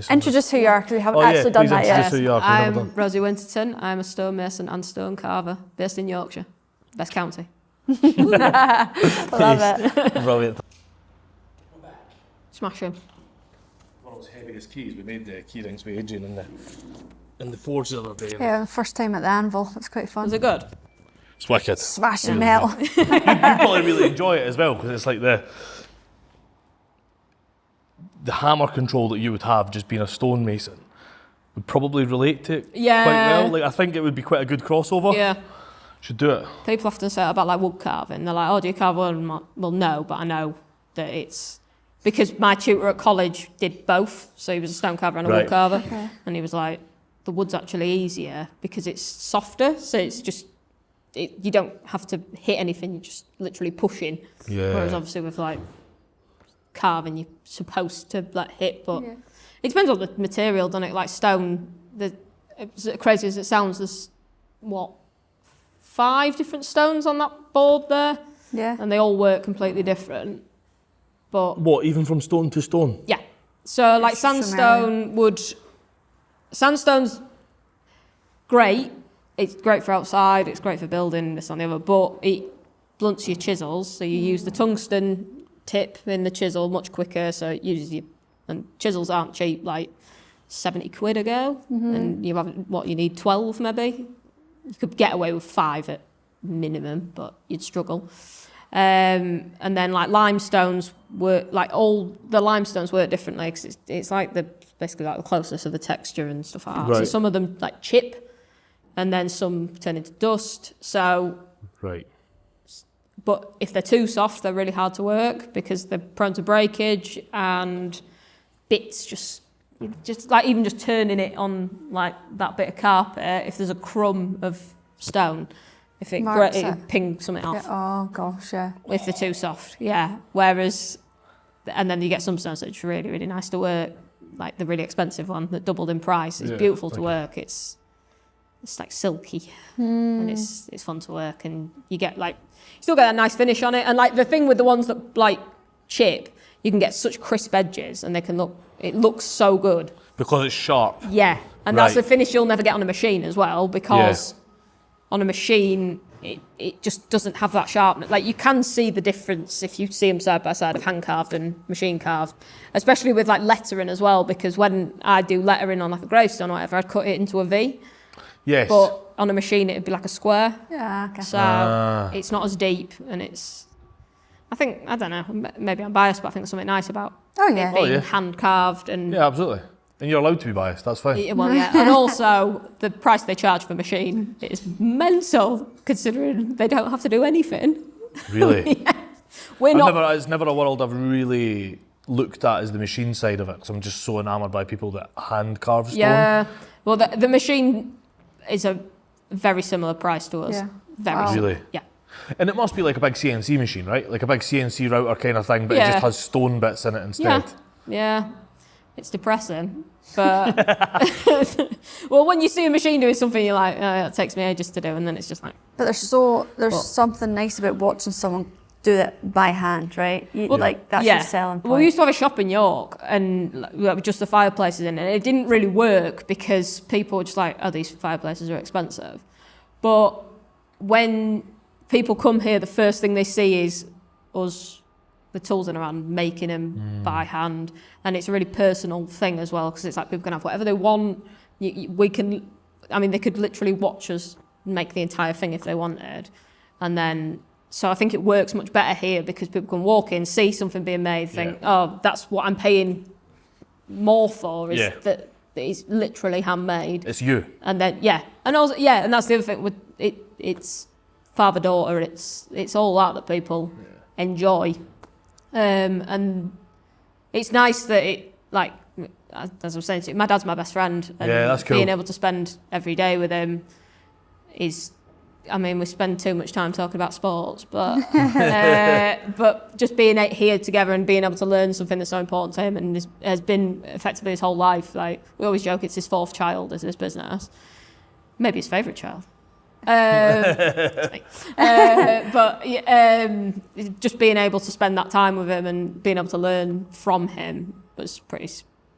Introduce who you are, because we haven't actually done that yet. I'm Rosie Winterton. I'm a stonemason and stone carver based in Yorkshire, best county. Love it. Brilliant. Smash him. One of those heaviest keys. We made the key rings with Adrian in the forge the other day. Yeah, the first time at the anvil. It was quite fun. Was it good? It's wicked. Smashing metal. You probably really enjoy it as well, because it's like the hammer control that you would have just being a stonemason would probably relate to it quite well. Like, I think it would be quite a good crossover. Yeah. Should do it. People often say about like wood carving. They're like, oh, do you carve wood? I'm like, well, no, but I know that it's because my tutor at college did both. So he was a stone carver and a wood carver. Okay. And he was like, the wood's actually easier because it's softer. So it's just, you don't have to hit anything. You're just literally pushing. Yeah. Whereas obviously with like carving, you're supposed to like hit, but it depends on the material, doesn't it? Like stone, as crazy as it sounds, there's what, 5 different stones on that board there? Yeah. And they all work completely different. But what, even from stone to stone? yeah. So like sandstone's great. It's great for outside, it's great for building, this and the other, but it blunts your chisels. So you use the tungsten tip in the chisel much quicker, so it uses you, and chisels aren't cheap, like 70 quid a go, and you have, what, you need 12 maybe? You could get away with 5 at minimum, but you'd struggle. And then like limestones work, like all the limestones work differently, because it's like basically like the closeness of the texture and stuff like that. Right. So some of them like chip, and then some turn into dust. So Right. but if they're too soft, they're really hard to work because they're prone to breakage, and bits just like even just turning it on like that bit of carpet, if there's a crumb of stone, if it ping something off. Yeah. Oh gosh, yeah. If they're too soft, yeah. Whereas, and then you get some stones that's really, really nice to work, like the really expensive one that doubled in price. It's beautiful to work. It's like silky, and it's fun to work, and you get like, you still get a nice finish on it. And like the thing with the ones that like chip, you can get such crisp edges, and it looks so good. Because it's sharp. Yeah, and that's the finish you'll never get on a machine as well, because on a machine, it just doesn't have that sharpness. Like you can see the difference if you see them side by side of hand carved and machine carved, especially with like lettering as well, because when I do lettering on like a gravestone or whatever, I'd cut it into a V. Yes. But on a machine, it'd be like a square. Yeah, okay. So it's not as deep, and I don't know, maybe I'm biased, but I think there's something nice about it being hand carved. And yeah, absolutely. And you're allowed to be biased, that's fine. Well, yeah. And also, the price they charge for machine is mental, considering they don't have to do anything. Really? Yeah. It's never a world I've really looked at as the machine side of it, because I'm just so enamoured by people that hand carve stone. Yeah. Well, the machine is a very similar price to us. Yeah. Very similar. Really? Yeah. And it must be like a big CNC machine, right? Like a big CNC router kind of thing, but it just has stone bits in it instead. Yeah. It's depressing, but well, when you see a machine doing something, you're like, oh, it takes me ages to do, and then it's just like. But there's something nice about watching someone do it by hand, right? That's your selling point. Well, we used to have a shop in York, and just the fireplaces in it. And it didn't really work because people were just like, oh, these fireplaces are expensive. But when people come here, the first thing they see is us with tools in around making them by hand, and it's a really personal thing as well, because it's like people can have whatever they want. They could literally watch us make the entire thing if they wanted, and then so I think it works much better here because people can walk in, see something being made, think, oh, that's what I'm paying more for, is that it's literally handmade. It's you. And then and also and that's the other thing with it. It's father daughter. It's all that people enjoy. And it's nice that it, like, as I was saying to you, my dad's my best friend, and that's cool. Being able to spend every day with him is, we spend too much time talking about sports, but but just being here together and being able to learn something that's so important to him, and has been effectively his whole life. Like, we always joke it's his 4th child as his business, maybe his favourite child. Just being able to spend that time with him and being able to learn from him was pretty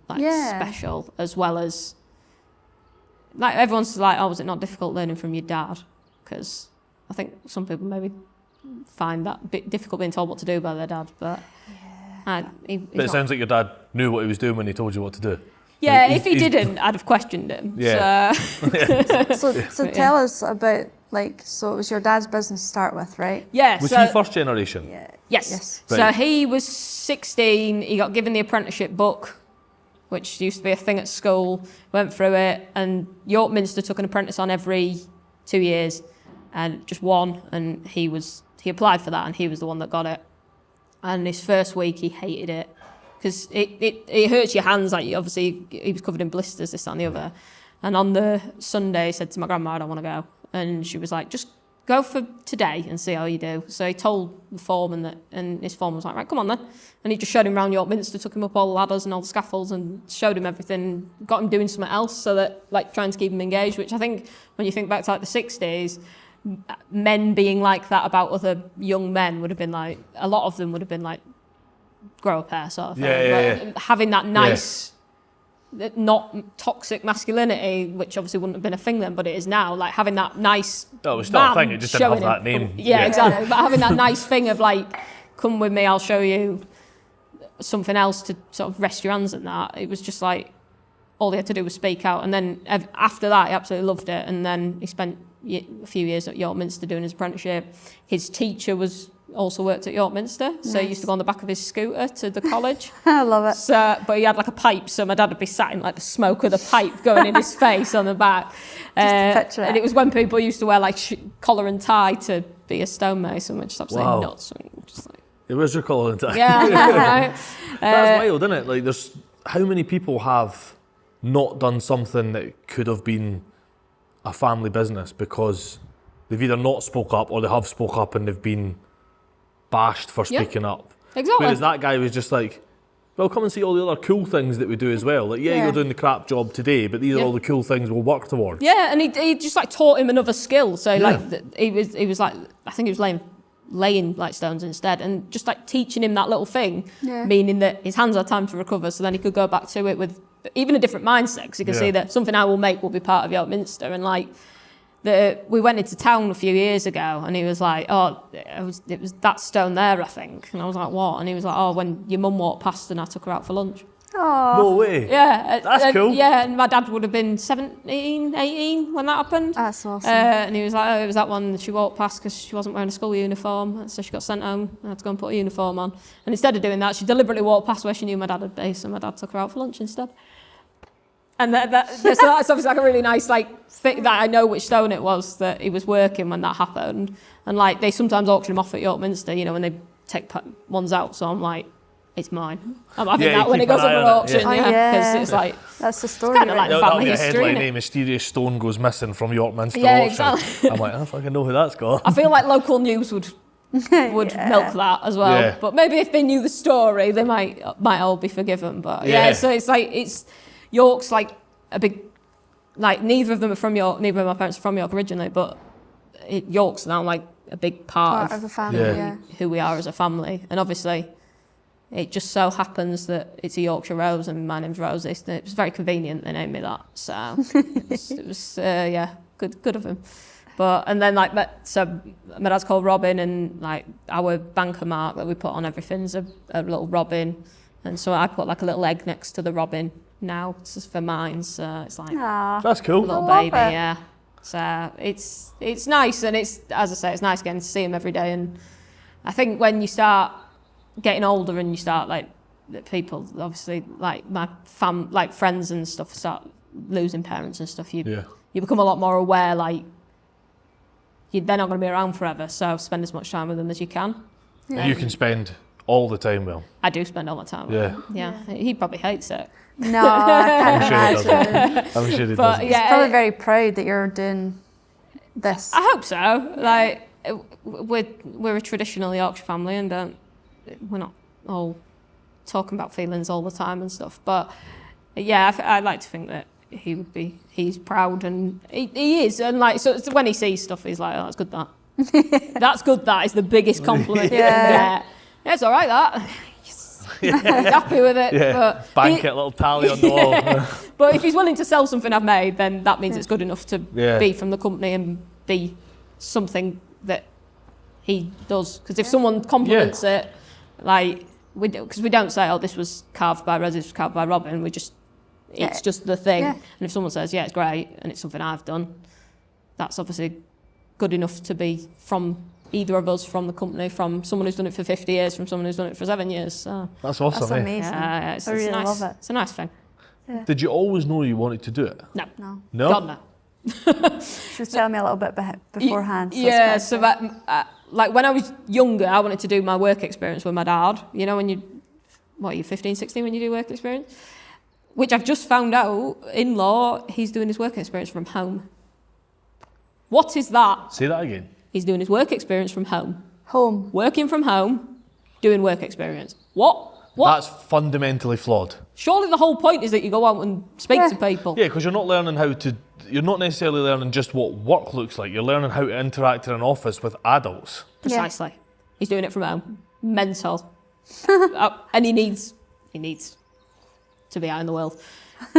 like special, as well as like everyone's like, oh, was it not difficult learning from your dad? Because I think some people maybe find that a bit difficult being told what to do by their dad, but it sounds like your dad knew what he was doing when he told you what to do. Yeah, if he didn't, I'd have questioned him. Yeah. So tell us about, like, so it was your dad's business to start with, right? Yeah. Was he first generation? Yeah. Yes. Right. So he was 16, he got given the apprenticeship book, which used to be a thing at school, went through it, and York Minster took an apprentice on every 2 years, and just one, and he applied for that, and he was the one that got it. And his first week, he hated it, because it hurts your hands. Like, obviously, he was covered in blisters, this, that, and the other. And on the Sunday, he said to my grandma, I don't want to go. And she was like, just go for today and see how you do. So he told the foreman that, and his foreman was like, right, come on then. And he just showed him around York Minster, took him up all the ladders and all the scaffolds and showed him everything, got him doing something else, so that, like, trying to keep him engaged, which I think when you think back to like the 60s, men being like that about other young men would have been like, a lot of them would have been like, grow up hair sort of thing. Yeah. Having that nice, not toxic masculinity, which obviously wouldn't have been a thing then, but it is now, like having that nice Oh, it was still a thing, it just didn't have that name. Yeah, exactly. But having that nice thing of like, come with me, I'll show you something else to sort of rest your hands in that. It was just like, all he had to do was speak out. And then after that, he absolutely loved it. And then he spent a few years at York Minster doing his apprenticeship. His teacher also worked at York Minster, so he used to go on the back of his scooter to the college. I love it. So, but he had like a pipe, so my dad would be sat in like the smoke of the pipe going in his face on the back. Just and it was when people used to wear like collar and tie to be a stonemason, which is absolutely nuts. Just like, It was your collar and tie. yeah, right. That's wild, isn't it? Like, there's how many people have not done something that could have been a family business because they've either not spoke up or they have spoke up and they've been bashed for speaking up. Exactly. Whereas that guy was just like, well, come and see all the other cool things that we do as well. Like, you're doing the crap job today, but these are all the cool things we'll work towards. Yeah, and he just like taught him another skill. So like he was like, I think he was laying like stones instead, and just like teaching him that little thing, meaning that his hands had time to recover, so then he could go back to it with even a different mindset, because you can see that something I will make will be part of York Minster. And like, we went into town a few years ago, and he was like, oh, it was that stone there, I think. And I was like, what? And he was like, oh, when your mum walked past and I took her out for lunch. Oh. No way. Yeah. That's cool. Yeah, and my dad would have been 17, 18 when that happened. That's awesome. And he was like, oh, it was that one that she walked past because she wasn't wearing a school uniform, so she got sent home and had to go and put a uniform on. And instead of doing that, she deliberately walked past where she knew my dad had been, so my dad took her out for lunch instead. And so that's obviously like a really nice like thing that I know which stone it was that he was working when that happened. And like, they sometimes auction them off at York Minster, you know, when they take ones out. So I'm like, it's mine. I'm having that when it goes up for auction, because it's like, that's the story. It's kind of like family history. That'll be a headline, mysterious stone goes missing from York Minster Yeah, auction. exactly. I'm like, I don't fucking know who that's got. I feel like local news would milk that as well. Yeah. But maybe if they knew the story, they might all be forgiven. But so it's like, York's like a big, like, neither of them are from York, neither of my parents are from York originally, but York's now like a big part of the family, who we are as a family. And obviously, it just so happens that it's a Yorkshire Rose and my name's Rosie. It was very convenient they named me that. So it was good of him. But, and then like, so my dad's called Robin, and like our banker mark that we put on everything's a little robin. And so I put like a little egg next to the robin now, just for mine. So it's like, that's cool. A little baby, yeah. So it's nice, and it's, as I say, it's nice getting to see him every day. And I think when you start getting older and you start like, people obviously like my like friends and stuff start losing parents and stuff, you become a lot more aware, like they're not going to be around forever, so spend as much time with them as you can. You can spend all the time with him. I do spend all my time with him. Yeah, he probably hates it. No, I can't imagine. I'm sure he does. But He's probably very proud that you're doing this. I hope so. Like, we're a traditional Yorkshire family, and we're not all talking about feelings all the time and stuff. But yeah, I'd like to think that he's proud, and he is. And like, so when he sees stuff, he's like, oh, that's good, that. That's good, that is the biggest compliment you can get. Yeah, it's all right, that. Yes. he's happy with it. Yeah, But bank it, little tally on the wall. But if he's willing to sell something I've made, then that means it's good enough to be from the company and be something that he does. Because if someone compliments it, like, because we don't say, oh, this was carved by Rosie, this was carved by Robin, it's just the thing. Yeah. And if someone says, yeah, it's great, and it's something I've done, that's obviously good enough to be from either of us, from the company, from someone who's done it for 50 years, from someone who's done it for 7 years. So. That's awesome. That's amazing. I really love it. It's a nice thing. Yeah. Did you always know you wanted to do it? No. No? God, no. She was telling me a little bit beforehand. So that, like when I was younger, I wanted to do my work experience with my dad. You know, when you're 15, 16 when you do work experience? Which I've just found out, in law, he's doing his work experience from home. What is that? Say that again. He's doing his work experience from home. Home. Working from home, doing work experience. What? That's fundamentally flawed. Surely the whole point is that you go out and speak to people. Yeah, because you're not learning you're not necessarily learning just what work looks like. You're learning how to interact in an office with adults. Precisely. Yeah. He's doing it from home. Mental. And he needs to be out in the world.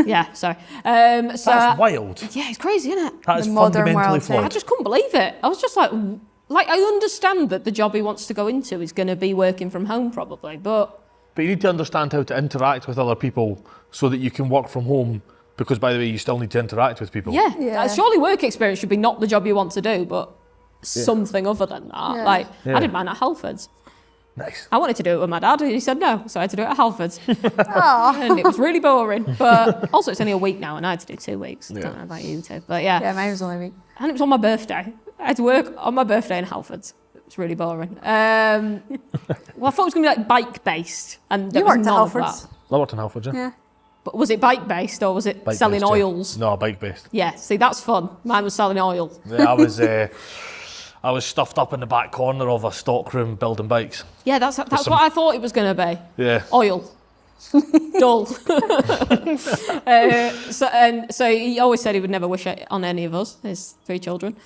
Yeah, sorry. That's wild. Yeah, it's crazy, isn't it? That is fundamentally flawed. I just couldn't believe it. I was just like, I understand that the job he wants to go into is going to be working from home probably, but you need to understand how to interact with other people so that you can work from home, because, by the way, you still need to interact with people. Yeah. Surely work experience should be not the job you want to do, but something other than that. Yeah. I did mine at Halfords. Nice. I wanted to do it with my dad, and he said no, so I had to do it at Halfords. And it was really boring, but also it's only a week now, and I had to do 2 weeks. I don't know about you two, but yeah. Yeah, mine was only a week. And it was on my birthday. I had to work on my birthday in Halfords. It was really boring. Well, I thought it was going to be like bike-based, and there was none of that. I worked in Halfords, yeah. But was it bike-based, or was it selling oils? Yeah. No, bike-based. Yeah, see, that's fun. Mine was selling oil. Yeah, I was stuffed up in the back corner of a stockroom building bikes. Yeah, that's what I thought it was going to be. Yeah. Oil. Dull. So he always said he would never wish it on any of us, his 3 children.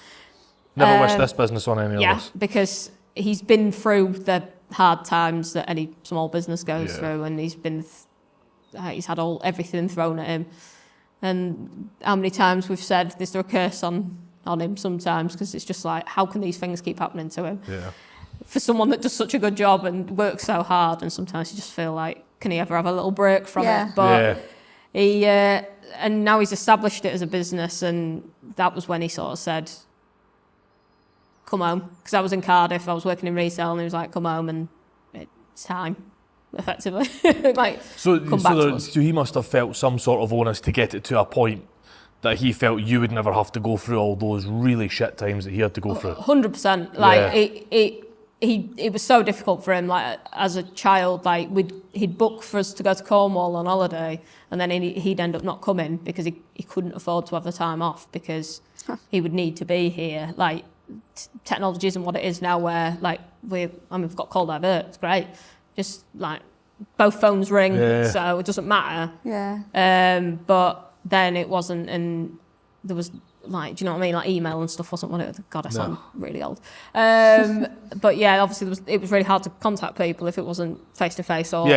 Never wish this business on any of us. Yeah, because he's been through the hard times that any small business goes through, and he's had everything thrown at him. And how many times we've said, is there a curse on him sometimes, because it's just like, how can these things keep happening to him? Yeah. For someone that does such a good job and works so hard, and sometimes you just feel like, can he ever have a little break from it? But he, and now he's established it as a business, and that was when he sort of said, come home. Because I was in Cardiff, I was working in resale, and he was like, come home, and it's time, effectively. So he must have felt some sort of onus to get it to a point that he felt you would never have to go through all those really shit times that he had to go through. 100%. It was so difficult for him. Like, as a child, like he'd book for us to go to Cornwall on holiday, and then he'd end up not coming because he couldn't afford to have the time off, because he would need to be here. Like, technology isn't what it is now, where like we've got call divert. It's great. Just like both phones ring, so it doesn't matter. Yeah. But then it wasn't, and there was, like, do you know what I mean? Like, email and stuff wasn't what it was. God, I sound really old. But yeah, obviously it was really hard to contact people if it wasn't face to face or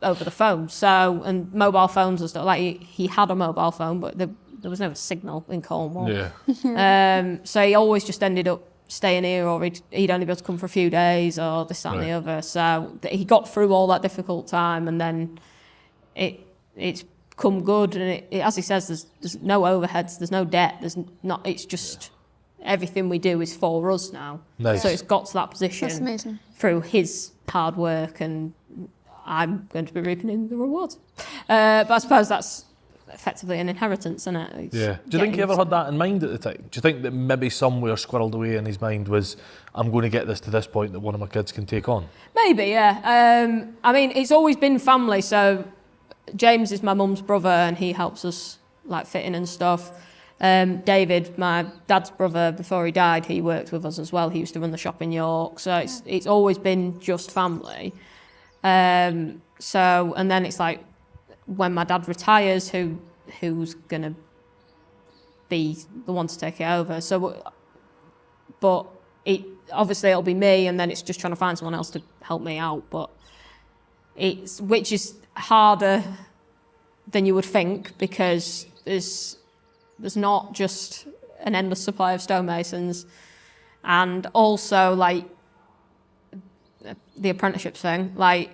over the phone. So, and mobile phones and stuff. Like, he had a mobile phone, but there was no signal in Cornwall. Yeah. So he always just ended up staying here, or he'd only be able to come for a few days, or this, that, and the other. So he got through all that difficult time, and then it's come good, and it, as he says, there's no overheads, there's no debt, it's just everything we do is for us now. Nice. So it's got to that position. That's amazing. Through his hard work, and I'm going to be reaping the rewards. But I suppose that's effectively an inheritance, isn't it? Yeah. Do you think he ever had that in mind at the time? Do you think that maybe somewhere squirreled away in his mind was, I'm going to get this to this point that one of my kids can take on? Maybe, yeah. I mean, it's always been family, so James is my mum's brother, and he helps us like fitting and stuff. David, my dad's brother, before he died, he worked with us as well. He used to run the shop in York, so it's always been just family. So, and then it's like, when my dad retires, who's gonna be the one to take it over? So, but obviously it'll be me, and then it's just trying to find someone else to help me out. But which is harder than you would think, because there's not just an endless supply of stonemasons, and also like the apprenticeship thing, like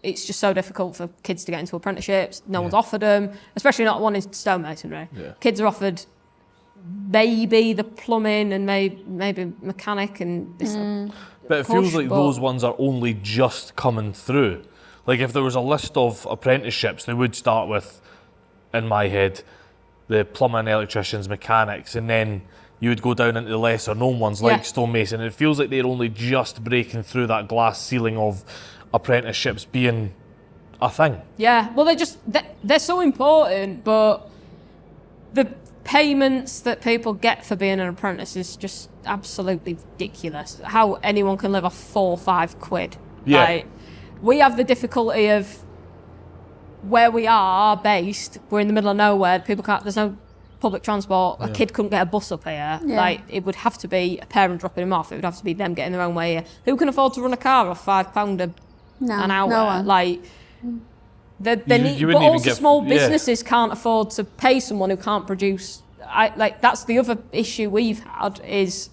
it's just so difficult for kids to get into apprenticeships. No one's offered them, especially not wanting stonemasonry. Kids are offered maybe the plumbing and maybe mechanic and this. But it feels like those ones are only just coming through. Like if there was a list of apprenticeships, they would start with, in my head, the plumbing, electricians, mechanics, and then you would go down into the lesser known ones like stonemason. It feels like they're only just breaking through that glass ceiling of apprenticeships being a thing. Yeah, well, they're so important, but the payments that people get for being an apprentice is just absolutely ridiculous. How anyone can live off 4 or 5 quid. Yeah. Like, we have the difficulty of where we are based. We're in the middle of nowhere. There's no public transport. A kid couldn't get a bus up here. Like, it would have to be a parent dropping him off. It would have to be them getting their own way here. Who can afford to run a car off £5 an hour? No one. Like, but also small businesses can't afford to pay someone who can't produce. That's the other issue we've had is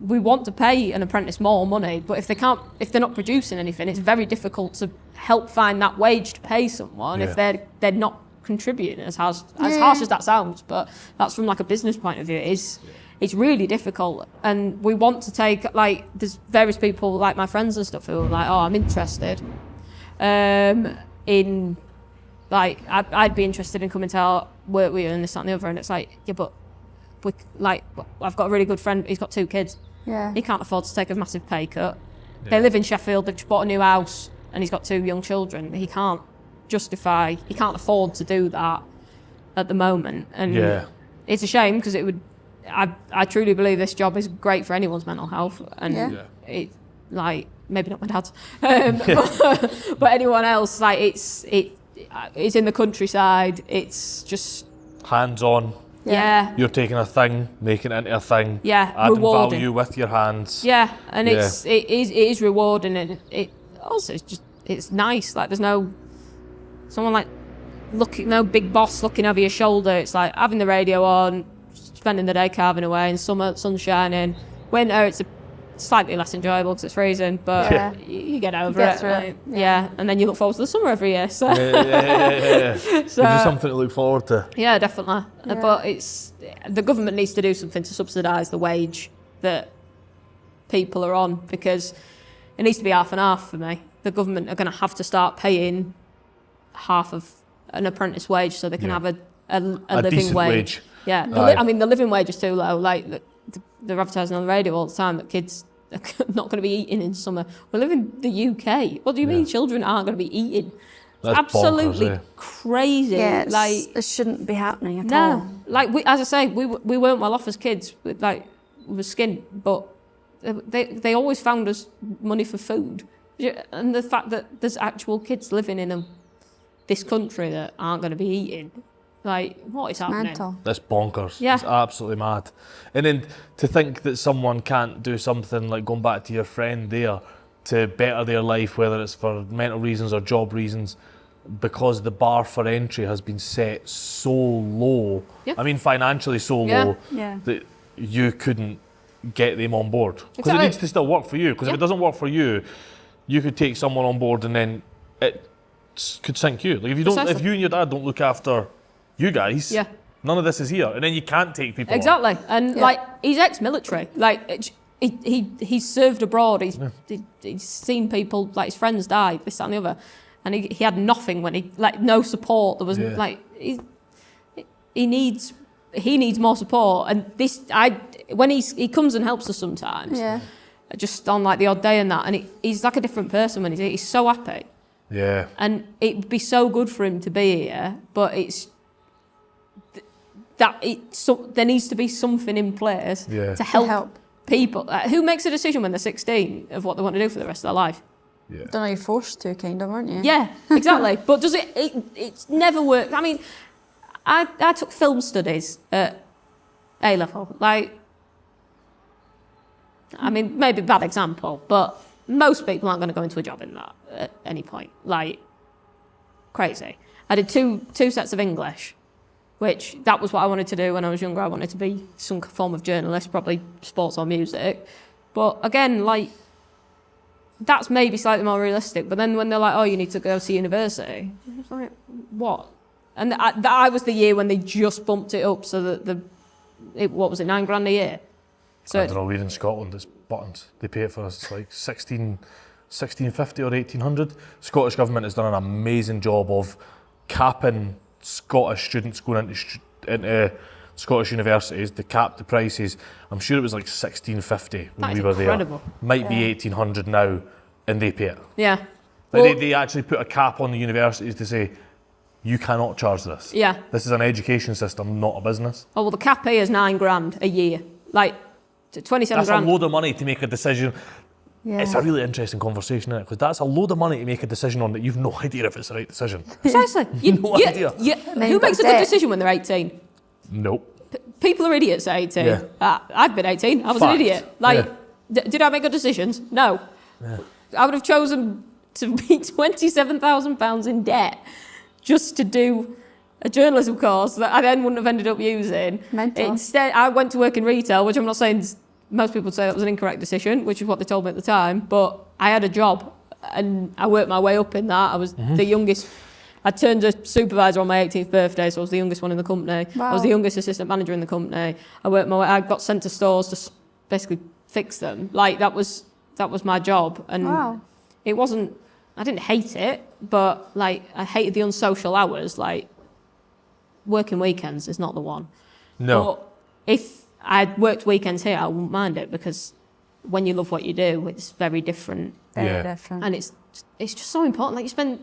we want to pay an apprentice more money, but if they're not producing anything, it's very difficult to help find that wage to pay someone if they're not contributing. As harsh as that sounds, but that's from like a business point of view. It's really difficult, and we want to take there's various people like my friends and stuff who are like, oh, I'm interested. In like I'd be interested in coming to work with you and this, that and the other, and it's like, yeah, but I've got a really good friend, he's got 2 kids. Yeah. He can't afford to take a massive pay cut. Yeah. They live in Sheffield, they've just bought a new house, and he's got 2 young children. He can't afford to do that at the moment. And it's a shame, because I truly believe this job is great for anyone's mental health, and it maybe not my dad's, but anyone else, like it's in the countryside. It's just hands-on. Yeah. You're taking a thing, making it into a thing. Yeah. Adding rewarding value with your hands. Yeah, and it is rewarding, and it also it's nice. Like there's no someone like no big boss looking over your shoulder. It's like having the radio on, spending the day carving away, in summer, sun's shining. Winter, it's slightly less enjoyable because it's freezing, but you get over it. Right? Yeah, and then you look forward to the summer every year. So, so gives you something to look forward to. Yeah, definitely. Yeah. But the government needs to do something to subsidise the wage that people are on, because it needs to be half and half for me. The government are going to have to start paying half of an apprentice wage so they can have a living wage. Yeah, the living wage is too low. Like they're advertising on the radio all the time that kids are not going to be eating in summer. We live in the UK. What do you mean children aren't going to be eating? That's absolutely bonkers, crazy. Yeah, it shouldn't be happening at all. No, like as I say, we weren't well off as kids. We were skint, but they always found us money for food. And the fact that there's actual kids living in this country that aren't going to be eating. Like, what is happening? Mental. That's bonkers. Yeah. It's absolutely mad. And then to think that someone can't do something like going back to your friend there to better their life, whether it's for mental reasons or job reasons, because the bar for entry has been set so low. Yeah. I mean, financially so low that you couldn't get them on board. Because it needs to still work for you. Because if it doesn't work for you, you could take someone on board and then it could sink you. Like if you and your dad don't look after you guys, none of this is here, and then you can't take people on. And like he's ex-military, like he's served abroad. He's seen people like his friends die, this, that, and the other, and he had nothing when he no support. There was like he needs more support, and when he comes and helps us sometimes, just on like the odd day and that, and he's like a different person when he's so happy. Yeah, and it'd be so good for him to be here, but there needs to be something in place to help people. Who makes a decision when they're 16 of what they want to do for the rest of their life? Yeah. Don't know, you're forced to, kind of, aren't you? Yeah, exactly. But does it's never worked. I mean, I took film studies at A-level. Like, I mean, maybe a bad example, but most people aren't going to go into a job in that at any point. Like, crazy. I did two sets of English, which that was what I wanted to do when I was younger. I wanted to be some form of journalist, probably sports or music. But again, like, that's maybe slightly more realistic. But then when they're like, oh, you need to go to university, I was like, what? And I was the year when they just bumped it up so that what was it, £9,000 a year? So I don't know, we're in Scotland, it's buttons. They pay it for us, it's like 1650 or 1800. Scottish Government has done an amazing job of capping Scottish students going into Scottish universities. They capped the prices. I'm sure it was like 1650 when we were incredible. There. Might be 1800 now, and they pay it. Yeah. Like they actually put a cap on the universities to say, you cannot charge this. Yeah. This is an education system, not a business. Oh, well, the cap here is £9,000 a year. Like, 27 That's grand. a load of money to make a decision. Yeah. It's a really interesting conversation, isn't it? Because that's a load of money to make a decision on that you've no idea if it's the right decision. Precisely. No idea. Who makes a good decision when they're 18? Nope. People are idiots at 18. Yeah. I've been 18. I was Fact. an idiot. Like, did I make good decisions? No. Yeah. I would have chosen to be £27,000 in debt just to do a journalism course that I then wouldn't have ended up using. Mental. Instead, I went to work in retail, which I'm not saying most people would say that was an incorrect decision, which is what they told me at the time, but I had a job and I worked my way up in that. I was the youngest. I turned a supervisor on my 18th birthday, so I was the youngest one in the company. Wow. I was the youngest assistant manager in the company. I worked my way. I got sent to stores to basically fix them. Like, that was my job, and Wow. it wasn't. I didn't hate it, but like, I hated the unsocial hours. Like, working weekends is not the one. No. But if I'd worked weekends here, I wouldn't mind it, because when you love what you do, it's very different. Very different. And it's just so important. Like, you spend,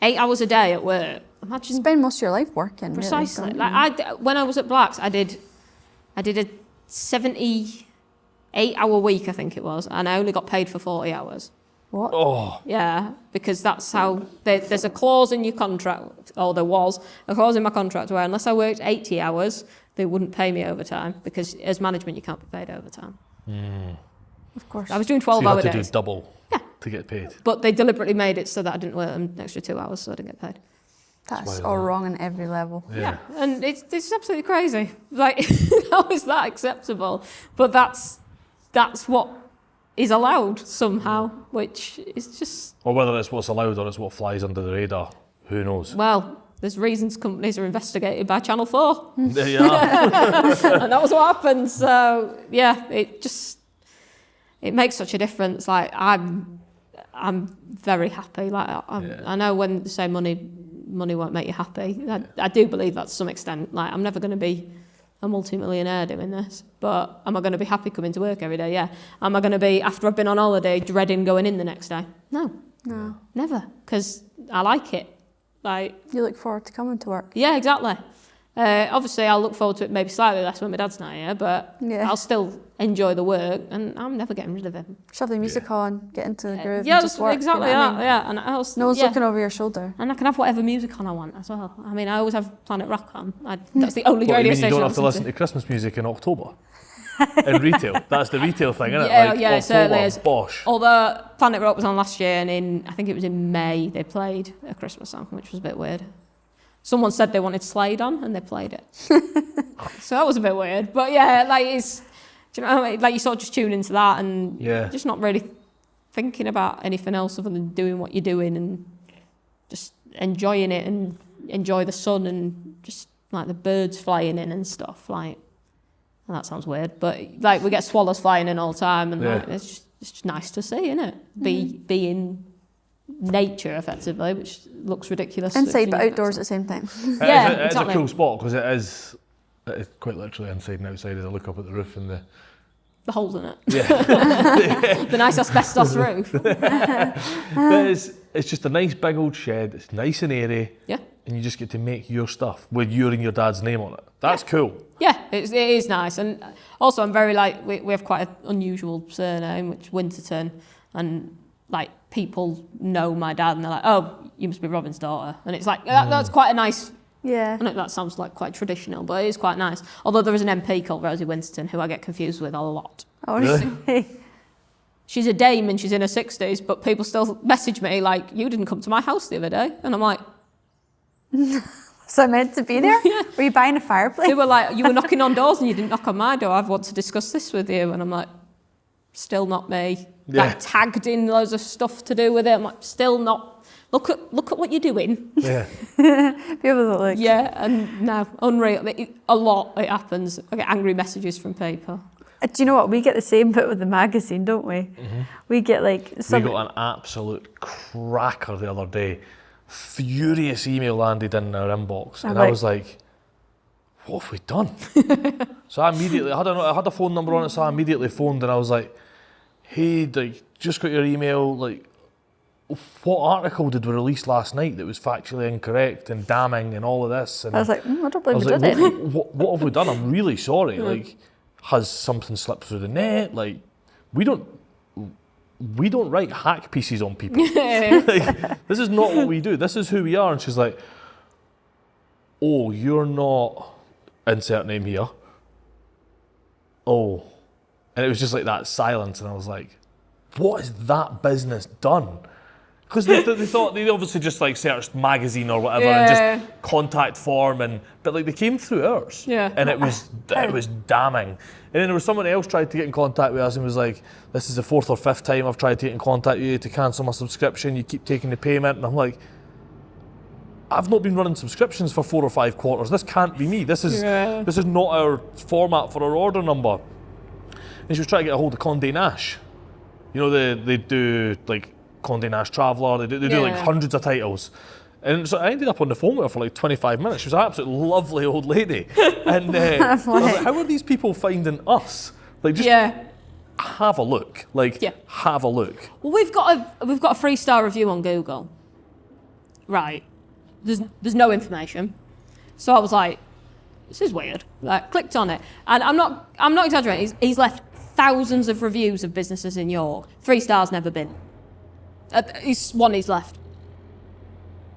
8 hours a day at work. Imagine. Spend most of your life working. Precisely. Really, like, when I was at Blacks, I did a 78-hour week, I think it was, and I only got paid for 40 hours. What? Oh. Yeah, because that's how, there's a clause in your contract, or there was a clause in my contract where unless I worked 80 hours, they wouldn't pay me overtime, because as management you can't be paid overtime. Of course. I was doing So you 12-hour had to days. do double to get paid. But they deliberately made it so that I didn't work an extra 2 hours, so I didn't get paid. That's all wrong on every level. Yeah, and it's absolutely crazy. Like, how is that acceptable? But that's what is allowed somehow, which is just... Or whether it's what's allowed or it's what flies under the radar, who knows? Well, there's reasons companies are investigated by Channel 4. There you are. And that was what happened. So, yeah, it makes such a difference. Like, I'm very happy. Like, I know when they say money won't make you happy. I do believe that to some extent. Like, I'm never going to be a multi-millionaire doing this, but am I going to be happy coming to work every day? Yeah. Am I going to be, after I've been on holiday, dreading going in the next day? No, never, because I like it. Like, you look forward to coming to work. Yeah, exactly. Obviously, I'll look forward to it maybe slightly less when my dad's not here, but I'll still enjoy the work, and I'm never getting rid of him. Shove the music on, get into the groove, Yeah, and just work. exactly you know that. what I mean? Yeah, and else, No one's looking over your shoulder. And I can have whatever music on I want as well. I mean, I always have Planet Rock on. That's the only What, you radio mean station you don't I have to listen to Christmas music in October? In retail? That's the retail thing, isn't it? Yeah, Like, yeah, it certainly October, is. Bosh. Although Planet Rock was on last year, and I think it was in May, they played a Christmas song, which was a bit weird. Someone said they wanted Slade on, and they played it. So that was a bit weird. But yeah, like, it's, do you know what I mean? Like, you sort of just tune into that and just not really thinking about anything else other than doing what you're doing and just enjoying it and enjoy the sun and just like the birds flying in and stuff. Like, well, that sounds weird, but like, we get swallows flying in all the time, and like, it's just nice to see, isn't it? Be in nature effectively, which looks ridiculous. Inside but outdoors at the same time. Yeah, It's exactly. a cool spot because it is quite literally inside and outside as I look up at the roof and The holes in it. Yeah. The nice asbestos roof. But it's just a nice big old shed. It's nice and airy. Yeah. And you just get to make your stuff with your and your dad's name on it. That's cool. Yeah, it is nice. And also, I'm very like, we have quite an unusual surname, which is Winterton. And like, people know my dad and they're like, oh, you must be Robin's daughter. And it's like, that's quite a nice, Yeah. I know that sounds like quite traditional, but it is quite nice. Although there is an MP called Rosie Winterton who I get confused with a lot. Honestly. she's a dame and she's in her 60s, but people still message me like, you didn't come to my house the other day. And I'm like... So I meant to be there? Yeah. Were you buying a fireplace? They were like, you were knocking on doors and you didn't knock on my door. I want to discuss this with you. And I'm like, still not me. Yeah. Like, tagged in loads of stuff to do with it. I'm like, still not. Look at what you're doing. Yeah. People that like... Yeah, and no, unreal. A lot, it happens. I get angry messages from people. Do you know what? We get the same bit with the magazine, don't we? Mm-hmm. We get like... We got an absolute cracker the other day. Furious email landed in our inbox, and I was like, what have we done? So I immediately, I had a phone number on it, so I immediately phoned, and I was like, hey, like, just got your email, like, what article did we release last night that was factually incorrect and damning and all of this? And I was like, I don't believe we did it. What have we done? I'm really sorry. Like, has something slipped through the net? Like, we don't write hack pieces on people. Like, this is not what we do. This is who we are. And she's like, oh, you're not, insert name here. Oh. And it was just like that silence. And I was like, what has that business done? Because they thought, they obviously just like searched magazine or whatever and just contact form, but like they came through ours. Yeah. And it was damning. And then there was someone else tried to get in contact with us and was like, this is the 4th or 5th time I've tried to get in contact with you to cancel my subscription. You keep taking the payment. And I'm like, I've not been running subscriptions for 4 or 5 quarters. This can't be me. This is not our format for our order number. And she was trying to get a hold of Condé Nast. You know, they do like Condé Nast Traveller, they do like hundreds of titles. And so I ended up on the phone with her for like 25 minutes. She was an absolutely lovely old lady. And I was like, how are these people finding us? Like, just have a look. Like, have a look. Well, we've got a 3-star review on Google. Right. There's no information. So I was like, this is weird. Like, clicked on it. And I'm not exaggerating. He's left thousands of reviews of businesses in York. 3 stars, never been. He's left.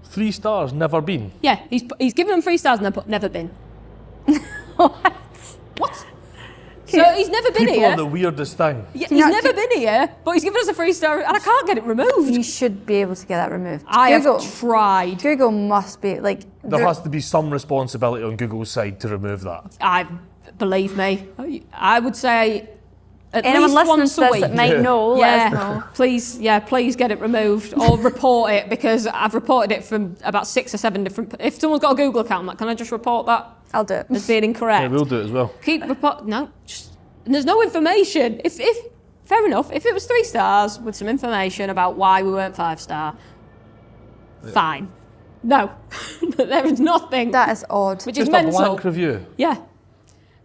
3 stars, never been? Yeah, he's given them 3 stars and then put never been. What? So he's never been People here. are the weirdest thing. Yeah, he's never been here, but he's given us a 3-star and I can't get it removed. You should be able to get that removed. I have tried. Google must be, like... There has to be some responsibility on Google's side to remove that. Believe me, I would say at anyone least listening once to a this week. that might know, let us know. Please get it removed or report it, because I've reported it from about 6 or 7 different... If someone's got a Google account, I'm like, can I just report that? I'll do it. As being incorrect. Yeah, we'll do it as well. And there's no information. If fair enough, if it was 3 stars with some information about why we weren't 5-star, fine. No, there is nothing. That is odd. Which just is mental. A blank review. Yeah.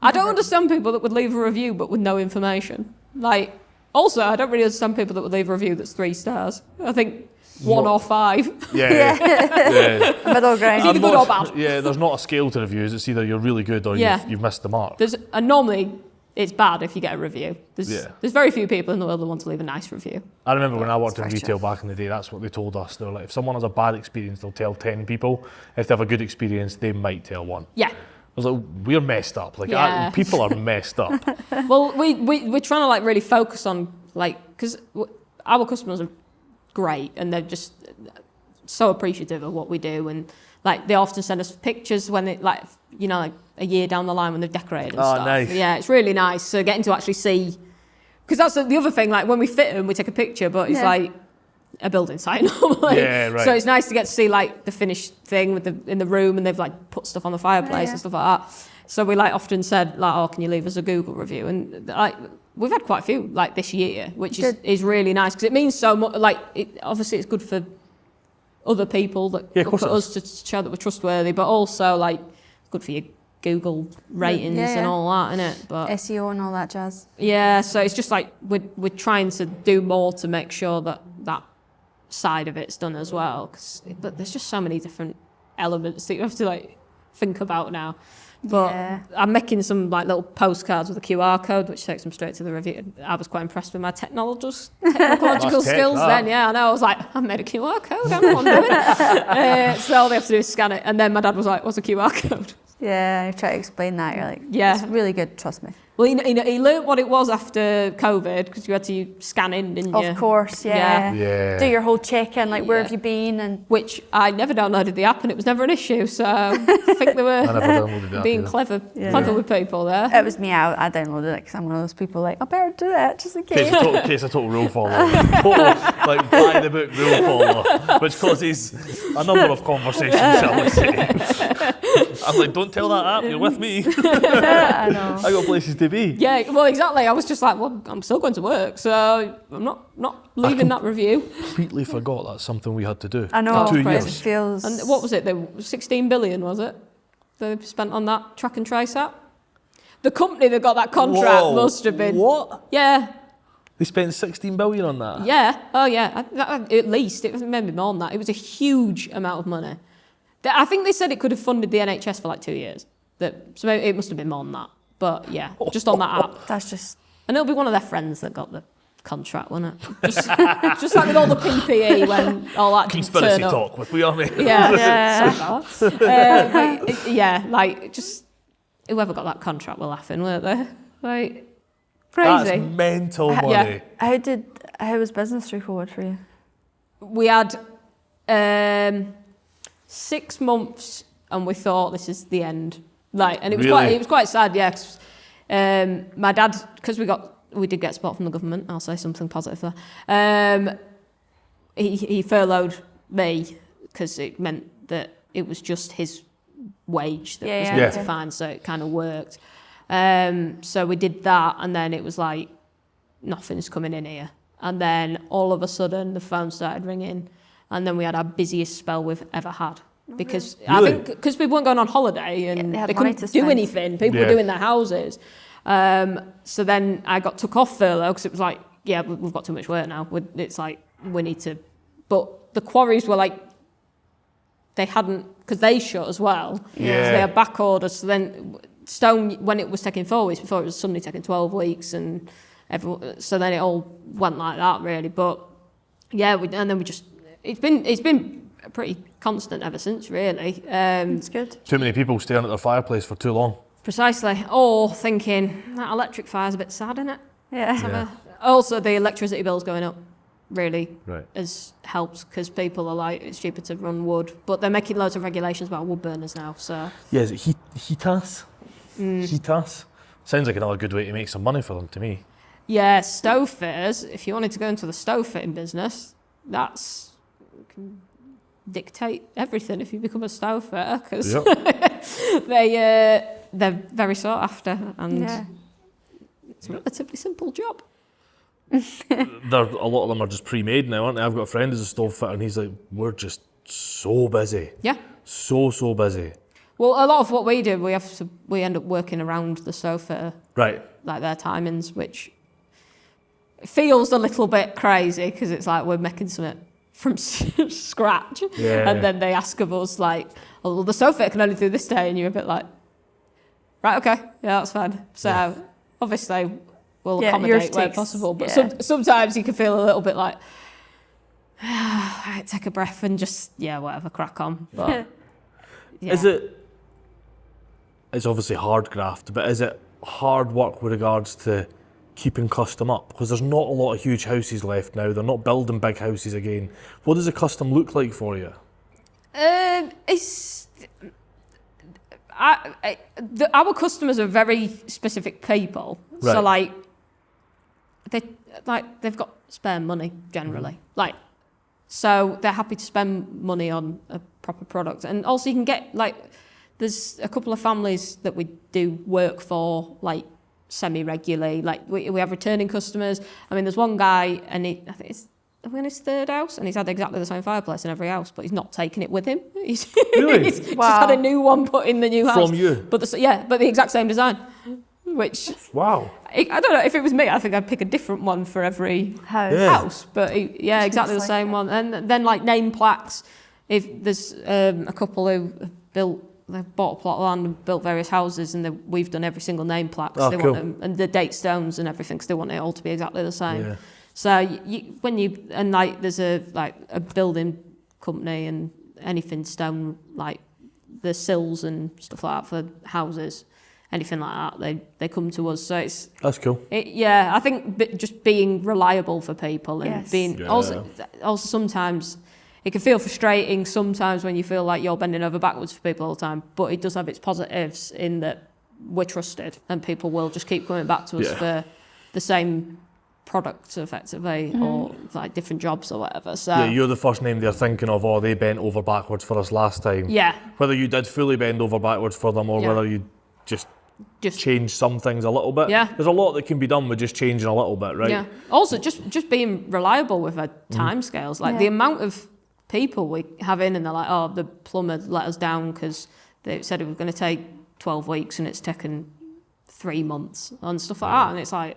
I don't understand people that would leave a review but with no information. Like, also, I don't really understand people that would leave a review that's 3 stars. I think 1 or 5. Yeah. Middle ground. It's either good or bad. Yeah, there's not a scale to reviews. It's either you're really good or you've missed the mark. And normally it's bad if you get a review. There's very few people in the world that want to leave a nice review. I remember when I worked in retail back in the day, that's what they told us. They were like, if someone has a bad experience, they'll tell 10 people. If they have a good experience, they might tell 1. Yeah. I was like, we're messed up. Like, people are messed up. Well, we're trying to like really focus on like, because our customers are great and they're just so appreciative of what we do, and like they often send us pictures when they like, you know, like a year down the line when they've decorated and stuff. Nice. Yeah, it's really nice. So getting to actually see, because that's the other thing. Like when we fit them, we take a picture, but it's like a building site normally. Yeah, right. So it's nice to get to see like the finished thing in the room, and they've like put stuff on the fireplace and stuff like that. So we like often said like, oh, can you leave us a Google review? And like we've had quite a few like this year, which is really nice because it means so much. Like obviously it's good for other people that look at us to show that we're trustworthy, but also like good for your Google ratings and all that, innit? But SEO and all that jazz. Yeah, so it's just like we're trying to do more to make sure that side of it's done as well. But there's just so many different elements that you have to like think about now. But I'm making some like little postcards with a QR code, which takes them straight to the review. I was quite impressed with my technological skills then. Yeah, I know. I was like, I made a QR code. I know what I'm doing. So all they have to do is scan it. And then my dad was like, what's a QR code? Yeah, I try to explain that. You're like, yeah, it's really good. Trust me. Well, he learnt what it was after COVID because you had to scan in, didn't you? Of course, yeah. Yeah. Do your whole check-in, like where have you been, and which I never downloaded the app and it was never an issue. So I think they were being clever with people there. It was me. I downloaded it because I'm one of those people like I better do it just in case. Case a total rule follower, like by the book rule follower, which causes a number of conversations. Shall we say? I'm like, don't tell that app you're with me. I know. I got places to be. Yeah, well, exactly. I was just like, well, I'm still going to work, so I'm not leaving that review. Completely forgot that's something we had to do. I know. For 2 It years. feels. And what was it? 16 billion, was it? They spent on that track and trace app. The company that got that contract must have been. What? Yeah. They spent 16 billion on that. Yeah. Oh, yeah. At least it was maybe more than that. It was a huge amount of money. I think they said it could have funded the NHS for like 2 years. So maybe it must have been more than that. But yeah, just on that app. That's just. And it'll be one of their friends that got the contract, won't it? Just like with all the PPE when all that Conspiracy turn up. talk with we are me. Yeah. Yeah, like just whoever got that contract were laughing, weren't they? Like crazy. That's mental money. Yeah. How was business through COVID for you? We had 6 months, and we thought this is the end. Like, and it was quite sad, yeah. 'Cause, my dad, because we did get support from the government. I'll say something positive there. He furloughed me because it meant that it was just his wage that was going to find, so it kind of worked. So we did that, and then it was like nothing's coming in here. And then all of a sudden, the phone started ringing, and then we had our busiest spell we've ever had. Because I think because people weren't going on holiday and they couldn't do anything, people were doing their houses. So then I got took off furlough because it was like, yeah, we've got too much work now. It's like we need to. But the quarries were like, they hadn't, because they shut as well. Yeah. So they had back orders. So then stone, when it was taking 4 weeks, before it was suddenly taking 12 weeks, and so then it all went like that really. But yeah, and then we just it's been pretty constant ever since, really. It's good. Too many people staring at their fireplace for too long. Precisely. Or thinking, that electric fire's a bit sad, isn't it? Yeah. Also, the electricity bill's going up really Right. has helped, because people are like, it's cheaper to run wood. But they're making loads of regulations about wood burners now, so... Yeah, is it heatas? Heatas? Sounds like another good way to make some money for them to me. Yeah, stove fitters, if you wanted to go into the stove fitting business, that's... dictate everything if you become a stove fitter, because they're very sought after, and it's a relatively simple job. A lot of them are just pre-made now, aren't they? I've got a friend who's a stove fitter, and he's like, we're just so busy. Yeah. So busy. Well, a lot of what we do, we end up working around the stove fitter, Right. like their timings, which feels a little bit crazy because it's like we're making something from scratch, and then they ask of us like, "Oh, well, the stove fitter can only do this day," and you're a bit like, "Right, okay, yeah, that's fine." So obviously we'll accommodate where possible, but sometimes you can feel a little bit like, right, take a breath and just whatever, crack on. But Is it? It's obviously hard graft, but is it hard work with regards to keeping custom up? Because there's not a lot of huge houses left now. They're not building big houses again. What does a custom look like for you? Our customers are very specific people, so they've got spare money generally, so they're happy to spend money on a proper product, and also you can get there's a couple of families that we do work for semi-regularly. We have returning customers. I mean, there's one guy, and I think it's in his third house, and he's had exactly the same fireplace in every house, but he's not taking it with him. He's Really? just had a new one put in the new house. From you? But the exact same design. Which, wow. I don't know, if it was me, I think I'd pick a different one for every house. But exactly the same one. And then name plaques. If there's a couple who they've bought a plot of land and built various houses, and we've done every single name plaque. They cool. want them, and the date stones and everything, because they want it all to be exactly the same. Yeah. So there's a building company, and anything stone, the sills and stuff like that for houses, anything like that, they come to us. So that's cool. I think just being reliable for people and being also sometimes it can feel frustrating sometimes when you feel like you're bending over backwards for people all the time, but it does have its positives in that we're trusted and people will just keep coming back to us for the same products effectively or like different jobs or whatever. So you're the first name they're thinking of, they bent over backwards for us last time. Yeah. Whether you did fully bend over backwards for them or whether you just change some things a little bit. Yeah. There's a lot that can be done with just changing a little bit, right? Yeah. Also just being reliable with our timescales. Like the amount of people we have in and they're like, oh, the plumber let us down because they said it was going to take 12 weeks and it's taken 3 months and stuff like that. And it's like,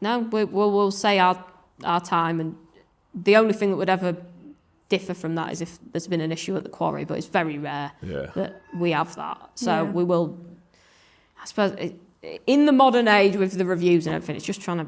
no, we'll say our time, and the only thing that would ever differ from that is if there's been an issue at the quarry, but it's very rare that we have that. So we will, I suppose, in the modern age with the reviews and everything, it's just trying to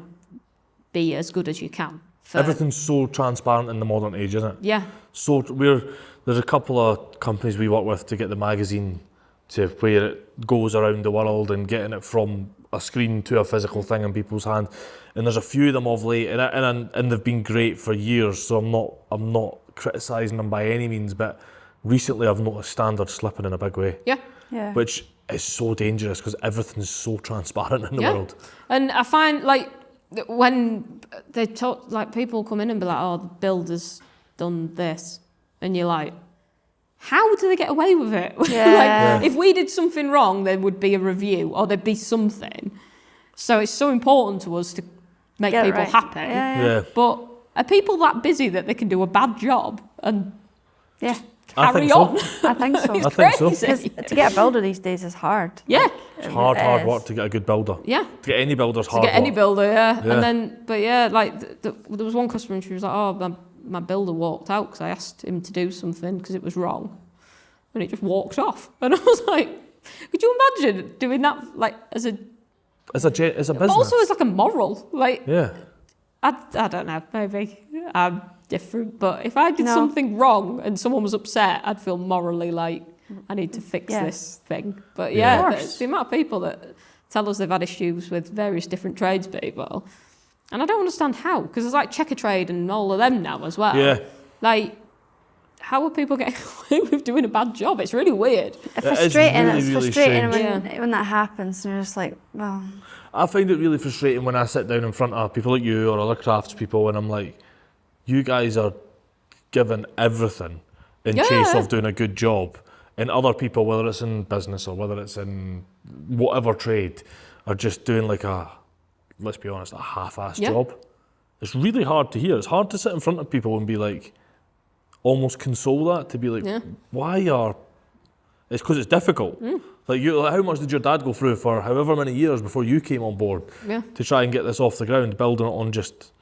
be as good as you can. Everything's so transparent in the modern age, isn't it? Yeah. So there's a couple of companies we work with to get the magazine to where it goes around the world and getting it from a screen to a physical thing in people's hand. And there's a few of them of late, and they've been great for years. So I'm not criticising them by any means, but recently I've noticed standards slipping in a big way. Yeah. Yeah. Which is so dangerous because everything's so transparent in the world. And I find like when they talk, like people come in and be like, oh, the builder's done this, and you're like, how do they get away with it? Yeah. Like, if we did something wrong, there would be a review or there'd be something. So it's so important to us to make people happy. Yeah. But are people that busy that they can do a bad job and carry so. on? I think so. It's I think so. crazy. To get a builder these days is hard. Yeah. It's hard work to get a good builder. Yeah. To get any builder's hard To get any work. builder, and then, but like there was one customer and she was like, oh, my builder walked out because I asked him to do something because it was wrong, and he just walked off. And I was like, could you imagine doing that like as a business? also as like a moral, like yeah. I don't know, maybe I'm different, but if I did something wrong and someone was upset, I'd feel morally like I need to fix this thing. But the amount of people that tell us they've had issues with various different tradespeople, and I don't understand how, because there's like Checker Trade and all of them now as well. Yeah. Like, how are people getting away with doing a bad job? It's really weird. It's frustrating. Really, It's really frustrating when that happens, and you're just like, well. I find it really frustrating when I sit down in front of people like you or other craftspeople and I'm like, you guys are giving everything in chase of doing a good job, and other people, whether it's in business or whether it's in whatever trade, are just doing like let's be honest, a half-assed job. It's really hard to hear. It's hard to sit in front of people and be like, almost console that, to be like, it's because it's difficult. Like, how much did your dad go through for however many years before you came on board to try and get this off the ground, building it on just...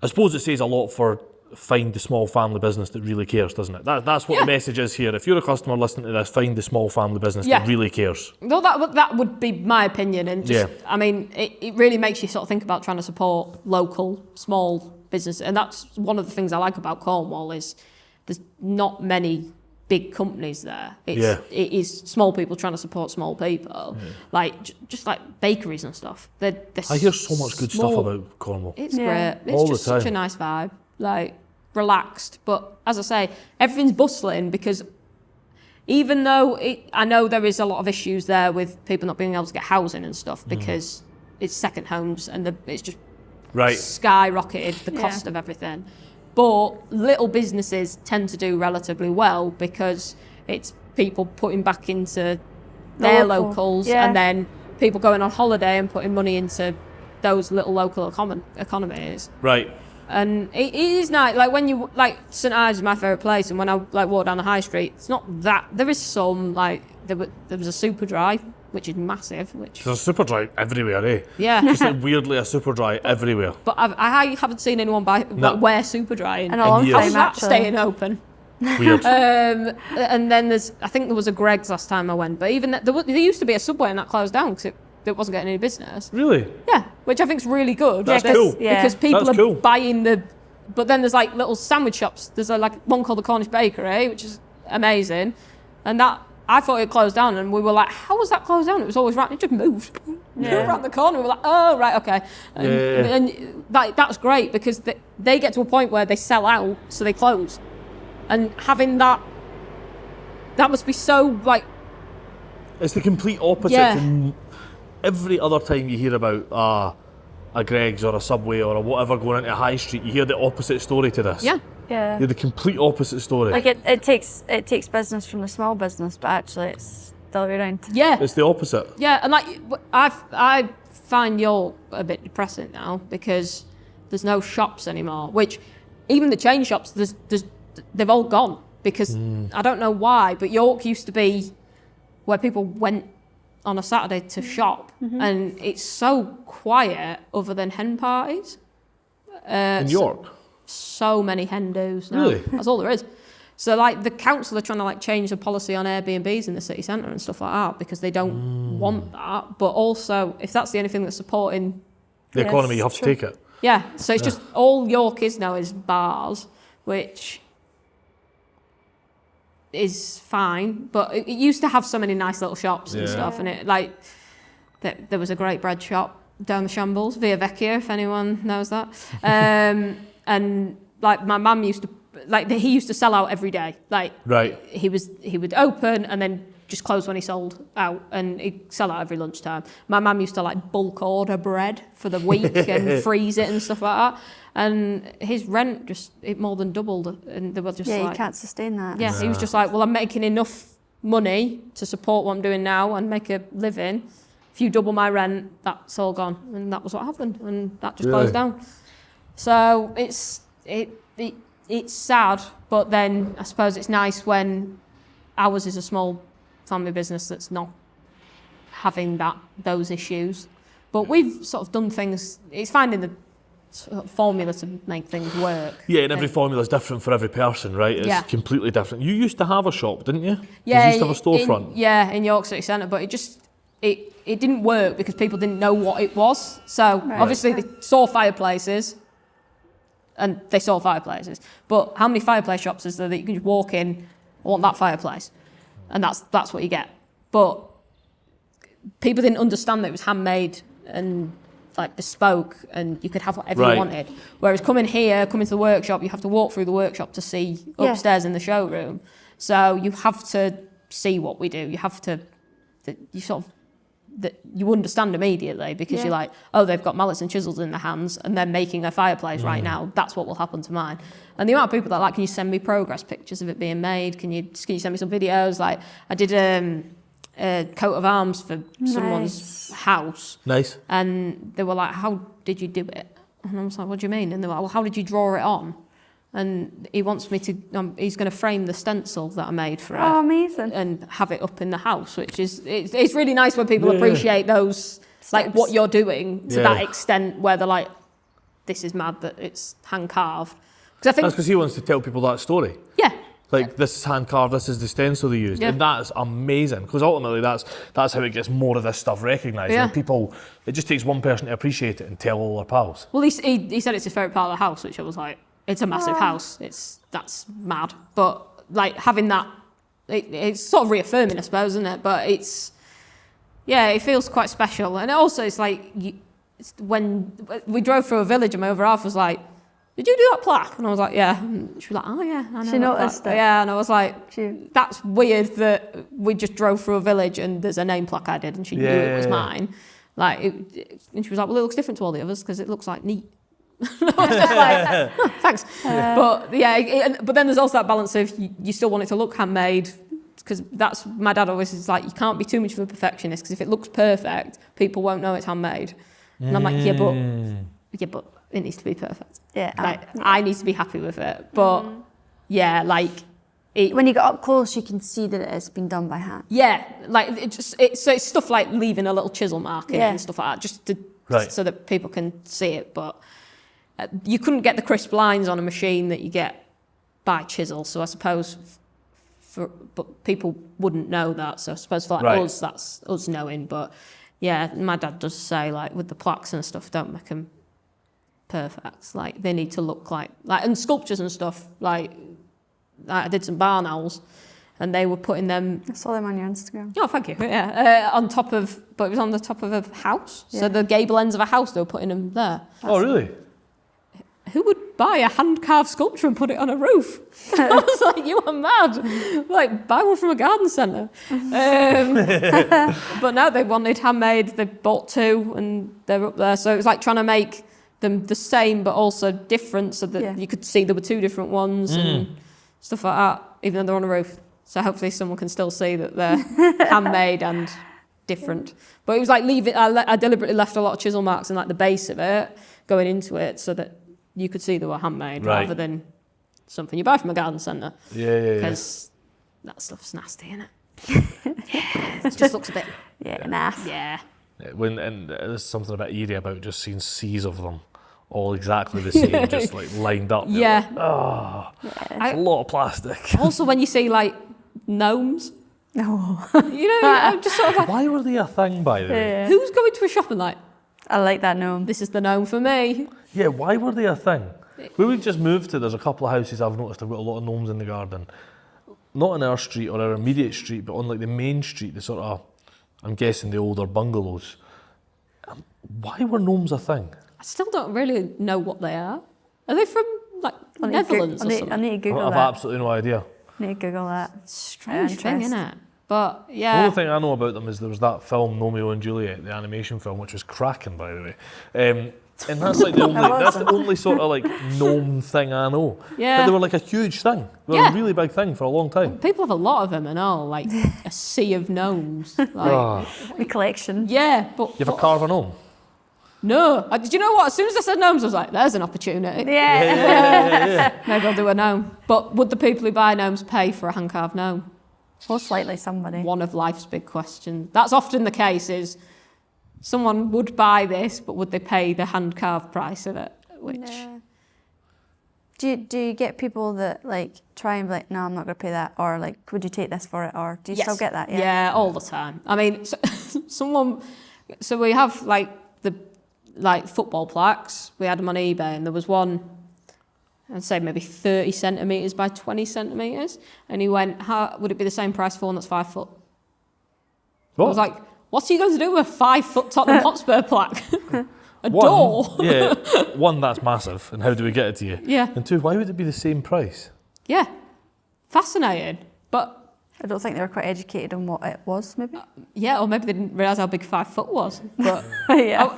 I suppose it says a lot for find the small family business that really cares, doesn't it? That's what the message is here. If you're a customer listening to this, find the small family business that really cares. Well, that would be my opinion, and just, I mean, it really makes you sort of think about trying to support local, small business, and that's one of the things I like about Cornwall is there's not many big companies there. It is small people trying to support small people, like just like bakeries and stuff. They're I hear so much good stuff about Cornwall. It's great. It's all just the time. such a nice vibe, like relaxed. But as I say, everything's bustling because even though I know there is a lot of issues there with people not being able to get housing and stuff because it's second homes and it's just skyrocketed the cost of everything. But little businesses tend to do relatively well because it's people putting back into their locals and then people going on holiday and putting money into those little local economies. Right. And it is nice, like when you, like St Ives is my favourite place, and when I like walk down the high street, it's not that, there is some, like, there was a Superdry, which is massive. There's a Superdry everywhere, eh? Yeah. Just like weirdly a Superdry everywhere. But I haven't seen anyone wear Superdry in a long time, how's that actually. staying open? Weird. And then I think there was a Greggs last time I went, but even there used to be a Subway and that closed down because it wasn't getting any business. Really? Yeah, which I think is really good. That's cool. Because people are buying but then there's like little sandwich shops. There's like one called the Cornish Bakery, which is amazing. And that I thought it closed down, and we were like, how was that closed down? It was always right. It just moved. Moved around the corner. We were like, oh, right, okay. And that's great because they get to a point where they sell out, so they close. And having that must be so, like... It's the complete opposite from every other time you hear about a Greggs or a Subway or a whatever going into a high street, you hear the opposite story to this. Yeah. You're the complete opposite story. Like it takes business from the small business, but actually it's the other way around. Yeah. It's the opposite. Yeah, and like I find York a bit depressing now because there's no shops anymore. Which even the chain shops, they've all gone because I don't know why, but York used to be where people went on a Saturday to shop, and it's so quiet other than hen parties. In York? So many hen do's now. Really? That's all there is. So like the council are trying to like change the policy on Airbnbs in the city centre and stuff like that because they don't want that. But also, if that's the only thing that's supporting the economy, you have to take it. Yeah, so it's just all York is now is bars, which is fine. But it used to have so many nice little shops and stuff, and it like there was a great bread shop down the Shambles, Via Vecchia, if anyone knows that. And like my mum used to, like he used to sell out every day. Like he would open and then just close when he sold out, and he'd sell out every lunchtime. My mum used to like bulk order bread for the week and freeze it and stuff like that. And his rent it more than doubled, and they were just like, you can't sustain that. Yeah, he was just like, well, I'm making enough money to support what I'm doing now and make a living. If you double my rent, that's all gone, and that was what happened, and that just closed down. So it's sad, but then I suppose it's nice when ours is a small family business that's not having those issues. But we've sort of done things. It's finding the sort of formula to make things work. Yeah, and every formula is different for every person, right? It's completely different. You used to have a shop, didn't you? Yeah, you used to have a storefront. In York City Centre, but it didn't work because people didn't know what it was. So obviously they saw fireplaces. And they saw fireplaces. But how many fireplace shops is there that you can just walk in, I want that fireplace? And that's what you get. But people didn't understand that it was handmade and like bespoke and you could have whatever you wanted. Whereas coming to the workshop, you have to walk through the workshop to see upstairs in the showroom. So you have to see what we do. You have to, that you understand immediately because you're like, oh, they've got mallets and chisels in their hands and they're making a fireplace right now. That's what will happen to mine. And the amount of people that like, can you send me progress pictures of it being made? Can you send me some videos? Like I did a coat of arms for someone's house. Nice. And they were like, how did you do it? And I was like, what do you mean? And they were like, well, how did you draw it on? And he wants me to, he's going to frame the stencil that I made for it. Oh, amazing. And have it up in the house, which is, it's really nice when people appreciate those, like what you're doing to that extent where they're like, this is mad that it's hand carved. Because I think that's because he wants to tell people that story. Yeah. Like this is hand carved, this is the stencil they used. And that's amazing because ultimately that's how it gets more of this stuff recognised. And people, it just takes one person to appreciate it and tell all their pals. Well, he said it's his favourite part of the house, which I was like, it's a massive house. That's mad. But like having that, it's sort of reaffirming, I suppose, isn't it? But it feels quite special. And also, it's like when we drove through a village, and my other half was like, "Did you do that plaque?" And I was like, "Yeah." And she was like, "Oh yeah, I know." She noticed it. Yeah, and I was like, "That's weird that we just drove through a village and there's a name plaque I did, and she knew it was mine." Like, and she was like, "Well, it looks different to all the others because it looks like neat." I was just like, oh, thanks. But then there's also that balance of you still want it to look handmade because that's my dad always is like, you can't be too much of a perfectionist because if it looks perfect, people won't know it's handmade. And I'm like, yeah, but it needs to be perfect. Yeah, like, I need to be happy with it. But when you get up close, you can see that it has been done by hand. Yeah, like it's stuff like leaving a little chisel mark in it and stuff like that, just to so that people can see it, but. You couldn't get the crisp lines on a machine that you get by chisel, so I suppose but people wouldn't know that. So I suppose for us, that's us knowing. But yeah, my dad does say like with the plaques and stuff, don't make them perfect. Like they need to look like and sculptures and stuff. Like I did some barn owls, and they were putting them. I saw them on your Instagram. Oh, thank you. Yeah, on top of, but it was on the top of a house. Yeah. So the gable ends of a house, they were putting them there. Oh, really? Who would buy a hand-carved sculpture and put it on a roof? I was like, you are mad. Like, buy one from a garden centre. But now they wanted handmade. They bought 2 and they're up there. So it was like trying to make them the same but also different so that you could see there were 2 different ones and stuff like that, even though they're on a roof. So hopefully someone can still see that they're handmade and different. But it was like I deliberately left a lot of chisel marks in like the base of it going into it so that you could see they were handmade rather than something you buy from a garden centre. Yeah. Because that stuff's nasty, isn't it? It just looks a bit... naff. Yeah. And there's something a bit eerie about just seeing seas of them, all exactly the same, just like lined up. Yeah. Like, a lot of plastic. Also, when you see like gnomes, No. I'm just sort of like, why were they a thing, by the way? who's going to a shop and like, I like that gnome. this is the gnome for me? Yeah, why were they a thing? Where we've just moved to, there's a couple of houses I've noticed have got a lot of gnomes in the garden. Not in our street or our immediate street, but on like the main street, the sort of, I'm guessing the older bungalows. Why were gnomes a thing? I still don't really know what they are. Are they from like Netherlands or something? I need to Google I've that. absolutely no idea. I need to Google that. Strange thing, isn't it? But The yeah. only thing I know about them is there was that film Romeo and Juliet, the animation film, which was cracking, by the way. And that's like the only sort of like gnome thing I know. Yeah. But they were like a huge thing. They were a really big thing for a long time. People have a lot of them and all, like a sea of gnomes. Like, The collection. yeah, but You ever carve a gnome? no. Did you know what? As soon as I said gnomes, I was like, there's an opportunity. Yeah. Maybe I'll do a gnome. But would the people who buy gnomes pay for a hand-carved gnome? Most likely somebody. One of life's big questions. That's often the case is someone would buy this, but would they pay the hand-carved price of it? Which... Yeah. Do you get people that like try and be like, no, I'm not going to pay that, or like, would you take this for it, or do you still get that? Yeah, all the time. I mean, so we have like the football plaques. We had them on eBay, and there was one, I'd say maybe 30 centimetres by 20 centimetres, and he went, how would it be the same price for one that's 5 foot? What? I was like, what's he going to do with a 5 foot Tottenham Hotspur plaque? Door? Yeah, one, that's massive, and how do we get it to you? Yeah. And 2, why would it be the same price? Yeah, fascinating. But I don't think they were quite educated on what it was, maybe. yeah, or maybe they didn't realise how big 5 foot was. But Yeah.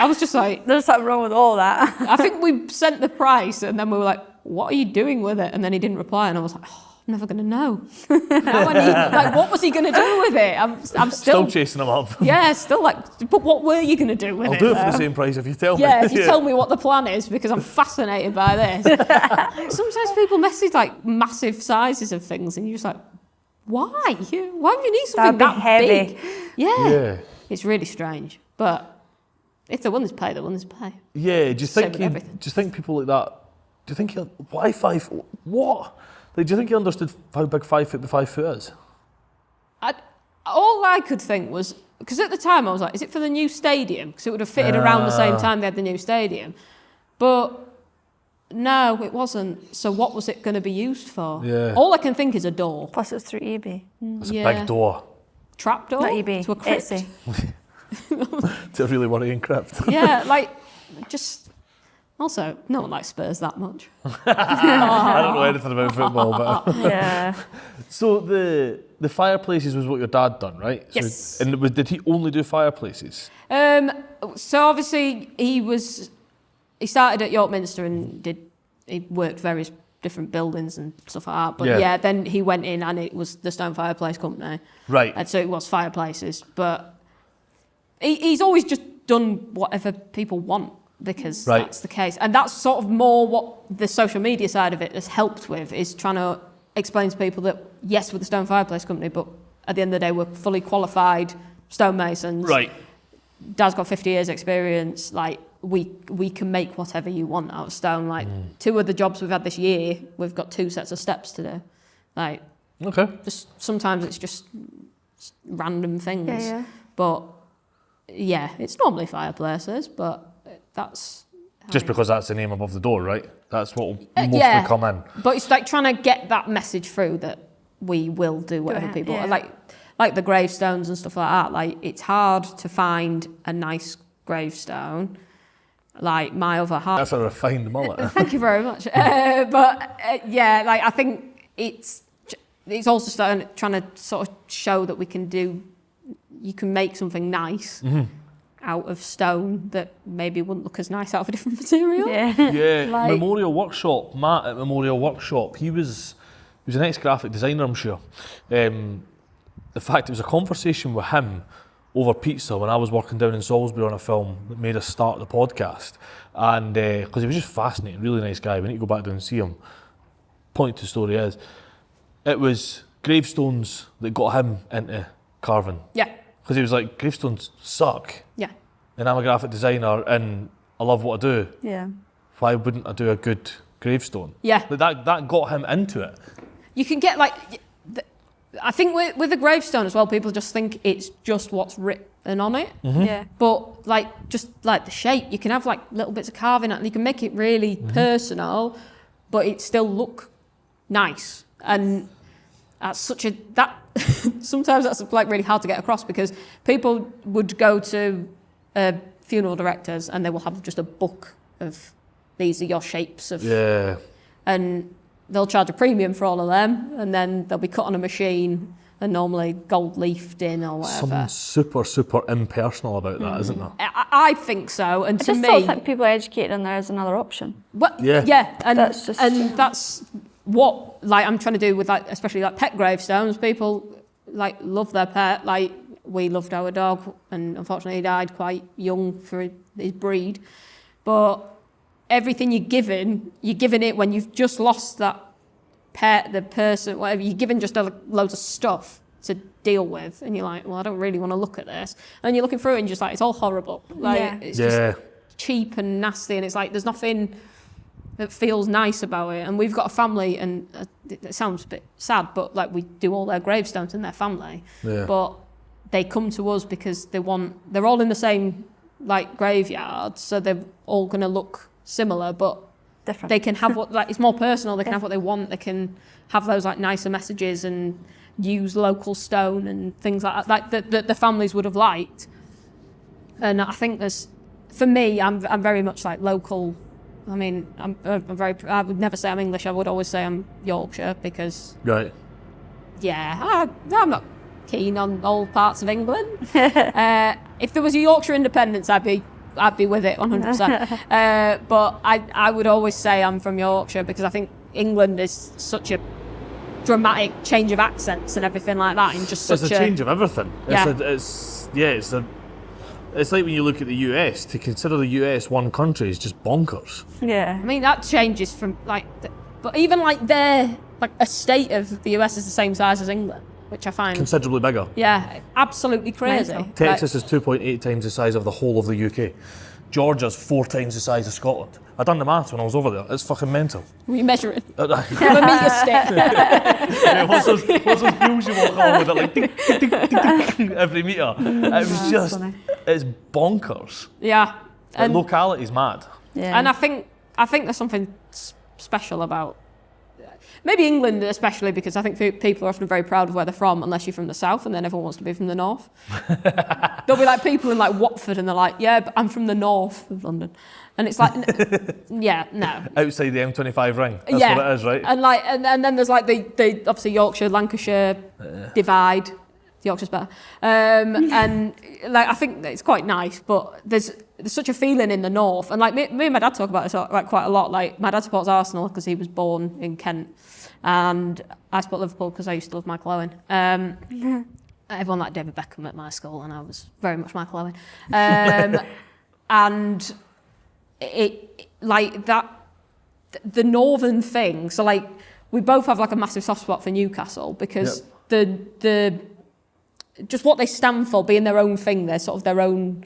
I was just like, There's something wrong with all that. I think we sent the price and then we were like, what are you doing with it? And then he didn't reply and I was like, oh, I'm never going to know. Now I need, like, what was he going to do with it? I'm Still chasing them up. Yeah, still like, but what were you going to do with it? I'll do it for the same price if you tell me. Yeah, if you tell me what the plan is, because I'm fascinated by this. Sometimes people message like massive sizes of things and you're just like, why? Why would you need something That'd be that heavy. big? Yeah. It's really strange. But if the ones pay, the ones pay. Yeah, do you Same think with everything. do you think people like that? Do you think why 5? What? Like, do you think he understood how big 5 foot by 5 foot is? All I could think was, because at the time I was like, is it for the new stadium? Because it would have fitted around the same time they had the new stadium. But no, it wasn't. So what was it going to be used for? Yeah. All I can think is a door. Plus, it's through eBay. It's a big door Trap door? Not eBay. To a crypt. Etsy. to a really worrying crypt. Yeah, like, just... Also, no one likes Spurs that much. I don't know anything about football, but... Yeah. So the fireplaces was what your dad done, right? Yes. So, and did he only do fireplaces? So obviously he started at York Minster and he worked various different buildings and stuff like that. But yeah, then he went in and it was the Stone Fireplace Company. Right. And so it was fireplaces. But he's always just done whatever people want because that's the case. And that's sort of more what the social media side of it has helped with, is trying to explain to people that, yes, we're the Stone Fireplace Company, but at the end of the day, we're fully qualified stonemasons. Right. Dad's got 50 years experience. Like, we can make whatever you want out of stone. Like, 2 of the jobs we've had this year, we've got 2 sets of steps to do. Like, Okay. just sometimes it's just random things. Yeah. But yeah, it's normally fireplaces, but that's Just because that's the name above the door, right? That's what will mostly come in. But it's like trying to get that message through that we will do whatever it, people yeah. like the gravestones and stuff like that. Like, it's hard to find a nice gravestone. Like, my other half. That's a refined mullet. Thank you very much. Yeah, like, I think it's also trying to sort of show that you can make something nice out of stone that maybe wouldn't look as nice out of a different material. Yeah, Like- Memorial Workshop, Matt at Memorial Workshop, he was an ex-graphic designer, I'm sure. In fact, it was a conversation with him over pizza when I was working down in Salisbury on a film that made us start the podcast. And because he was just fascinating, really nice guy. We need to go back down and see him. Point to the story is, it was gravestones that got him into carving. Yeah. Because he was like, gravestones suck. Yeah. And I'm a graphic designer and I love what I do. Yeah. Why wouldn't I do a good gravestone? Yeah. Like that got him into it. You can get I think with the gravestone as well, people just think it's just what's written on it. Yeah. But just like the shape, you can have like little bits of carving and you can make it really personal, but it still look nice. And that's sometimes that's like really hard to get across, because people would go to funeral directors and they will have just a book of these are your shapes of, Yeah. and they'll charge a premium for all of them, and then they'll be cut on a machine and normally gold leafed in or whatever. Something super, super impersonal about that, isn't there? I think so, and I to just me, don't think people are educated on there as another option. well, Yeah. and That's what like I'm trying to do with like especially like pet gravestones. People like love their pet. Like, we loved our dog, and unfortunately he died quite young for his breed. But everything you're giving it when you've just lost that pet, the person, whatever. You're given just loads of stuff to deal with, and you're like, well, I don't really want to look at this. And you're looking through it and just like, it's all horrible. Like, Yeah. it's just cheap and nasty, and it's like there's nothing that feels nice about it. And we've got a family, and it sounds a bit sad, but like, we do all their gravestones in their family. Yeah. But they come to us because they're all in the same like graveyard, so they're all going to look similar, but different. they can have it's more personal. They can have what they want. They can have those like nicer messages and use local stone and things like that that the families would have liked. And I think for me, I'm very much like local. I mean, I would never say I'm English. I would always say I'm Yorkshire, because Right. I'm not keen on all parts of England. If there was a Yorkshire independence, I'd be with it 100%. But I would always say I'm from Yorkshire, because I think England is such a dramatic change of accents and everything like that, and just such It's a change of everything. Yeah. It's like when you look at the US, to consider the US one country is just bonkers. Yeah. I mean, that changes from but even like a state of the US is the same size as England, which I find Considerably bigger. absolutely crazy. Mental. Texas is 2.8 times the size of the whole of the UK. Georgia's 4 times the size of Scotland. I done the maths when I was over there. It's fucking mental. We measure it. What's With a meter stick. those fuels you walk on with it like ding, ding, ding, ding, every meter? It was just, funny. it's bonkers. Yeah. The locality's mad. Yeah. And I think there's something special about maybe England, especially because I think people are often very proud of where they're from, unless you're from the south, and then everyone wants to be from the north. There'll be like people in like Watford, and they're like, yeah, but I'm from the north of London, and it's like, yeah, no. Outside the M25 ring. That's Yeah. what it is, right? And like, and then there's like the obviously Yorkshire, Lancashire divide. Yorkshire's better. And like, I think that it's quite nice, but there's such a feeling in the north. And like me and my dad talk about this like quite a lot. Like, my dad supports Arsenal because he was born in Kent, and I support Liverpool because I used to love Michael Owen. Everyone liked David Beckham at my school, and I was very much Michael Owen. And it like that, the northern thing. So like, we both have like a massive soft spot for Newcastle, because the just what they stand for, being their own thing. They're sort of their own.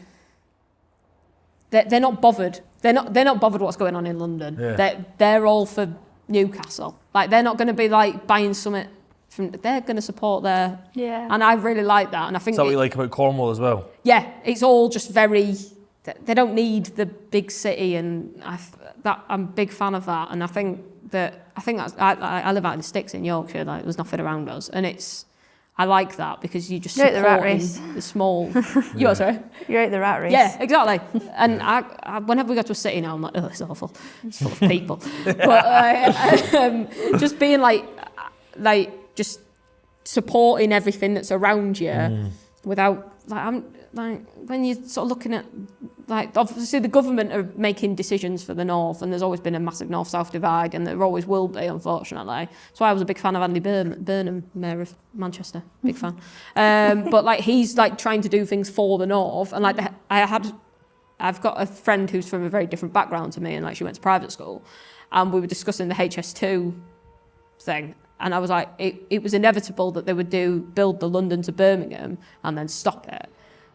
They're not bothered. They're not bothered what's going on in London. Yeah. They're all for Newcastle. Like, they're not going to be like buying something from. They're going to support their. Yeah. And I really like that. And I think Is that what you like about Cornwall as well? yeah, it's all just very. They don't need the big city, and I'm a big fan of that. And I think that I think I live out in the sticks in Yorkshire. Like there's nothing around us, and I like that because you just You're out the rat supporting race. the small. You are, sorry. You're out the rat race. Yeah, exactly. And I whenever we go to a city now, I'm like, oh, it's awful. It's full of people. But just being like just supporting everything that's around you without when you're sort of looking at like obviously the government are making decisions for the north, and there's always been a massive north-south divide, and there always will be, unfortunately. So I was a big fan of Andy Burnham, Mayor of Manchester, big fan. But like he's like trying to do things for the north, and like I've got a friend who's from a very different background to me, and like she went to private school, and we were discussing the HS2 thing. And I was like, it was inevitable that they would build the London to Birmingham and then stop it.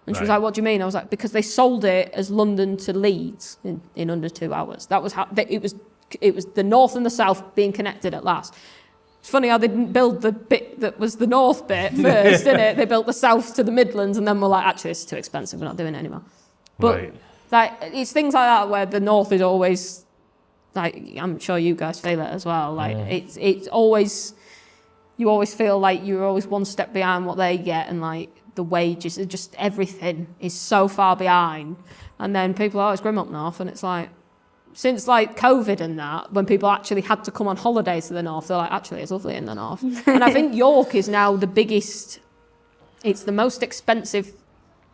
And she was like, what do you mean? I was like, because they sold it as London to Leeds in under 2 hours. That was how it was the north and the south being connected at last. It's funny how they didn't build the bit that was the north bit first, did it? They built the south to the Midlands, and then were like, actually, it's too expensive. We're not doing it anymore. But like, it's things like that where the north is always like, I'm sure you guys feel it as well. Like it's always, you always feel like you're always one step behind what they get, and like the wages, just everything is so far behind. And then people are always grim up north, and it's like, since like COVID and that, when people actually had to come on holidays to the north, they're like, actually, it's lovely in the north. And I think York is now the biggest, it's the most expensive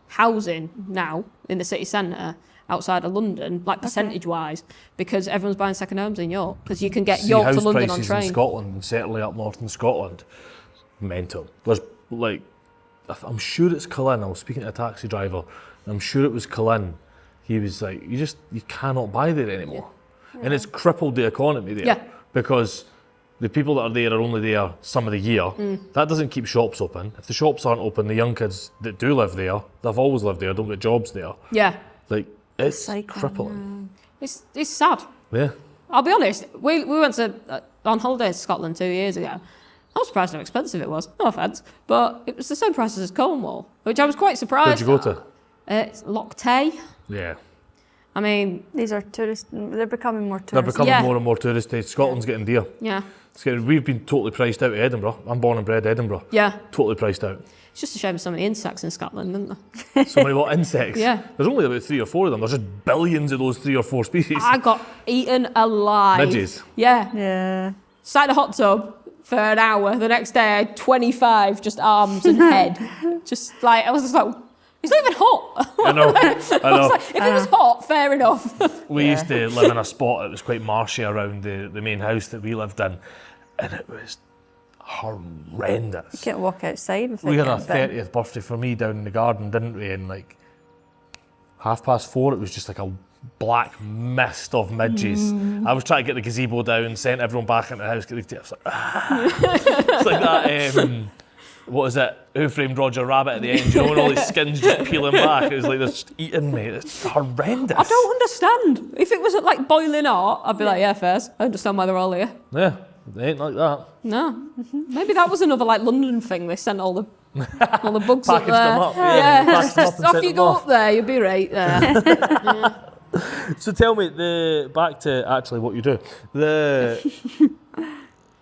housing now in the city centre outside of London, like percentage-wise, because everyone's buying second homes in York, because you can get York to London on train. In Scotland, and certainly up north in Scotland, mental. There's like, I'm sure it's Cullen. I was speaking to a taxi driver, and I'm sure it was Cullen. He was like, you cannot buy there anymore. Yeah. And it's crippled the economy there, because the people that are there are only there some of the year. That doesn't keep shops open. If the shops aren't open, the young kids that do live there, they've always lived there, don't get jobs there. Yeah. Like, it's crippling. It's sad. Yeah. I'll be honest, we went on holiday to Scotland 2 years ago. I was surprised how expensive it was, no offence, but it was the same prices as Cornwall, which I was quite surprised. Where'd you go to? It's Loch Tay. Yeah. I mean, these are tourists. They're becoming more touristy. They're becoming more and more touristy. Scotland's getting dear. Yeah. We've been totally priced out of Edinburgh. I'm born and bred Edinburgh. Yeah. Totally priced out. It's just a shame there's so many insects in Scotland, isn't there? So many what, insects? Yeah. There's only about 3 or 4 of them. There's just billions of those 3 or 4 species. I got eaten alive. Midges? Yeah. Yeah. Sat in a hot tub for an hour. The next day, I had 25 just arms and head. Just like, I was just like, it's not even hot. I know. I was like, if it was hot, fair enough. We used to live in a spot that was quite marshy around the main house that we lived in, and it was horrendous. You can't walk outside with it. We had our 30th birthday for me down in the garden, didn't we? And like 4:30, it was just like a black mist of midges. I was trying to get the gazebo down, sent everyone back into the house. I was like, it's like that. What is it? Who Framed Roger Rabbit at the end? You know, when all his skin's just peeling back. It was like they're just eating me. It's horrendous. I don't understand. If it was like boiling hot, I'd be like, yeah, fairs. I understand why they're all here. Yeah, they ain't like that. No. Maybe that was another like London thing. They sent all the bugs up Packaged there. them up. Yeah. Packaged them up and Off sent you them go off. up there, you'll be right there. So tell me, back to actually what you do.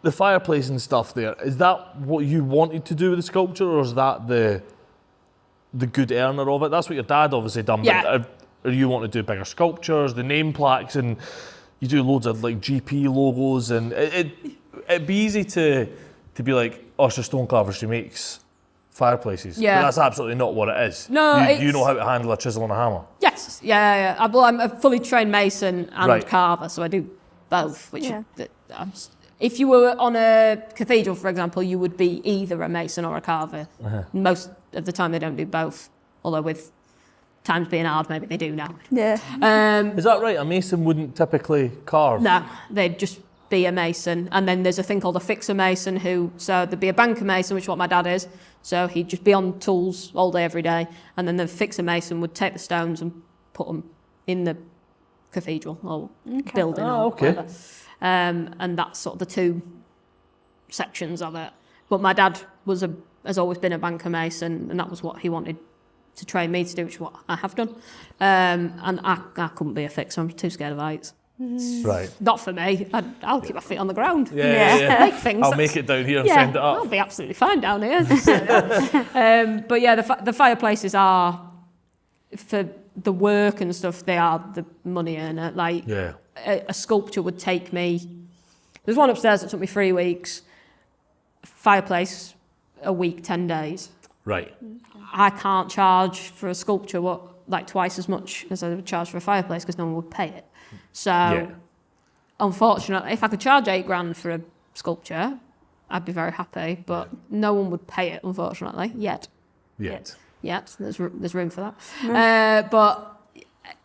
The fireplace and stuff there, is that what you wanted to do with the sculpture, or is that the good earner of it? That's what your dad obviously done, Yeah. but are you wanting to do bigger sculptures, the name plaques, and you do loads of like GP logos, and it'd be easy to be like, oh, it's a stone carver, she makes fireplaces. Yeah. But that's absolutely not what it is. No, you know how to handle a chisel and a hammer. Yes, yeah. I'm a fully trained mason and Right. carver, so I do both. If you were on a cathedral, for example, you would be either a mason or a carver. Most of the time they don't do both, although with times being hard, maybe they do now. Yeah. Is that right? A mason wouldn't typically carve? No, they'd just be a mason. And then there's a thing called a fixer mason so there'd be a banker mason, which is what my dad is. So he'd just be on tools all day, every day. And then the fixer mason would take the stones and put them in the cathedral or building or whatever. And that's sort of the two sections of it. But my dad has always been a banker mason, and that was what he wanted to train me to do, which is what I have done. And I couldn't be a fixer. I'm too scared of heights. Right. Not for me. I'll keep my feet on the ground. Yeah. Make things. I'll make it down here and send it up. I'll be absolutely fine down here. But yeah, the fireplaces are, for the work and stuff, they are the money earner. Like a sculpture would take me. There's one upstairs that took me 3 weeks. Fireplace, a week, 10 days. Right. I can't charge for a sculpture like twice as much as I would charge for a fireplace because no one would pay it. So, unfortunately, if I could charge $8,000 for a sculpture, I'd be very happy. But no one would pay it, unfortunately, yet. There's room for that. But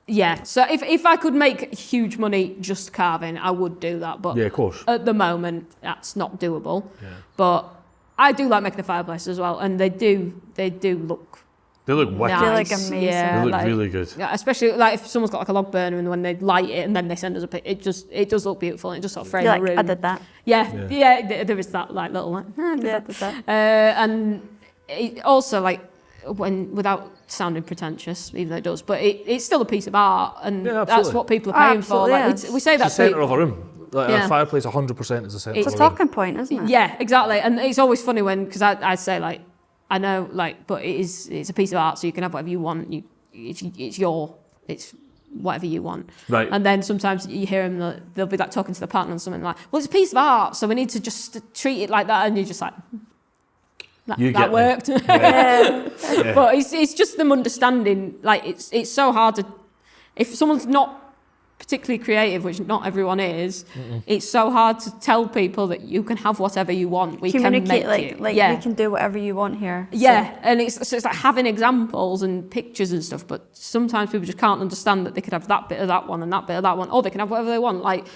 yeah, so if I could make huge money just carving, I would do that. But of course. At the moment, that's not doable. Yeah. But I do like making the fireplaces as well, and they do look. They look wicked. They look amazing. Yeah, they look really good. Yeah, especially like if someone's got like a log burner and when they light it and then they send us a pic, it does look beautiful and it just sort of frames the room. I did that. Yeah, there is that like little like. I did that. And it also like without sounding pretentious, even though it does, but it's still a piece of art, and that's what people are paying for. Like we say that's the centre of a room. Like a fireplace, 100% is the centre. It's a talking point, isn't it? Yeah, exactly. And it's always funny because I say like. I know, like, but it's a piece of art, so you can have whatever you want. It's whatever you want. Right. And then sometimes you hear them, they'll be like talking to the partner on something like, well, it's a piece of art, so we need to just treat it like that. And you're just like, that worked. But it's just them understanding, like, it's so hard to, if someone's not particularly creative, which not everyone is, it's so hard to tell people that you can have whatever you want. We can make we can do whatever you want here. Yeah, and it's like having examples and pictures and stuff, but sometimes people just can't understand that they could have that bit of that one and that bit of that one, or they can have whatever they want. Like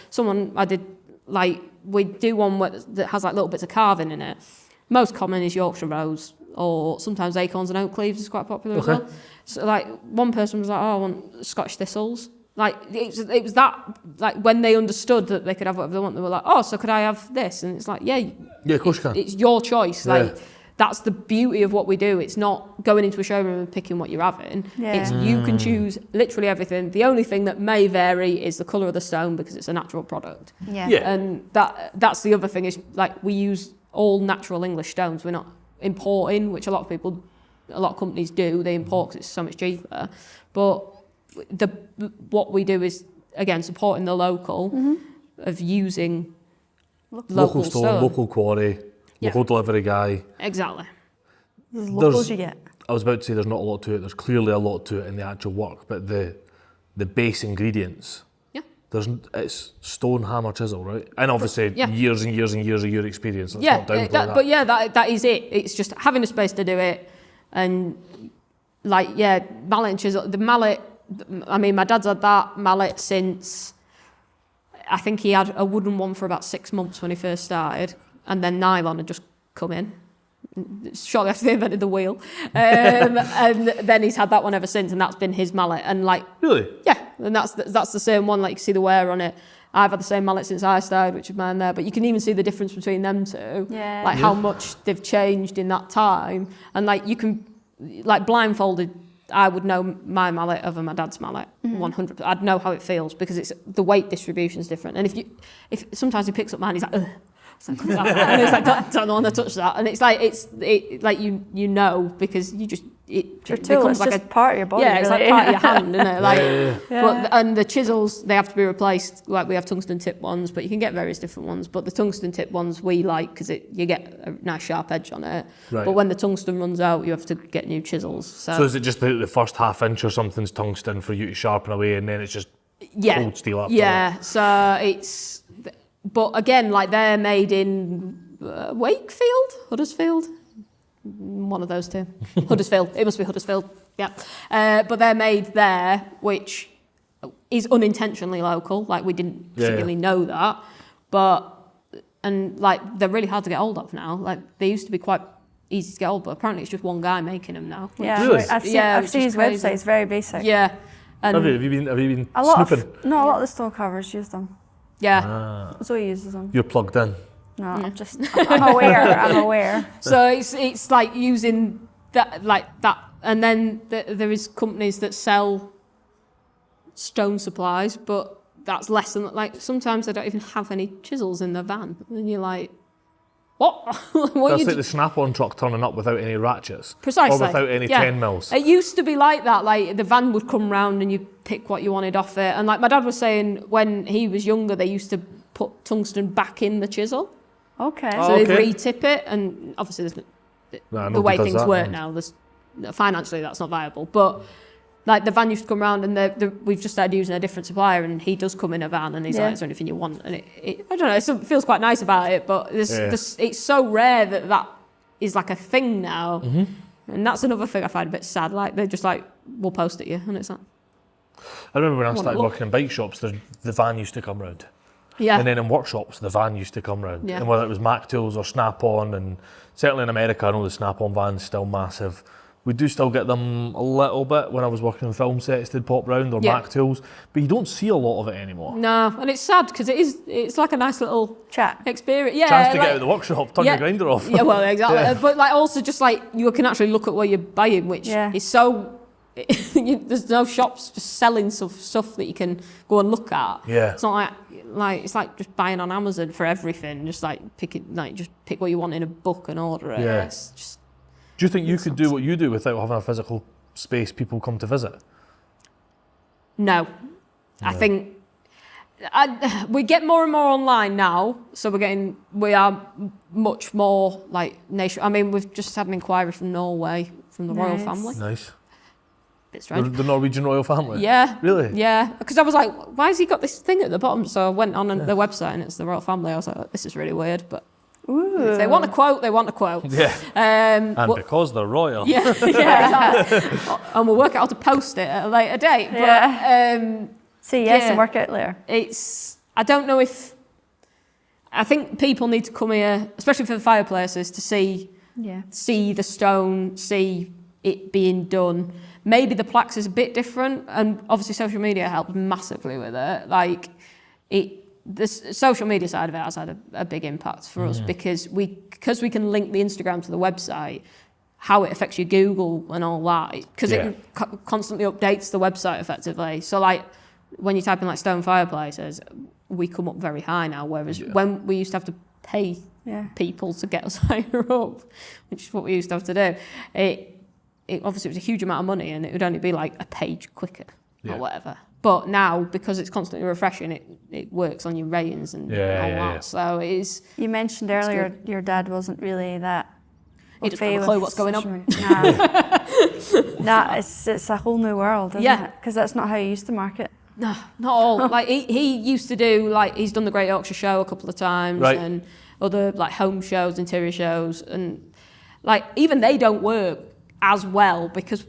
we do one that has like little bits of carving in it. Most common is Yorkshire rose, or sometimes acorns and oak leaves is quite popular as well. So like one person was like, oh, I want Scottish thistles. Like it was that, like when they understood that they could have whatever they want, they were like, oh, so could I have this? And it's like, yeah, of course you can. It's your choice. Like that's the beauty of what we do. It's not going into a showroom and picking what you're having. It's you can choose literally everything. The only thing that may vary is the colour of the stone because it's a natural product. And that's the other thing is like we use all natural English stones. We're not importing, which a lot of companies do. They import because it's so much cheaper. But what we do is again supporting the local of using local stone, local quarry, local delivery guy. Exactly. There's locals you get. I was about to say there's not a lot to it. There's clearly a lot to it in the actual work, but the base ingredients. It's stone, hammer, chisel, right? And obviously years and years and years of your experience. Let's not downplay that. But that is it. It's just having a space to do it, and mallet and chisel. The mallet. I mean, my dad's had that mallet since, I think he had a wooden one for about 6 months when he first started, and then nylon had just come in, shortly after they invented the wheel. And then he's had that one ever since, and that's been his mallet. And like, really? Yeah, and that's the same one, like you see the wear on it. I've had the same mallet since I started, which is mine there, but you can even see the difference between them two. How much they've changed in that time. And like, you can, like blindfolded, I would know my mallet over my dad's mallet, 100%. I'd know how it feels because it's the weight distribution is different. And if sometimes he picks up mine, he's like, ugh. And it's like, don't want to touch that. And it's like you know because you just it becomes like just part of your body. Yeah, it's like part of your hand, isn't it? Like, but and the chisels they have to be replaced. Like we have tungsten tip ones, but you can get various different ones. But the tungsten tip ones we like because you get a nice sharp edge on it. Right. But when the tungsten runs out, you have to get new chisels. So is it just the first half inch or something's tungsten for you to sharpen away, and then it's just cold steel after that? So it's. But again, like they're made in Wakefield, Huddersfield, one of those two. Huddersfield, it must be Huddersfield, yeah. But they're made there, which is unintentionally local. Like we didn't particularly know that, and like they're really hard to get hold of now. Like they used to be quite easy to get hold, but apparently it's just one guy making them now. Yeah, really? I've seen his website. It's very basic. Yeah. And have you been snooping? A lot of the stone carvers use them. Yeah. So he uses them. You're plugged in. No, I'm aware. So it's like using that, and then there is companies that sell stone supplies, but that's less than, like, sometimes they don't even have any chisels in the van. And you're like, what? What That's you like the snap-on truck turning up without any ratchets. Precisely. Or without any 10 mils. It used to be like that, like the van would come round and you'd pick what you wanted off it. And like my dad was saying, when he was younger, they used to put tungsten back in the chisel. Okay. So they'd re-tip it, and obviously the way things work now, financially that's not viable. But like the van used to come round, and we've just started using a different supplier, and he does come in a van, and he's like, "Is there anything you want?" And I don't know, it feels quite nice about it, but it's so rare that is like a thing now, and that's another thing I find a bit sad. Like they're just like, "We'll post it you," and it's like. I remember when I started working in bike shops, the van used to come round. Yeah. And then in workshops, the van used to come round. Yeah. And whether it was Mac Tools or Snap-on, and certainly in America, I know the Snap-on van's still massive. We do still get them a little bit when I was working in film sets, they'd pop round, or Mac Tools, but you don't see a lot of it anymore. No, and it's sad because it's like a nice little chat experience. Yeah, Chance to get out of the workshop, turn your grinder off. Yeah, well, exactly. But like also just like you can actually look at what you're buying, which is so. There's no shops just selling stuff that you can go and look at. Yeah. It's not like it's like just buying on Amazon for everything. Just like just pick what you want in a book and order it. Yeah. It's just, do you think you could do what you do without having a physical space people come to visit? No. I think we get more and more online now, so we are much more like nation. I mean, we've just had an inquiry from Norway, from the royal family. Nice. Bit strange. The Norwegian royal family? Yeah. Really? Yeah, because I was like, why has he got this thing at the bottom? So I went on the website and it's the royal family. I was like, this is really weird, but if they want a quote, they want a quote. Yeah. And because they're royal. Yeah, exactly. And we'll work out how to post it at a later date. But, say yes and work out later. I don't know I think people need to come here, especially for the fireplaces, to see the stone, see it being done. Maybe the plaques is a bit different, and obviously social media helps massively with it. Like the social media side of it has had a big impact for us because we can link the Instagram to the website, how it affects your Google and all that, because it constantly updates the website effectively. So like when you type in like stone fireplaces, we come up very high now, whereas when we used to have to pay people to get us higher up, which is what we used to have to do, it obviously was a huge amount of money, and it would only be like a page quicker or whatever. But now, because it's constantly refreshing, it works on your ratings and all that. So it is. You mentioned earlier your dad wasn't really that. He doesn't have a clue what's going on. Nah, it's a whole new world, isn't it? Because that's not how you used to market. No, not all. Like he used to do, like he's done the Great Yorkshire Show a couple of times and other like home shows, interior shows, and like even they don't work as well because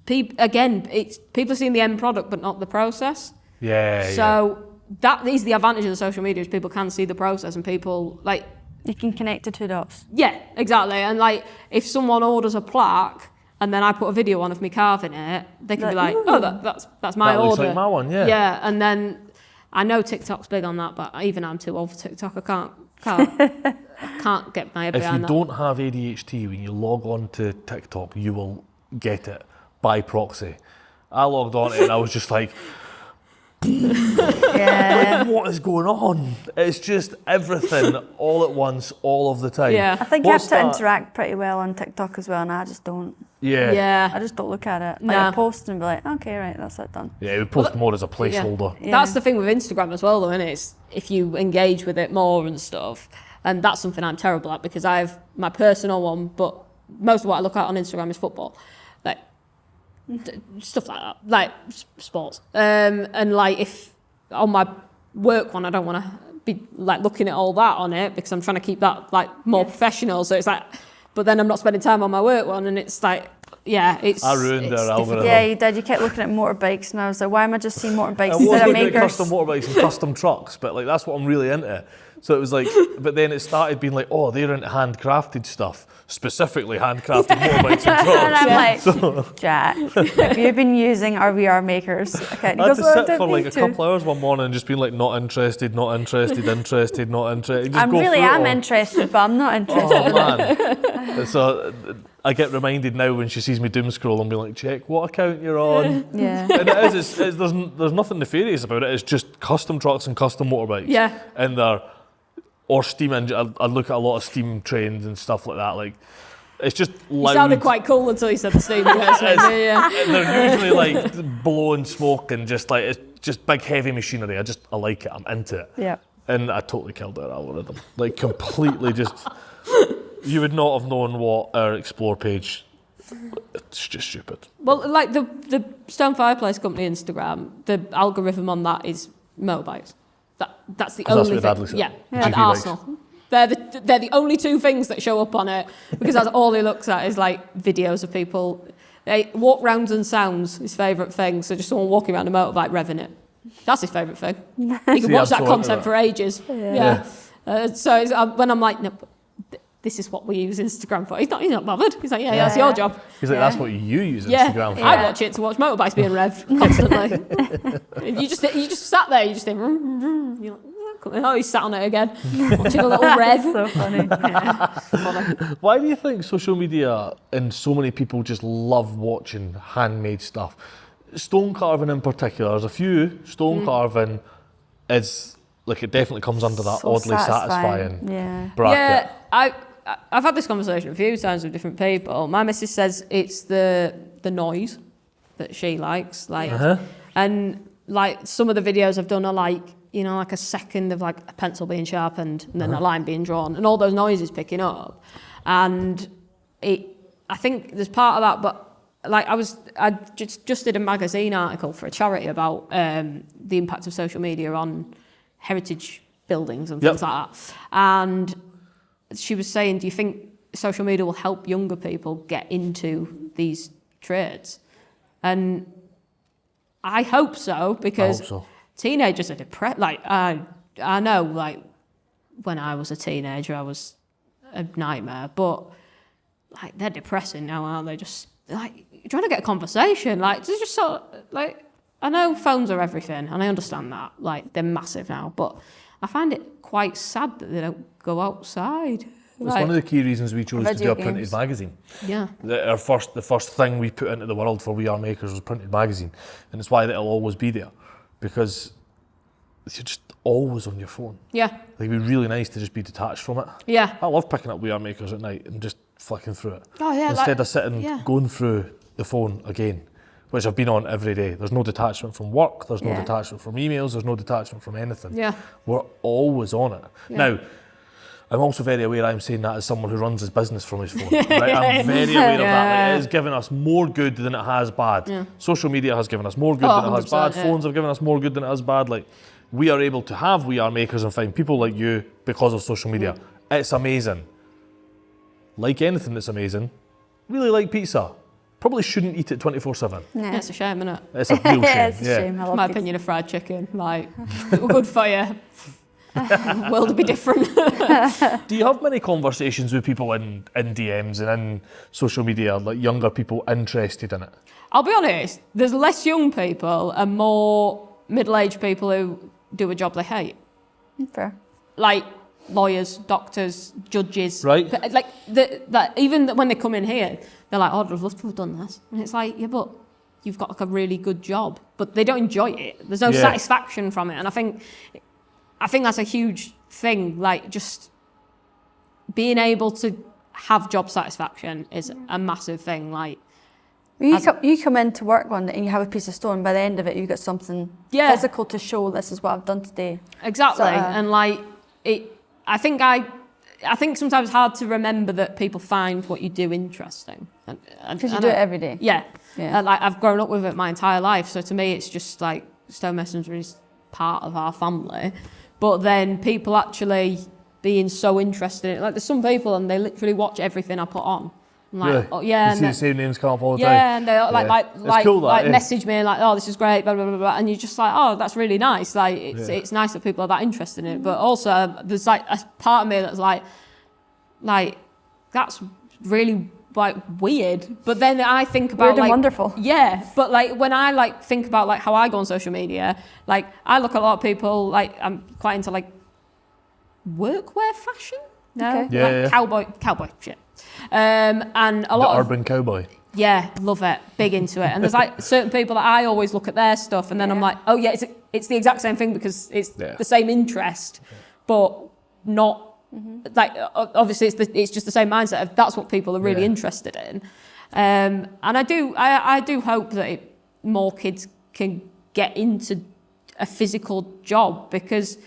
people are seeing the end product but not the process. So that is the advantage of the social media, is people can see the process, and people like you can connect the two dots. Yeah, exactly. And like if someone orders a plaque and then I put a video on of me carving it, they can be like, "Oh, that's my order." Looks like my one, yeah. Yeah, and then I know TikTok's big on that, but even I'm too old for TikTok. I can't get my head behind that. If you don't have ADHD, when you log on to TikTok, you will get it by proxy. I logged on and I was just like, what is going on? It's just everything all at once, all of the time. Yeah. I think you have to interact pretty well on TikTok as well, and I just don't. Yeah. I just don't look at it. Like I post and be like, okay, right, that's it done. Yeah, we post more as a placeholder. Yeah. That's the thing with Instagram as well, though, isn't it? It's if you engage with it more and stuff. And that's something I'm terrible at, because I have my personal one, but most of what I look at on Instagram is football. Like, stuff like that. Like, sports. And like, if on my work one, I don't want to be like looking at all that on it, because I'm trying to keep that like more professional. So it's like, but then I'm not spending time on my work one, and it's like, I ruined their algorithm. Yeah, you did. You kept looking at motorbikes, and I was like, why am I just seeing motorbikes instead of makers? Custom motorbikes and custom trucks, but like that's what I'm really into. So it was like, but then it started being like, oh, they're into handcrafted stuff, specifically handcrafted motorbikes and trucks. And I'm like, Jack, have you been using our VR makers? Okay. I had to sit for like a couple hours one morning and just being like, not interested, not interested, interested. I really am interested, but I'm not interested. Oh man. So I get reminded now when she sees me doom scroll and be like, check what account you're on. Yeah. And it is, there's nothing nefarious about it. It's just custom trucks and custom motorbikes. Yeah. And or steam engine. I look at a lot of steam trains and stuff like that. Like, it's just loud. You sounded quite cool until you said the steam. Yeah. And they're usually like blowing smoke and just like, it's just big heavy machinery. I like it. I'm into it. Yeah. And I totally killed our algorithm. Like, completely just... You would not have known what our Explore page... It's just stupid. Well, like the Stone Fireplace Company Instagram, the algorithm on that is motorbikes. That's the only that's what thing. said. Yeah, GP and Arsenal. They're the only two things that show up on it, because that's all he looks at is like videos of people. Walk rounds and sounds his favourite thing. So just someone walking around a motorbike revving it. That's his favourite thing. You can watch that content for ages. Yeah. So it's, when I'm like, no, this is what we use Instagram for. He's not bothered. He's like, yeah, that's your job. He's like, that's what you use Instagram for. I watch it to watch motorbikes being revved constantly. you just sat there, you just think, vroom, vroom. You're like, oh, he's sat on it again, watching a little rev. So funny. Funny. Why do you think social media and so many people just love watching handmade stuff? Stone carving in particular, there's a few stone carving is, like, it definitely comes under that So oddly satisfying bracket. Yeah, I've had this conversation a few times with different people. My missus says it's the noise that she likes, like, and like some of the videos I've done are like, you know, like a second of like a pencil being sharpened and then a line being drawn, and all those noises picking up, and I think there's part of that, but like I just did a magazine article for a charity about the impact of social media on heritage buildings and things like that, and she was saying, do you think social media will help younger people get into these trades? And I hope so, because teenagers are depressed. Like, I know, like, when I was a teenager, I was a nightmare, but like, they're depressing now, aren't they? Just like trying to get a conversation. Like, there's just sort of, like, I know phones are everything, and I understand that. Like, they're massive now, but I find it quite sad that they don't go outside. It's one of the key reasons we chose to do a printed magazine. Yeah. The first thing we put into the world for We Are Makers was a printed magazine, and it's why it'll always be there, because you're just always on your phone. Yeah. Like, it'd be really nice to just be detached from it. Yeah. I love picking up We Are Makers at night and just flicking through it. Oh yeah. Instead of sitting going through the phone again, which I've been on every day. There's no detachment from work, there's no detachment from emails, there's no detachment from anything. Yeah. We're always on it. Yeah. Now, I'm also very aware I'm saying that as someone who runs his business from his phone. Right? I'm very aware of that. Like, it has given us more good than it has bad. Yeah. Social media has given us more good than it has bad. Phones have given us more good than it has bad. Like, we are able to have We Are Makers and find people like you because of social media. It's amazing. Like anything that's amazing, really like pizza. Probably shouldn't eat it 24/7. Yeah, it's a shame, isn't it? It's a real shame. It's a shame. I love My pizza. opinion of fried chicken, like, good for you. World will be different. Do you have many conversations with people in DMs and in social media, like younger people interested in it? I'll be honest, there's less young people and more middle-aged people who do a job they hate. Fair. Like lawyers, doctors, judges. Right. Like, even when they come in here, they're like, oh, I'd love to have done this. And it's like, yeah, but you've got like a really good job. But they don't enjoy it. There's no satisfaction from it. And I think that's a huge thing. Like, just being able to have job satisfaction is a massive thing. Like, you come into work one day and you have a piece of stone. By the end of it, you've got something physical to show. This is what I've done today. Exactly. So, and like I think sometimes it's hard to remember that people find what you do interesting. Because you do it every day. Yeah. And like, I've grown up with it my entire life. So to me, it's just like stonemasonry is part of our family. But then people actually being so interested in it. Like, there's some people and they literally watch everything I put on. I'm like, really? Oh, yeah. You see the same names come up all the time? Yeah, and they cool, message me like, oh, this is great, blah, blah, blah, blah. And you're just like, oh, that's really nice. Like, it's nice that people are that interested in it. But also, there's like a part of me that's like, that's really like weird. But then I think about weird and wonderful. Yeah, but like when I like think about like how I go on social media, like I look at a lot of people, like I'm quite into like workwear fashion. No, Okay. Cowboy shit. And a lot The of urban cowboy. yeah, love it, big into it. And there's like certain people that I always look at their stuff, and then I'm like, oh yeah, it's the exact same thing because it's the same interest, but not like obviously it's just the same mindset of that's what people are really interested in. And I do hope that more kids can get into a physical job because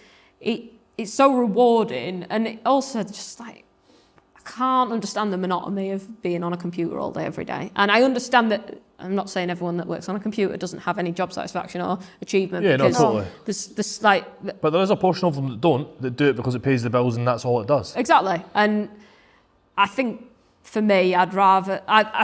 it's so rewarding, and it also just like I can't understand the monotony of being on a computer all day every day. And I understand that I'm not saying everyone that works on a computer doesn't have any job satisfaction or achievement. Yeah, no, because totally. There's like, But there is a portion of them that don't, that do it because it pays the bills and that's all it does. exactly. And I think for me, I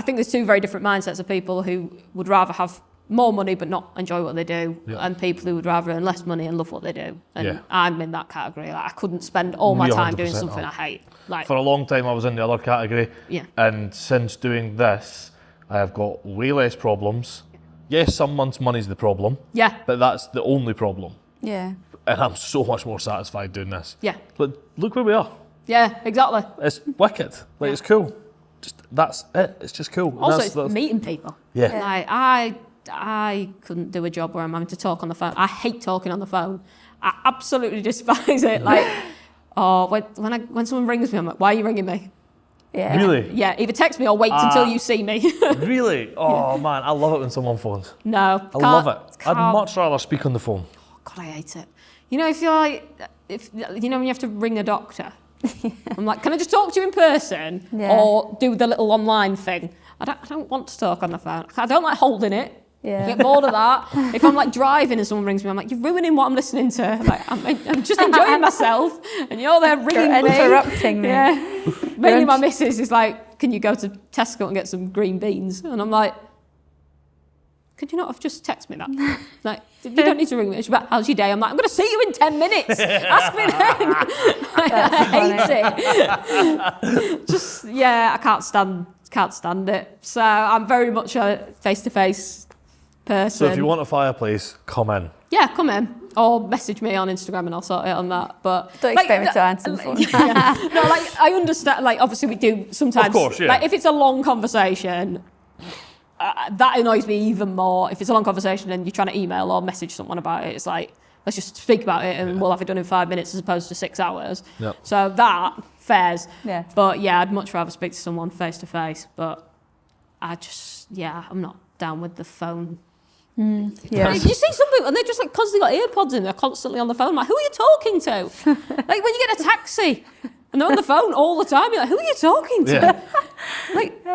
think there's two very different mindsets of people who would rather have more money but not enjoy what they do, and people who would rather earn less money and love what they do. And I'm in that category. Like, I couldn't spend all my time doing something I hate. Like, for a long time I was in the other category, and since doing this I have got way less problems. Yes, some months money's the problem, but that's the only problem. Yeah. And I'm so much more satisfied doing this. Yeah. But look where we are. Yeah, exactly. It's wicked. Like, it's cool. Just that's it. It's just cool. Also, it's meeting people. Yeah. Like, I couldn't do a job where I'm having to talk on the phone. I hate talking on the phone. I absolutely despise it. Like, when someone rings me, I'm like, why are you ringing me? Yeah. Really? Yeah, either text me or wait until you see me. Really? Oh man, I love it when someone phones. No. I love it. I'd much rather speak on the phone. Oh, God, I hate it. You know, if you're like, when you have to ring a doctor, I'm like, can I just talk to you in person or do the little online thing? I don't want to talk on the phone. I don't like holding it. Yeah. I get bored of that. If I'm like driving and someone rings me, I'm like, you're ruining what I'm listening to. Like, I'm just enjoying myself, and you're there ringing me. Interrupting me. Yeah. Mainly my missus is like, can you go to Tesco and get some green beans? And I'm like, could you not have just texted me that? Like, you don't need to ring me. She's like, how's your day? I'm like, I'm going to see you in 10 minutes. Ask me then. I hate it. Just, I can't stand it. So I'm very much a face-to-face person. So if you want a fireplace, come in. Yeah, come in. Or message me on Instagram and I'll sort it on that. But don't expect me to answer the phone. No, like, I understand, like, obviously we do sometimes. Of course, yeah. Like, if it's a long conversation, that annoys me even more. If it's a long conversation and you're trying to email or message someone about it, it's like, let's just speak about it and we'll have it done in 5 minutes as opposed to 6 hours. Yep. So that, fares. Yeah. But yeah, I'd much rather speak to someone face to face. But I'm not down with the phone. Yeah. You see some people and they're just like constantly got earpods in, they're constantly on the phone. I'm like, who are you talking to? Like when you get a taxi and they're on the phone all the time, you're like, who are you talking to? Yeah. Like,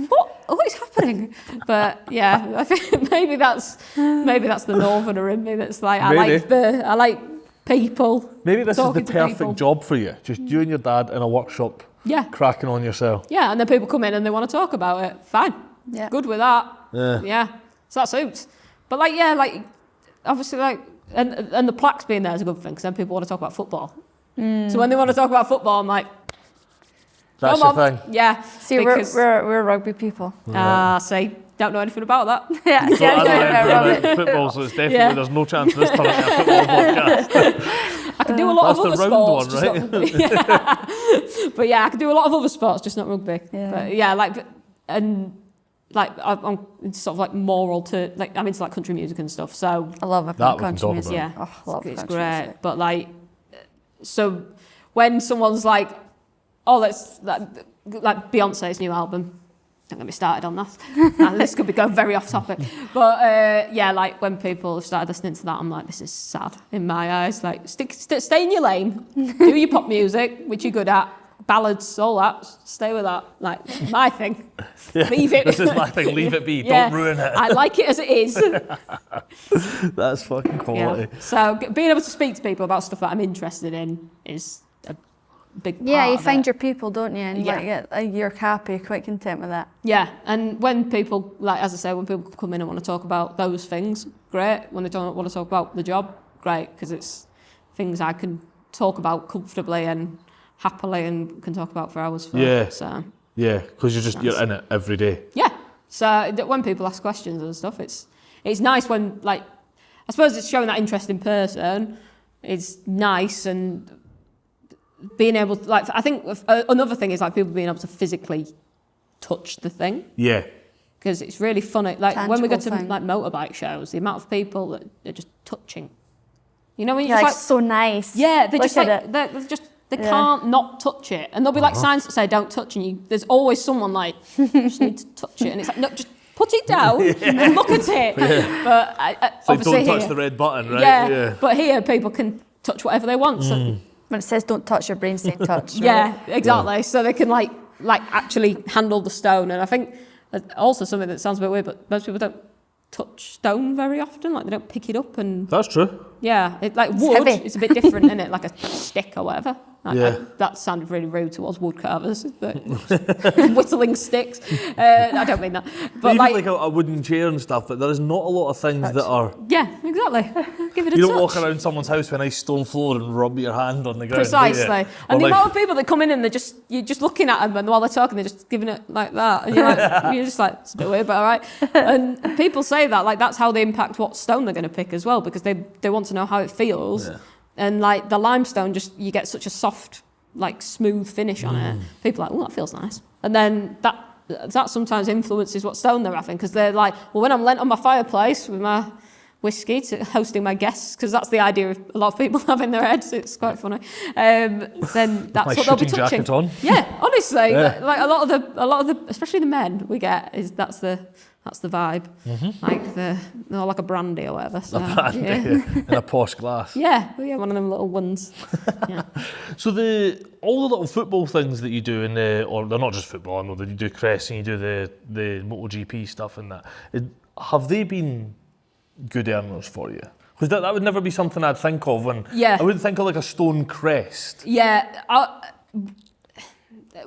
what is happening? But yeah, I think maybe that's the northerner in me that's like, I like people. Maybe this is the talking to perfect people. job for you. Just you and your dad in a workshop, cracking on yourself. Yeah, and then people come in and they want to talk about it. Fine. Yeah. Good with that. Yeah. So that suits. But obviously and the plaques being there is a good thing because then people want to talk about football. So when they want to talk about football, I'm like, That's your thing. Yeah. See, we're rugby people. See, don't know anything about that. Yeah. So I don't know about football, so it's definitely there's no chance of this turning into a football podcast. I can do a lot of other That's the round sports. one, right? But yeah, I can do a lot of other sports, just not rugby. Yeah. But yeah, I'm sort of like more I'm into like country music and stuff. So I love it. That we can country talk music. about. yeah, Oh, I love it's country great. music. But like, so when someone's like, oh, that's like Beyonce's new album. Don't get me started on that. This could be going very off topic. But like when people have started listening to that, I'm like, this is sad in my eyes. Like, stay in your lane, do your pop music, which you're good at, ballads, all that. Stay with that. Like, my thing. Leave it. This is my thing. Leave it be. Don't ruin it. I like it as it is. That's fucking quality. Yeah. So being able to speak to people about stuff that I'm interested in is a big part Yeah, you of find it. your people, don't you? And you're happy, quite content with that. Yeah, and when people, like as I say, when people come in and want to talk about those things, great. When they don't want to talk about the job, great, because it's things I can talk about comfortably and happily and can talk about for hours. So yeah, because you're in it every day. yeah. So when people ask questions and stuff, it's nice when, like, I suppose it's showing that interest in person. It's nice, and being able to, like, I think another thing is like people being able to physically touch the thing. Yeah. Because it's really funny. Like when we go to Tangible thing. like motorbike shows, the amount of people that are just touching. You know when You're you're like, just so nice. yeah, they Look just at like it. they can't not touch it, and there'll be like signs that say don't touch, and there's always someone like you just need to touch it, and it's like no, just put it down and look at it. But So obviously don't touch here, the red button, right? yeah, but here people can touch whatever they want. So, When it says don't touch, your brain's saying touch. yeah, exactly. So they can like actually handle the stone, and I think also something that sounds a bit weird, but most people don't touch stone very often. Like they don't pick it up, and That's true. yeah, like wood, heavy. it's a bit different, isn't it? Like a stick or whatever. Yeah. That sounded really rude towards wood carvers, but whittling sticks. I don't mean that, but Even like a wooden chair and stuff, but there is not a lot of things that are... yeah, exactly. Give it a You touch. don't walk around someone's house with a nice stone floor and rub your hand on the ground. Precisely. do you? And Or the like- amount of people that come in and you're just looking at them, and while they're talking, they're just giving it like that. And you're just like, it's a bit weird, but all right. And people say that, like, that's how they impact what stone they're going to pick as well, because they want to know how it feels. Yeah. And like the limestone, you get such a soft, like smooth finish on it. People are like, oh, that feels nice. And then that sometimes influences what stone they're having, because they're like, well, when I'm lent on my fireplace with my whiskey to hosting my guests, because that's the idea of a lot of people have in their heads. It's quite funny. Then that's My what they'll be shooting touching. jacket on. Yeah, honestly, Yeah. like a lot of the, especially the men we get is that's the vibe, like a brandy or whatever. So, Brandy, yeah, in a posh glass. yeah, one of them little ones. Yeah. So all the little football things that you do or they're not just football, I know that you do crest and you do the MotoGP stuff and that. Have they been good earners for you? Because that would never be something I'd think of when Yeah. I wouldn't think of like a stone crest. Yeah,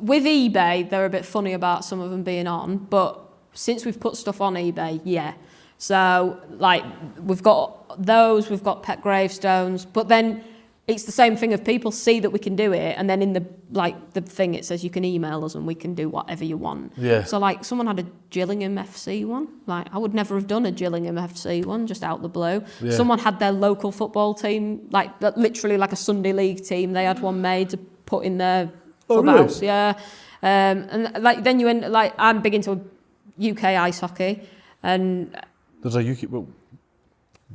with eBay, they're a bit funny about some of them being on, but since we've put stuff on eBay, yeah. So, like, we've got those, we've got pet gravestones, but then it's the same thing of people see that we can do it, and then in the thing it says you can email us and we can do whatever you want. Yeah. So, like, someone had a Gillingham FC one. Like, I would never have done a Gillingham FC one, just out the blue. Yeah. Someone had their local football team, like, literally like a Sunday league team. They had one made to put in their clubhouse. Really? Yeah. And, like, then you end, like, I'm big into UK ice hockey, and There's a UK... Well,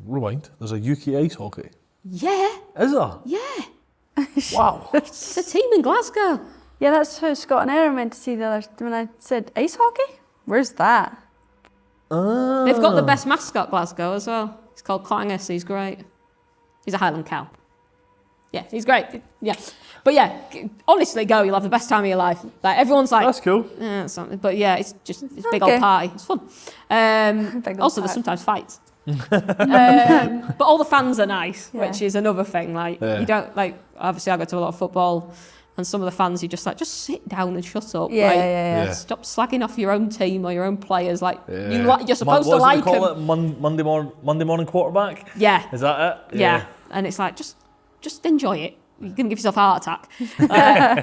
rewind. There's a UK ice hockey. yeah, Is there? yeah, Wow. it's a team in Glasgow. Yeah, that's how Scott and Aaron went to see the other. When I said ice hockey, where's that? They've got the best mascot, Glasgow, as well. He's called Clangus. He's great. He's a Highland cow. Yeah, he's great. Yeah, but yeah, honestly, go. You'll have the best time of your life. Like everyone's like, That's cool. yeah, something. But yeah, it's a big Okay. old party. It's fun. Big old Also, there's party. sometimes fights. But all the fans are nice, Yeah. which is another thing. Like Yeah. you don't like. Obviously, I go to a lot of football, and some of the fans you just like, just sit down and shut up. Yeah, like, yeah. Yeah. Stop slagging off your own team or your own players. Like Yeah. you're supposed to What like do they call them. it? Monday morning quarterback? Yeah, Is that it? yeah. And it's like just enjoy it. You're going to give yourself a heart attack.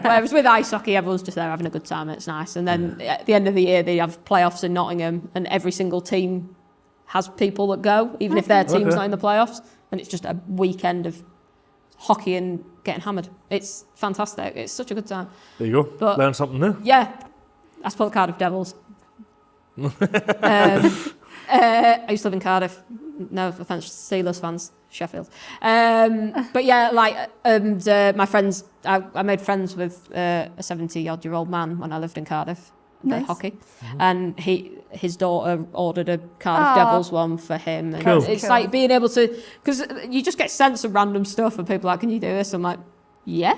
Whereas with ice hockey, everyone's just there having a good time. It's nice. And then at the end of the year, they have playoffs in Nottingham, and every single team has people that go, even if their team's Okay. not in the playoffs. And it's just a weekend of hockey and getting hammered. It's fantastic. It's such a good time. There you go. But- Learn something new. Yeah, I support Cardiff Devils. I used to live in Cardiff. No offence to Steelers fans, Sheffield. But yeah, like, and my friends, I made friends with a 70-odd-year-old man when I lived in Cardiff. Nice. Hockey, and his daughter ordered a Cardiff Aw. Devils one for him. And Cool. it's Cool. like being able to, because you just get sense of random stuff, and people are like, "Can you do this?" I'm like, "Yeah,"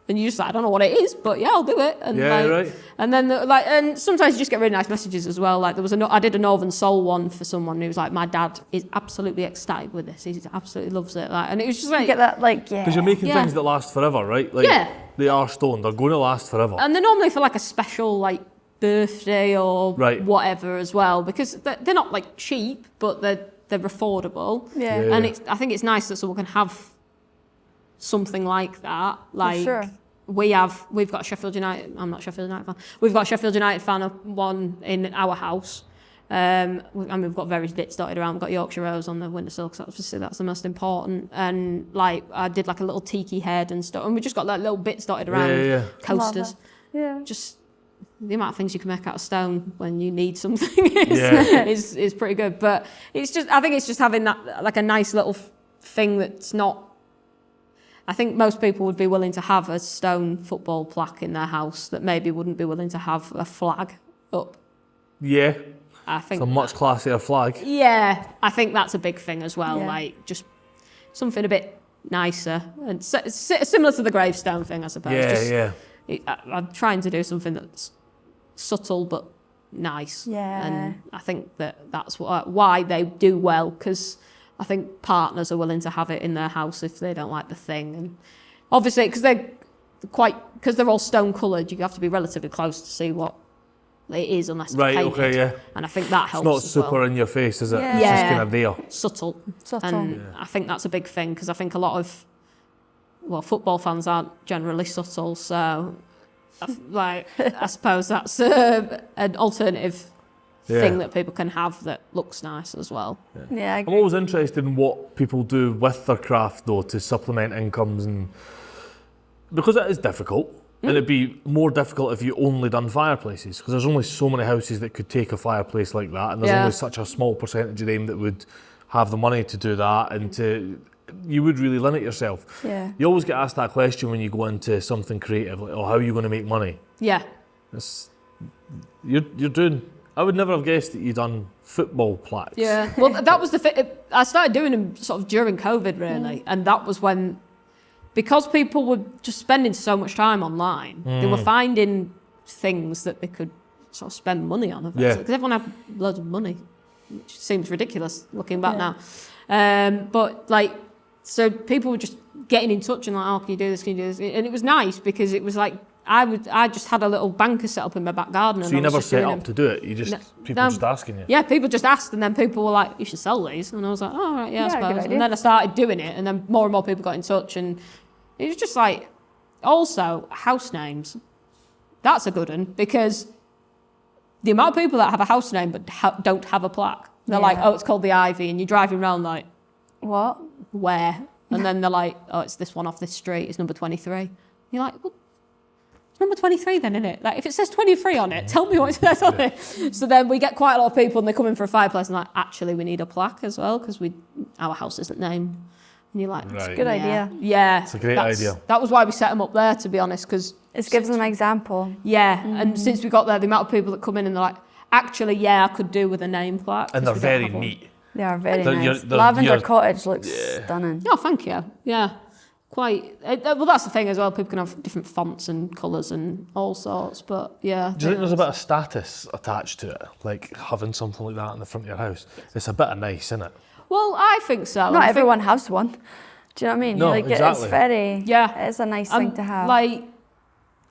and you just like, "I don't know what it is, but yeah, I'll do it." And Yeah, like, right. and then and sometimes you just get really nice messages as well. Like I did a Northern Soul one for someone who was like, "My dad is absolutely ecstatic with this. He absolutely loves it." Like, and it was just You like, get that, like, yeah. Because you're making Yeah. things that last forever, right? Like, Yeah. They are stone. They're going to last forever. and they're normally for like a special like birthday or Right. whatever as well, because they're not like cheap, but they're affordable. Yeah. Yeah. And I think it's nice that someone can have something like that. Like sure. we've got a Sheffield United. I'm not a Sheffield United fan. We've got a Sheffield United fan of one in our house, We've got various bits dotted around. We've got Yorkshire rose on the windowsill because obviously that's the most important. And like I did like a little tiki head and stuff. And we just got like little bits dotted around, coasters. Yeah. Just the amount of things you can make out of stone when you need something is pretty good. But it's just, I think it's just having that like a nice little thing that's not. I think most people would be willing to have a stone football plaque in their house that maybe wouldn't be willing to have a flag up. Yeah. I think it's a much classier flag. Yeah, I think that's a big thing as well. Yeah. Like just something a bit nicer and similar to the gravestone thing, I suppose. I'm trying to do something that's subtle but nice. Yeah. And I think that's why they do well, because I think partners are willing to have it in their house if they don't like the thing. And obviously, because they're all stone coloured, you have to be relatively close to see what it is unless it's painted. Okay, yeah. And I think that helps. It's not super in your face, is it? Yeah. It's just kind of there. Subtle. Subtle. And I think that's a big thing, because I think a lot of, football fans aren't generally subtle, so I suppose that's an alternative thing that people can have that looks nice as well. Yeah, I I'm always interested in what people do with their craft though to supplement incomes, and because it is difficult, and it'd be more difficult if you only done fireplaces, because there's only so many houses that could take a fireplace like that, and there's only such a small percentage of them that would have the money to do that, and you would really limit yourself. Yeah. You always get asked that question when you go into something creative, like, oh, how are you going to make money? Yeah. You're doing. I would never have guessed that you'd done football plaques. Yeah, well, that was the thing. I started doing them sort of during COVID, really, and that was when, because people were just spending so much time online, they were finding things that they could sort of spend money on. Because everyone had loads of money, which seems ridiculous looking back now. But like, so people were just getting in touch and like, oh, can you do this? Can you do this? And it was nice because it was like, I just had a little banker set up in my back garden. So you never set up to do it? You just, people just asking you? Yeah, people just asked, and then people were like, you should sell these. And I was like, oh, right, I suppose. And then I started doing it, and then more and more people got in touch, and it was just like, also, house names. That's a good one, because the amount of people that have a house name but don't have a plaque, they're like, oh, it's called the Ivy, and you're driving around like, what? Where? And then they're like, oh, it's this one off this street, it's number 23. You're like, well, it's number 23 then, isn't it? Like, if it says 23 on it, tell me what it says on it. So then we get quite a lot of people, and they come in for a fireplace, and like, actually, we need a plaque as well, because our house isn't named. And you're like, right. Good idea. Yeah. It's a great idea. That was why we set them up there, to be honest, because It gives them an example. Yeah, and since we got there, the amount of people that come in and they're like, actually, I could do with a name plaque. And they're very neat. They are very nice. they're- Lavender you're- Cottage looks stunning. Oh, thank you. Yeah, quite. Well, that's the thing as well. People can have different fonts and colours and all sorts, but yeah. Do you think there's a bit of status attached to it? Like having something like that in the front of your house? It's a bit of nice, isn't it? Well, I think so. Not everyone has one. Do you know what I mean? No, like exactly. It's very. Yeah. It's a nice thing to have. Like,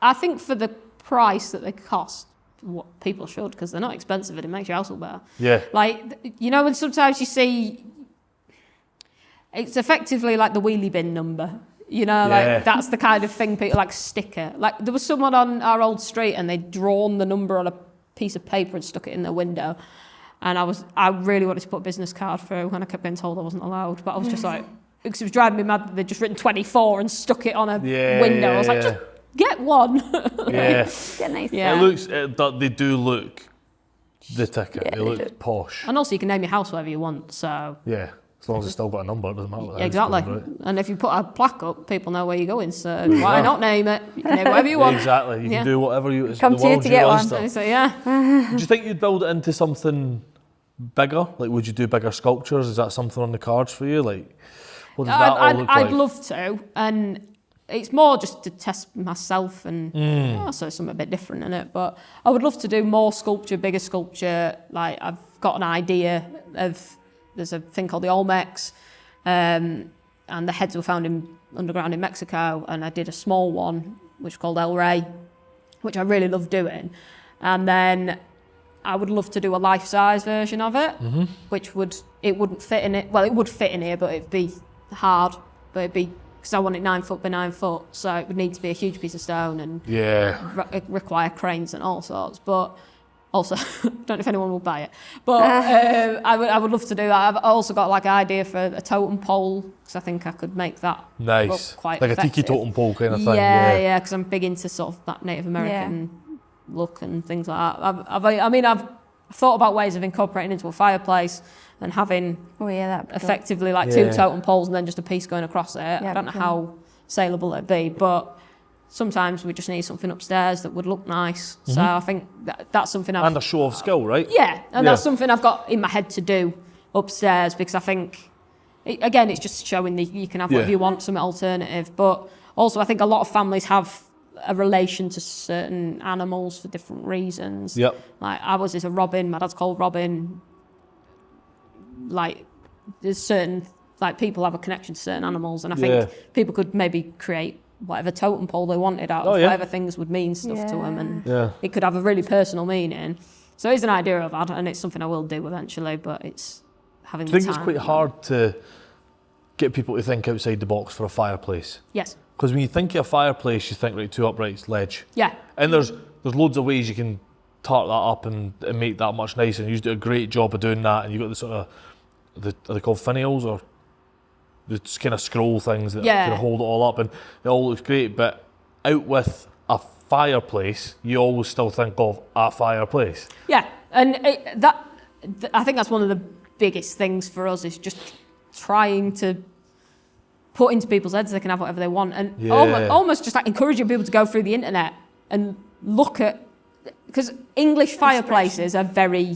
I think for the price that they cost, what people should, because they're not expensive and it makes your house look better. Yeah. Like, you know, when sometimes you see, it's effectively like the wheelie bin number. You know, like that's the kind of thing people like sticker. Like there was someone on our old street and they'd drawn the number on a piece of paper and stuck it in their window. And I really wanted to put a business card through, and I kept getting told I wasn't allowed. But I was just like, because it was driving me mad that they'd just written 24 and stuck it on a window. I was like, just get one. Yeah. Get nice. Yeah. It looks. They do look the ticket. Yeah, they look posh. And also you can name your house whatever you want, so. Yeah. As long as it's still got a number, it doesn't matter. What the house Exactly. is, right? And if you put a plaque up, people know where you're going, so why not name it? You can name whatever you want. Exactly. You can do whatever you. It's Come the to you world's to your get one. oyster. So yeah. Do you think you'd build it into something bigger? Like, would you do bigger sculptures? Is that something on the cards for you? Like, what does that all look like? I'd love to, and it's more just to test myself and so something a bit different in it. But I would love to do more sculpture, bigger sculpture. Like I've got an idea of, there's a thing called the Olmecs, and the heads were found underground in Mexico, and I did a small one which is called El Rey, which I really love doing, and then I would love to do a life-size version of it, which wouldn't fit in it. Well, it would fit in here, but it'd be hard. But it'd be, because I want it 9 foot by 9 foot, so it would need to be a huge piece of stone and require cranes and all sorts. But Also, don't know if anyone will buy it, but I would love to do that. I've also got like an idea for a totem pole, because I think I could make that Nice. look quite Like effective. a tiki totem pole kind of thing. Yeah, because I'm big into sort of that Native American look and things like that. I've thought about ways of incorporating into a fireplace and having effectively like 2 totem poles and then just a piece going across it. I don't know how saleable it'd be, but sometimes we just need something upstairs that would look nice. So I think that's something And a show of skill, right? Yeah, and that's something I've got in my head to do upstairs, because I think, again, it's just showing that you can have whatever you want, some alternative. But also I think a lot of families have a relation to certain animals for different reasons. Yep. Like ours is a robin, my dad's called Robin. Like there's certain, like people have a connection to certain animals, and I think people could maybe create whatever totem pole they wanted out of whatever things would mean stuff to them, and it could have a really personal meaning. So it's an idea I've had, and it's something I will do eventually, but it's having the time. I think it's quite hard to get people to think outside the box for a fireplace. Yes. Because when you think of a fireplace, you think, right, 2 uprights, ledge. Yeah. And there's loads of ways you can tart that up and make that much nicer, and you do a great job of doing that, and you've got the sort of, are they called finials, or the kind of scroll things that kind of hold it all up, and it all looks great. But out with a fireplace, you always still think of a fireplace. Yeah, and I think that's one of the biggest things for us, is just trying to put into people's heads they can have whatever they want, and almost just like encouraging people to go through the internet and look at, because English fireplaces are very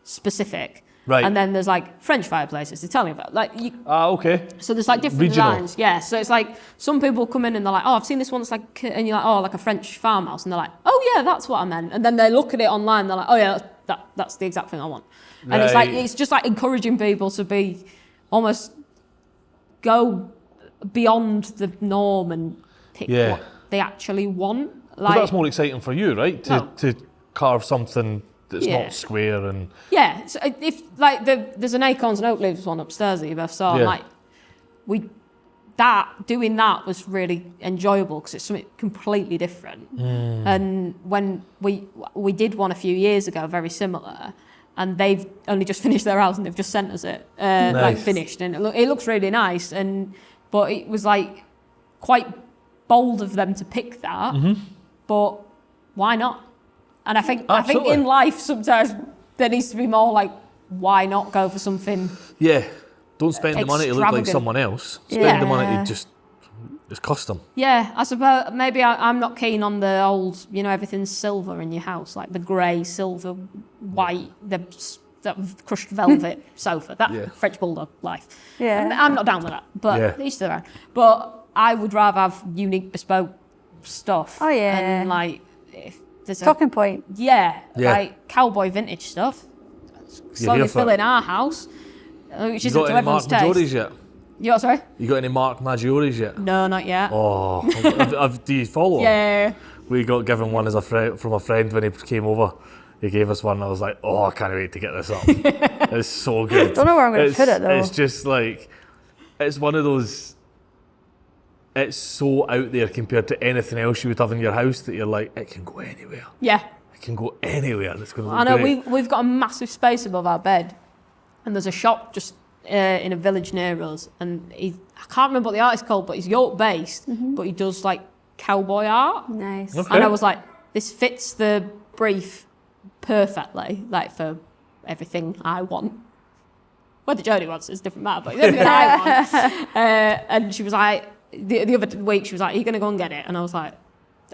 specific. Right. And then there's like French fireplaces, Italian fireplaces. Okay. So there's like different Regional. designs. Yeah. So it's like some people come in and they're like, oh, I've seen this one that's like, and you're like, oh, like a French farmhouse. And they're like, oh yeah, that's what I meant. And then they look at it online, they're like, oh yeah, that's the exact thing I want. Right. And it's like, it's just like encouraging people to be almost go beyond the norm and pick what they actually want. Like, that's more exciting for you, right? To carve something that's not square and... Yeah, so if like there's an acorns and oak leaves one upstairs that you both saw, and like doing that was really enjoyable because it's something completely different. And when we did one a few years ago, very similar, and they've only just finished their house and they've just sent us it, like finished, and it looks really nice. But it was like quite bold of them to pick that, but why not? And I think in life sometimes there needs to be more like, why not go for something? Yeah, don't spend the money to look like someone else. Spend the money to just, it's custom. Yeah, I suppose maybe I'm not keen on the old, everything's silver in your house, like the grey, silver, white, that crushed velvet sofa, that French bulldog life. Yeah, I'm not down with that, but each their own. But I would rather have unique, bespoke stuff. Oh yeah, and like if there's talking point. Yeah, like cowboy vintage stuff. Slowly filling our house, which isn't to everyone's taste. You got any Mark Majoris yet? You what, sorry? You got any Mark Majoris yet? No, not yet. Oh, do you follow him? Yeah. We got given one from a friend when he came over. He gave us one, and I was like, oh, I can't wait to get this up. It's so good. Don't know where I'm going to put it, though. It's just like, it's one of those, it's so out there compared to anything else you would have in your house that you're like, it can go anywhere. Yeah. It can go anywhere. It's going to look great. We've got a massive space above our bed, and there's a shop just in a village near us, and I can't remember what the artist's called, but he's York-based, but he does like cowboy art. Nice. Okay. And I was like, this fits the brief perfectly, like for everything I want. Whether Jodie wants it's a different matter, but it's everything I want. And she was like, the other week she was like, are you going to go and get it? And I was like,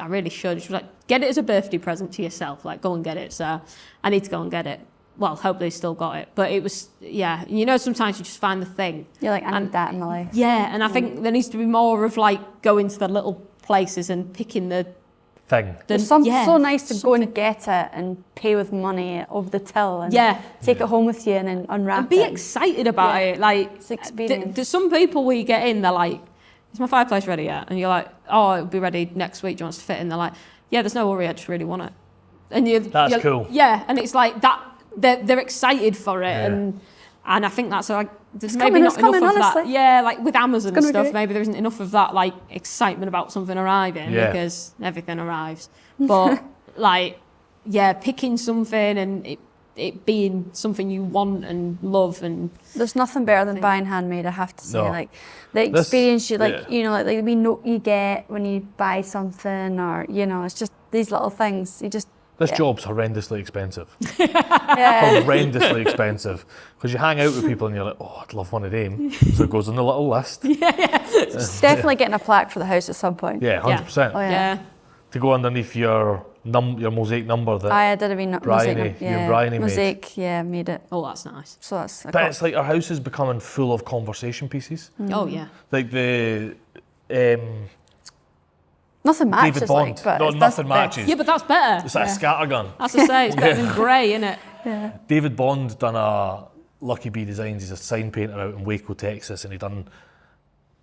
I really should. She was like, get it as a birthday present to yourself, like go and get it. So I need to go and get it. Well, hopefully still got it. But it was, sometimes you just find the thing. You're like, I need that in my life. Yeah, and I think there needs to be more of like going to the little places and picking the thing. It's so nice to go and get it and pay with money over the till and take it home with you and then unwrap and be excited about it. Like, it's experience. There's some people we get in, they're like, is my fireplace ready yet? And you're like, oh, it'll be ready next week. Do you want us to fit in? They're like, yeah, there's no worry, I just really want it. And that's cool. Yeah, and it's like that. They're excited for it, and I think that's like there's maybe not enough of that. Yeah, like with Amazon and stuff, maybe there isn't enough of that like excitement about something arriving because everything arrives. But like picking something and it being something you want and love. And there's nothing better than buying handmade, I have to say. No. Like the experience you like, yeah. you know, like the wee note you get when you buy something, or you know, it's just these little things. You just This job's horrendously expensive. yeah. Horrendously expensive. Because you hang out with people and you're like, oh, I'd love one of them. So it goes on the little list. Definitely getting a plaque for the house at some point. Yeah, 100%. Oh, yeah. Yeah. To go underneath your mosaic number that I did a wee Bryony, mosaic. you and Bryony made. Mosaic, yeah, made it. Oh, that's nice. So that's. But it's like our house is becoming full of conversation pieces. Oh, yeah. Like the Nothing matches, David Bond. like, but No, it's- nothing that's- matches. Yeah, but that's better. It's like a scattergun. As I say, it's better than grey, isn't it? David Bond done a Lucky Bee Designs. He's a sign painter out in Waco, Texas, and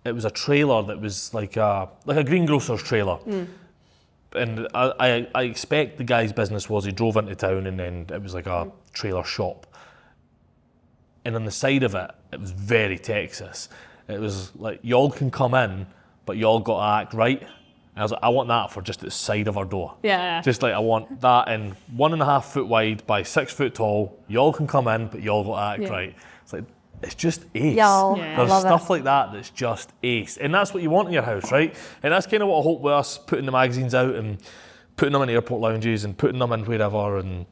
it was a trailer that was like a greengrocer's trailer. And I expect the guy's business was he drove into town and then it was like a trailer shop. And on the side of it, it was very Texas. It was like, y'all can come in, but y'all got to act right. And I was like, I want that for just the side of our door. Yeah. Just like I want that in 1.5 foot wide by 6 foot tall. Y'all can come in, but y'all got to act right. It's like, it's just ace. Y'all, Yeah. I There's love stuff it. like that that's just ace. And that's what you want in your house, right? And that's kind of what I hope with us putting the magazines out and putting them in airport lounges and putting them in wherever and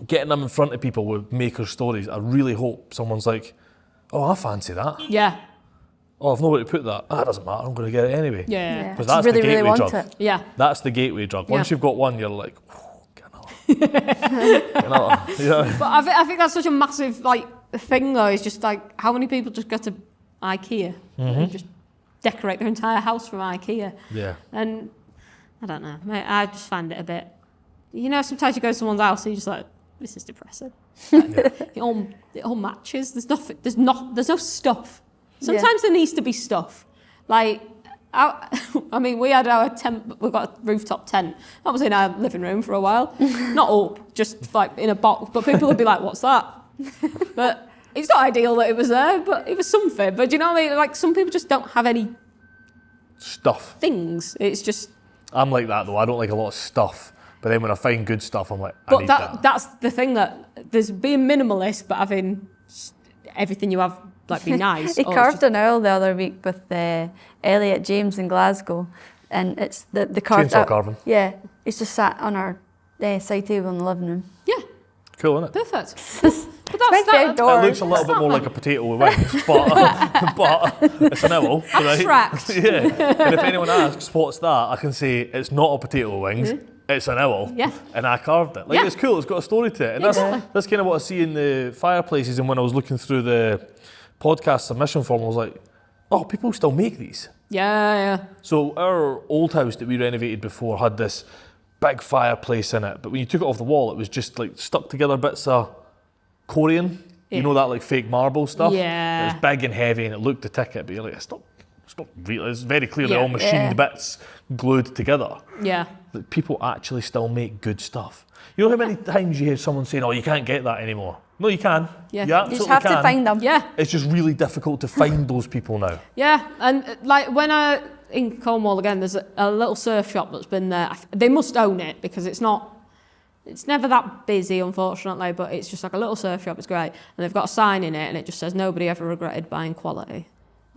getting them in front of people with maker stories. I really hope someone's like, oh, I fancy that. Yeah. Oh, I've nowhere to put that. Ah, it doesn't matter, I'm going to get it anyway. Yeah. Yeah. Because Just that's really, the really gateway want drug. it. Yeah. That's the gateway drug. Once Yeah. you've got one, you're like, get another. Get another. You know? But I think that's such a massive thing though. Is just like how many people just go to IKEA and just decorate their entire house from IKEA. Yeah. And I don't know. Mate, I just find it a bit. You know, sometimes you go to someone's house and you're just like, this is depressing. It all matches. There's nothing. There's no stuff. Sometimes there needs to be stuff. Like, I mean, we had our tent. We've got a rooftop tent. That was in our living room for a while. Not up, just like in a box. But people would be like, "What's that?" But it's not ideal that it was there, but it was something. But do you know what I mean? Like, some people just don't have any Stuff. things. It's just. I'm like that though. I don't like a lot of stuff. But then when I find good stuff, I'm like, I need that. That's the thing, that there's being minimalist, but having everything you have be nice. He Or it's carved just- an owl the other week with Elliot James in Glasgow, and it's the carved Chainsaw out- carving. Yeah, he's just sat on our side table in the living room. Yeah, Cool, isn't it? perfect. But my big door. It looks a little bit more like a potato with wings, but it's an owl. Right? Abstract. Yeah. And if anyone asks, what's that? I can say, it's not a potato with wings, it's an owl. Yeah. And I carved it. Like, Yeah. it's cool, it's got a story to it. And that's kind of what I see in the fireplaces. And when I was looking through the podcast submission form, I was like, oh, people still make these. Yeah. So our old house that we renovated before had this big fireplace in it, but when you took it off the wall, it was just like stuck together bits of Corian. You know that like fake marble stuff? Yeah. It was big and heavy and it looked the ticket, but you're like, it's not real. It's very clearly Yeah. all machined bits glued together. Yeah. Like, people actually still make good stuff. You know how many times you hear someone saying, oh, you can't get that anymore? No, you can. Yeah. You You absolutely You just have can. to find them. Yeah. It's just really difficult to find those people now. Yeah. And like when in Cornwall again, there's a little surf shop that's been there. They must own it because it's never that busy, unfortunately, but it's just like a little surf shop. It's great. And they've got a sign in it and it just says, nobody ever regretted buying quality.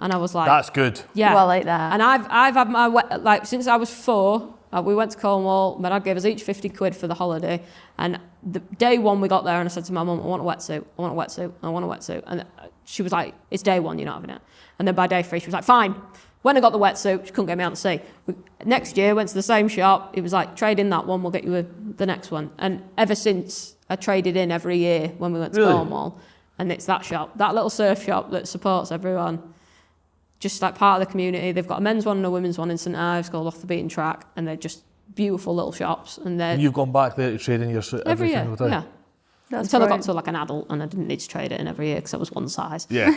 And I was like, That's good. yeah. Well, like that. And I've had my, since I was 4, we went to Cornwall. My dad gave us each 50 quid for the holiday. And the day one we got there and I said to my mum, I want a wetsuit, I want a wetsuit, I want a wetsuit. And she was like, it's day one, you're not having it. And then by day 3, she was like, fine. When I got the wetsuit, she couldn't get me out to sea. Next year, went to the same shop. It was like, trade in that one, we'll get you the next one. And ever since, I traded in every year when we went to Cornwall. And it's that shop, that little surf shop that supports everyone. Just like part of the community. They've got a men's one and a women's one in St Ives called Off the Beaten Track. And they're just beautiful little shops. And they're And you've gone back there to trade in your suit every year, single day? yeah. That's Until I got brilliant. to like an adult and I didn't need to trade it in every year because I was one size. Yeah.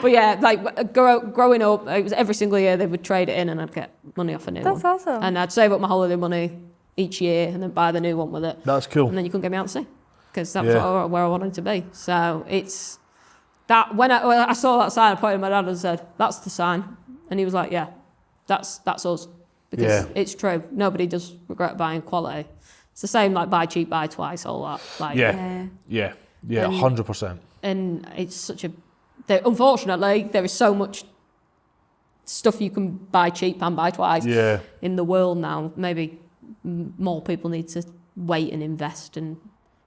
But yeah, like growing up, it was every single year they would trade it in and I'd get money off a new That's one. awesome. And I'd save up my holiday money each year and then buy the new one with it. That's cool. And then you couldn't get me out to sea because that was Yeah. where I wanted to be. So it's that when I saw that sign, I pointed at my dad and said, "That's the sign," and he was like, "Yeah, that's us," because Yeah. it's true. Nobody does regret buying quality. It's the same like buy cheap, buy twice, all that. Like, Yeah, 100%. And it's such a... Unfortunately, there is so much stuff you can buy cheap and buy twice in the world now. Maybe more people need to wait and invest and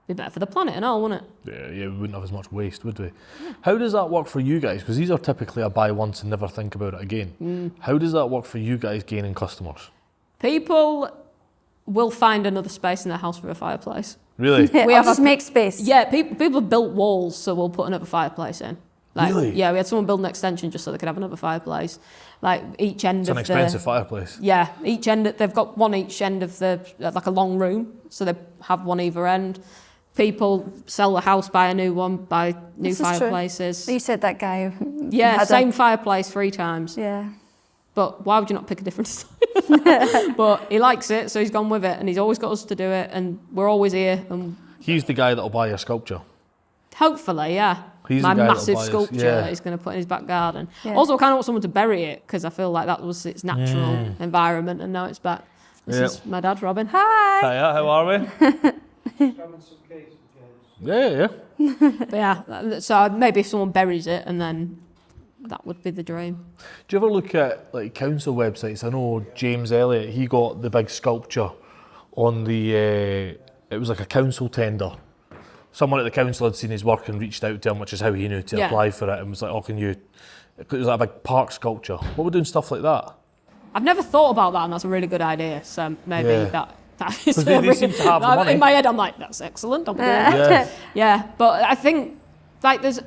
be better for the planet and all, wouldn't it? Yeah, we wouldn't have as much waste, would we? Yeah. How does that work for you guys? Because these are typically a buy once and never think about it again. How does that work for you guys gaining customers? People will find another space in their house for a fireplace. Really? We have to make space. Yeah, people have built walls, so we'll put another fireplace in. Like, really? Yeah, we had someone build an extension just so they could have another fireplace. Like each end of the... It's an expensive fireplace. Yeah, each end, they've got one each end of the, like a long room, so they have one either end. People sell the house, buy a new one, buy new fireplaces. You said that guy. Yeah, same fireplace 3 times. Yeah. But why would you not pick a different style? But he likes it, so he's gone with it, and he's always got us to do it, and we're always here. And he's the guy that'll buy your sculpture. Hopefully, yeah. He's my the guy massive sculpture that he's going to put in his back garden. Yeah. Also, I kind of want someone to bury it, because I feel like that was its natural environment, and now it's back. This is my dad, Robin. Hi. Hiya, how are we? Yeah. But yeah, so maybe if someone buries it, and then that would be the dream. Do you ever look at like council websites? I know James Elliott, he got the big sculpture on the, it was like a council tender. Someone at the council had seen his work and reached out to him, which is how he knew to apply for it, and was like, oh, can you, it was like a big park sculpture. What we're doing stuff like that? I've never thought about that, and that's a really good idea, so maybe that is... Because they seem to have the money. In my head, I'm like, that's excellent, I'm doing that. Yeah, but I think, like, there's...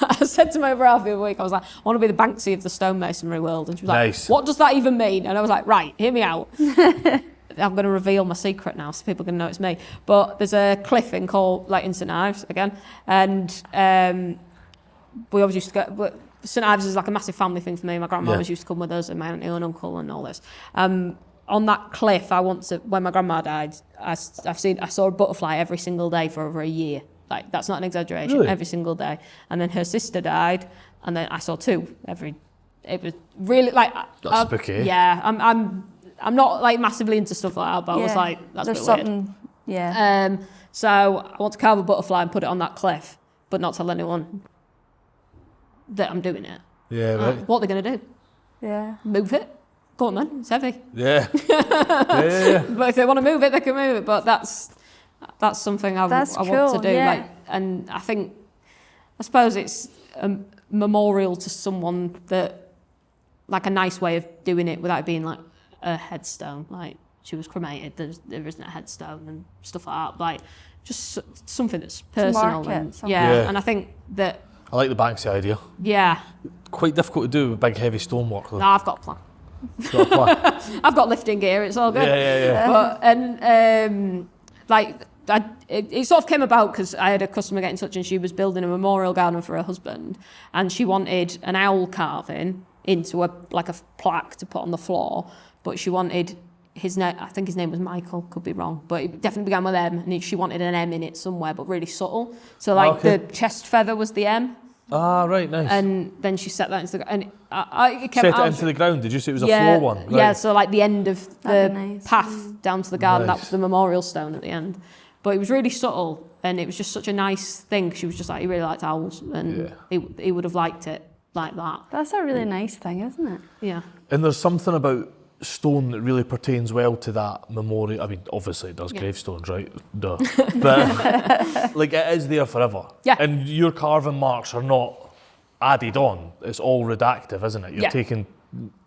I said to my brother the other week, I was like, I want to be the Banksy of the stonemasonry world. And she was like, what does that even mean? And I was like, right, hear me out. I'm going to reveal my secret now so people can know it's me. But there's a cliff in St Ives again. And we always used to go... St Ives is like a massive family thing for me. My grandma always used to come with us, and my auntie and uncle and all this. On that cliff, when my grandma died, I saw a butterfly every single day for over a year. Like, that's not an exaggeration, really? Every single day. And then her sister died, and then I saw 2 every... It was really, like... That's spooky. Yeah, I'm not, like, massively into stuff like that, but I was like, that's a bit weird. Yeah. So I want to carve a butterfly and put it on that cliff, but not tell anyone that I'm doing it. Yeah, right. What are they going to do? Yeah. Move it? Go on then, it's heavy. Yeah. yeah. But if they want to move it, they can move it, but that's something I want to do. Yeah. Like, and I suppose it's a memorial to someone that, like, a nice way of doing it without it being like a headstone. Like, she was cremated, there isn't a headstone and stuff like that. Like, just something that's personal. And I think that... I like the Banksy idea. Yeah. Quite difficult to do with big heavy stonework though. No, I've got a plan. Got a plan? I've got lifting gear, it's all good. Yeah. But, like... It sort of came about because I had a customer get in touch, and she was building a memorial garden for her husband, and she wanted an owl carving into a plaque to put on the floor, but she wanted his name, I think his name was Michael, could be wrong, but it definitely began with M, and she wanted an M in it somewhere, but really subtle. So the chest feather was the M. Ah, right, nice. And then she set that into the... And it set it into the ground, did you say it was a floor one? Right. Yeah, so like the end of the path down to the garden, that was the memorial stone at the end. But it was really subtle, and it was just such a nice thing. She was just like, he really liked owls, and he would have liked it like that. That's a really nice thing, isn't it? Yeah. And there's something about stone that really pertains well to that memorial. I mean, obviously it does gravestones, right? Duh. But like, it is there forever. Yeah. And your carving marks are not added on. It's all redactive, isn't it? You're taking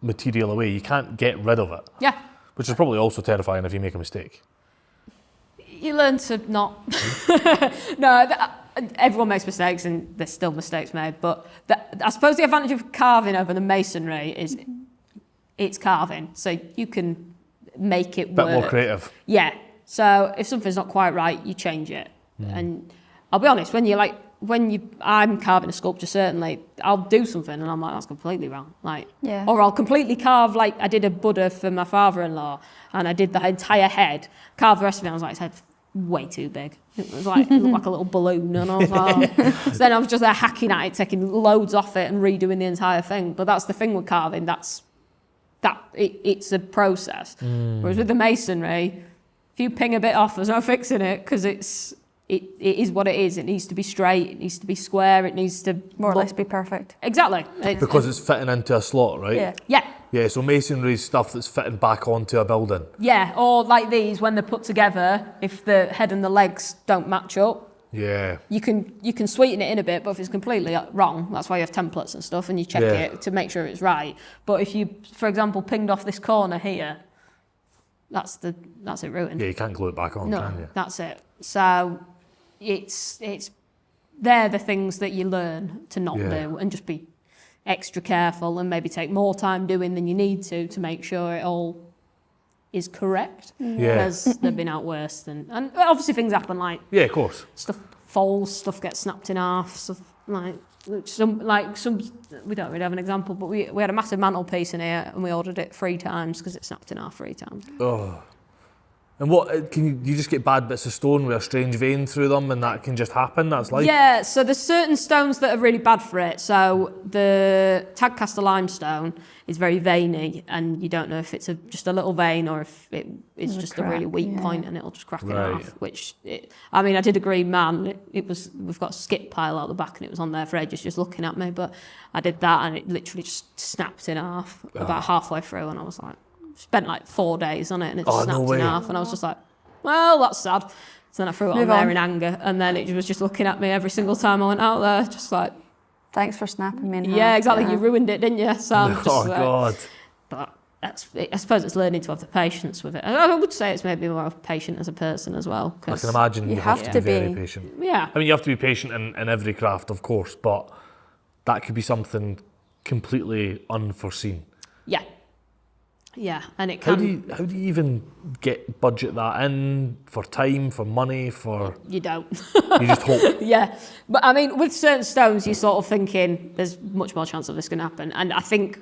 material away. You can't get rid of it. Yeah. Which is probably also terrifying if you make a mistake. You learn to not... No, everyone makes mistakes, and there's still mistakes made, but I suppose the advantage of carving over the masonry is it's carving, so you can make it work. Bit more creative. Yeah, so if something's not quite right, you change it. And I'll be honest, I'm carving a sculpture, certainly, I'll do something and I'm like, that's completely wrong. Or I'll completely carve, like I did a Buddha for my father-in-law, and I did the entire head, carved the rest of it, and I was like, his head's way too big. It was like, it looked like a little balloon, and I was like, so then I was just there hacking at it, taking loads off it and redoing the entire thing. But that's the thing with carving, it's a process. Whereas with the masonry, if you ping a bit off, there's no fixing it because it is what it is. It needs to be straight. It needs to be square. It needs to More or less be perfect. Exactly. Because it's fitting into a slot, right? Yeah. Yeah. Yeah, so masonry is stuff that's fitting back onto a building. Yeah, or like these, when they're put together, if the head and the legs don't match up, Yeah. you can sweeten it in a bit, but if it's completely wrong, that's why you have templates and stuff, and you check it to make sure it's right. But if you, for example, pinged off this corner here, that's it ruined. Yeah, you can't glue it back on, can you? That's it. So it's they're the things that you learn to not do, and just be extra careful, and maybe take more time doing than you need to make sure it all is correct. Because they've been out worse and obviously things happen, like Yeah, of course. stuff falls, stuff gets snapped in half, stuff like some we don't really have an example, but we had a massive mantelpiece in here and we ordered it 3 times because it snapped in half 3 times. Oh. And what, can you just get bad bits of stone with a strange vein through them and that can just happen? That's life? Yeah, so there's certain stones that are really bad for it. So the Tadcaster limestone is very veiny, and you don't know if it's just a little vein or if it's just a really weak point and it'll just crack it off. Which, I did a green man. We've got a skip pile out the back and it was on there for ages just looking at me. But I did that and it literally just snapped in half about halfway through, and I was like, spent like 4 days on it and it just snapped in half, and I was just like, well, that's sad. So then I threw it on there in anger, and then it was just looking at me every single time I went out there, just like, thanks for snapping me in half. Yeah, exactly. You ruined it, didn't you? So I'm just God. But I suppose it's learning to have the patience with it. I would say it's maybe more patient as a person as well. I can imagine you have to be very patient. Yeah. You have to be patient in every craft, of course, but that could be something completely unforeseen. Yeah. Yeah, and it can... How do you even budget that in for time, for money, for... You don't. You just hope. Yeah, but with certain stones, you're sort of thinking there's much more chance of this going to happen. And I think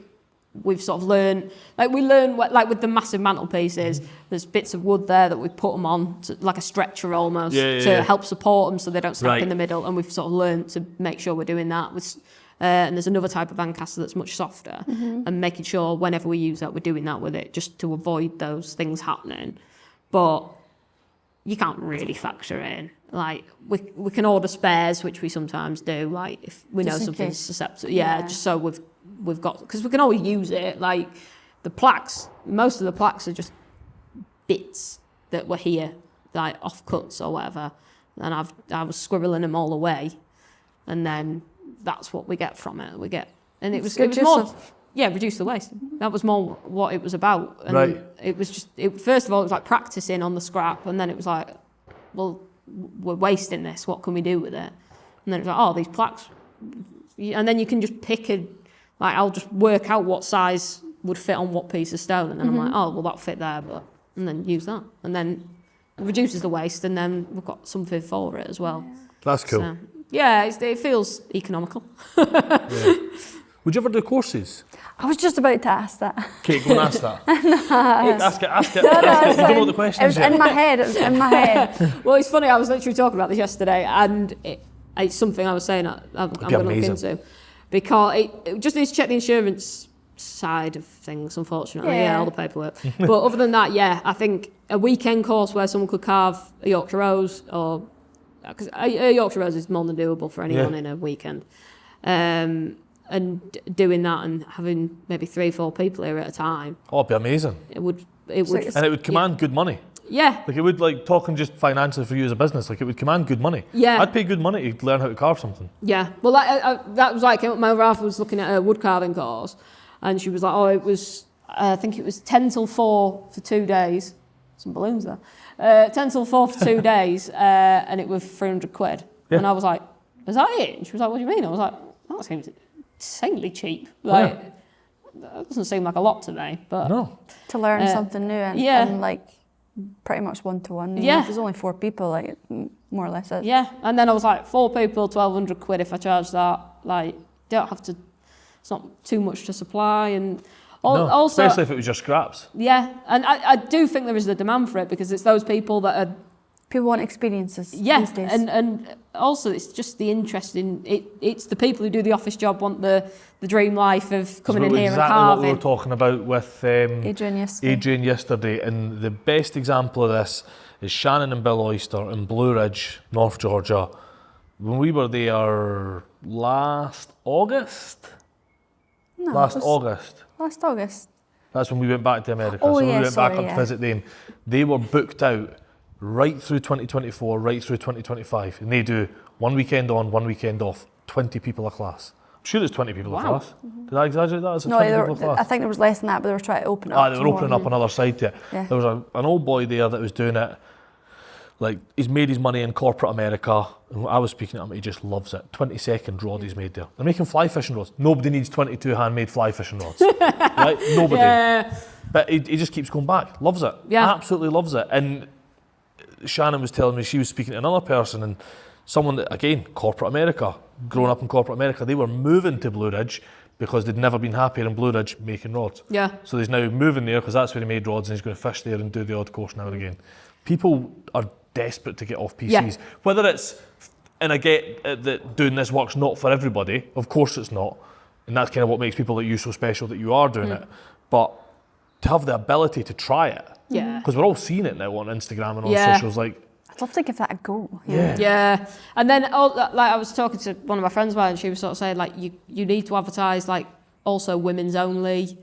we've sort of learned, with the massive mantelpieces, there's bits of wood there that we put them on, like a stretcher almost, to help support them so they don't snap in the middle. And we've sort of learned to make sure we're doing that with... and there's another type of Ancaster that's much softer, and making sure whenever we use that, we're doing that with it just to avoid those things happening. But you can't really factor in. Like, we can order spares, which we sometimes do, like if we know something's susceptible. Yeah, just so we've got, because we can always use it. Like the plaques, most of the plaques are just bits that were here, like offcuts or whatever. And I was scribbling them all away, and then that's what we get from it. And it was more, reduce the waste. That was more what it was about. And it was just, first of all, it was like practicing on the scrap, and then it was like, well, we're wasting this. What can we do with it? And then it was like, oh, these plaques. And then you can just pick I'll just work out what size would fit on what piece of stone, and then I'm like, oh, well, that'll fit there, and then use that. And then it reduces the waste, and then we've got something for it as well. That's cool. So, yeah, it feels economical. Would you ever do courses? I was just about to ask that. Kate, go and ask that. Ask it. You don't know what the question is. It was in my head. Well, it's funny, I was literally talking about this yesterday, and it's something I was saying I'm going to look into. Because it just needs to check the insurance side of things, unfortunately. All the paperwork. But other than that, I think a weekend course where someone could carve a Yorkshire rose, or... because a Yorkshire rose is more than doable for anyone in a weekend. And doing that and having maybe 3-4 people here at a time. Oh, it'd be amazing. It would, and it would command good money. Yeah. Like it would, talking just financially for you as a business, it would command good money. Yeah. I'd pay good money to learn how to carve something. Yeah. Well, that was like, my wife was looking at a wood carving course, and she was like, oh, it was, I think it was 10 till 4 for 2 days. Some balloons there. 10 till 4 for 2 days, and it was 300 quid. Yeah. And I was like, is that it? And she was like, what do you mean? I was like, that seems insanely cheap. That doesn't seem like a lot to me. But no. To learn something new and pretty much one-to-one. If there's only 4 people, more or less it. Yeah, and then I was like, 4 people, 1,200 quid if I charge that. Don't have to, it's not too much to supply. And also, especially if it was your scraps. Yeah, and I do think there is the demand for it, because it's those people that are... People want experiences these days. And also it's just the interest in it. It's the people who do the office job want the dream life of coming in here and carving. Exactly what we were talking about with Adrian yesterday. And the best example of this is Shannon and Bill Oyster in Blue Ridge, North Georgia. When we were there last August? No, Last it was August. Last August. That's when we went back to America. Oh, so yeah, we went back sorry, up to visit them. They were booked out right through 2024, right through 2025. And they do 1 weekend on, 1 weekend off, 20 people a class. I'm sure there's 20 people a class. Did I exaggerate that? Is it 20 people a class? I think there was less than that, but they were trying to open it up. They were opening up another side to it. Yeah. There was an old boy there that was doing it. Like, he's made his money in corporate America. And when I was speaking to him, he just loves it. 20-second rod he's made there. They're making fly fishing rods. Nobody needs 22 handmade fly fishing rods. Right? Nobody. Yeah. But he just keeps going back. Loves it. Yeah. Absolutely loves it. And Shannon was telling me she was speaking to another person, and someone that, again, corporate America, growing up in corporate America, they were moving to Blue Ridge because they'd never been happier in Blue Ridge making rods. Yeah. So he's now moving there because that's where he made rods, and he's going to fish there and do the odd course now and again. People are desperate to get off PCs. Yeah. Whether it's, and I get that doing this work's not for everybody, of course it's not, and that's kind of what makes people like you so special that you are doing it, but to have the ability to try it, Yeah. because we're all seeing it now on Instagram and on Yeah. socials, like, I'd love to give that a go. yeah. Yeah, and then like I was talking to one of my friends about it, and she was sort of saying like you need to advertise like also women's only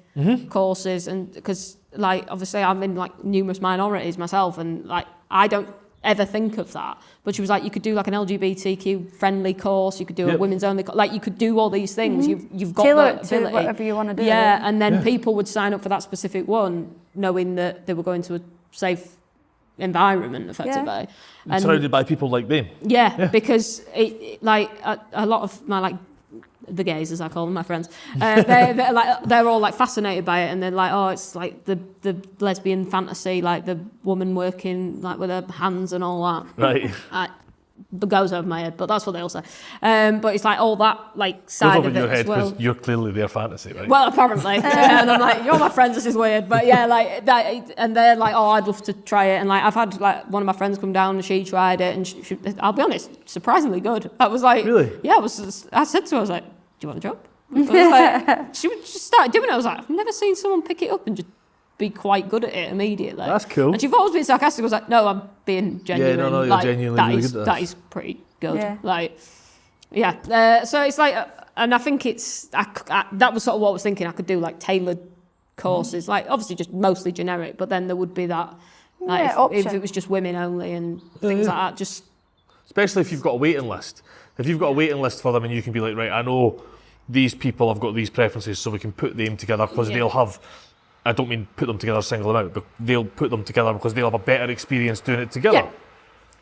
courses, and because like obviously I'm in like numerous minorities myself, and like I don't ever think of that, but she was like you could do like an LGBTQ friendly course, you could do a women's only like you could do all these things. You've got Tailor the it to ability. whatever you want to do. Yeah, and then people would sign up for that specific one, knowing that they were going to a safe environment, effectively. And Surrounded by people like them. yeah, because it like a lot of my like the gays, as I call them, my friends, they're all like fascinated by it, and they're like, oh, it's like the lesbian fantasy, like the woman working like with her hands and all that. Right. That goes over my head, but that's what they all say. But it's like all that like side Goes over of your it head as well. because you're clearly their fantasy, right? Well, apparently, and I'm like, you're my friends. This is weird, but yeah, like that, and they're like, oh, I'd love to try it, and like I've had like one of my friends come down and she tried it, and she I'll be honest, surprisingly good. I was like, Really? Yeah, I said to her, I was like, do you want a job? I was like, she just started doing it. I was like, I've never seen someone pick it up and just be quite good at it immediately. That's cool. And she's always been sarcastic. I was like, no, I'm being genuine. Yeah, no, you're like, genuinely that really is good at that this. is pretty good. Yeah. Like, yeah. So it's like, and I think it's that was sort of what I was thinking. I could do like tailored courses, like obviously just mostly generic, but then there would be that, like Yeah, if option. it was just women only and things like that. Just Especially if you've got a waiting list. If you've got a waiting list for them and you can be like, right, I know these people have got these preferences, so we can put them together because they'll have, I don't mean put them together, single them out, but they'll put them together because they'll have a better experience doing it together. yeah,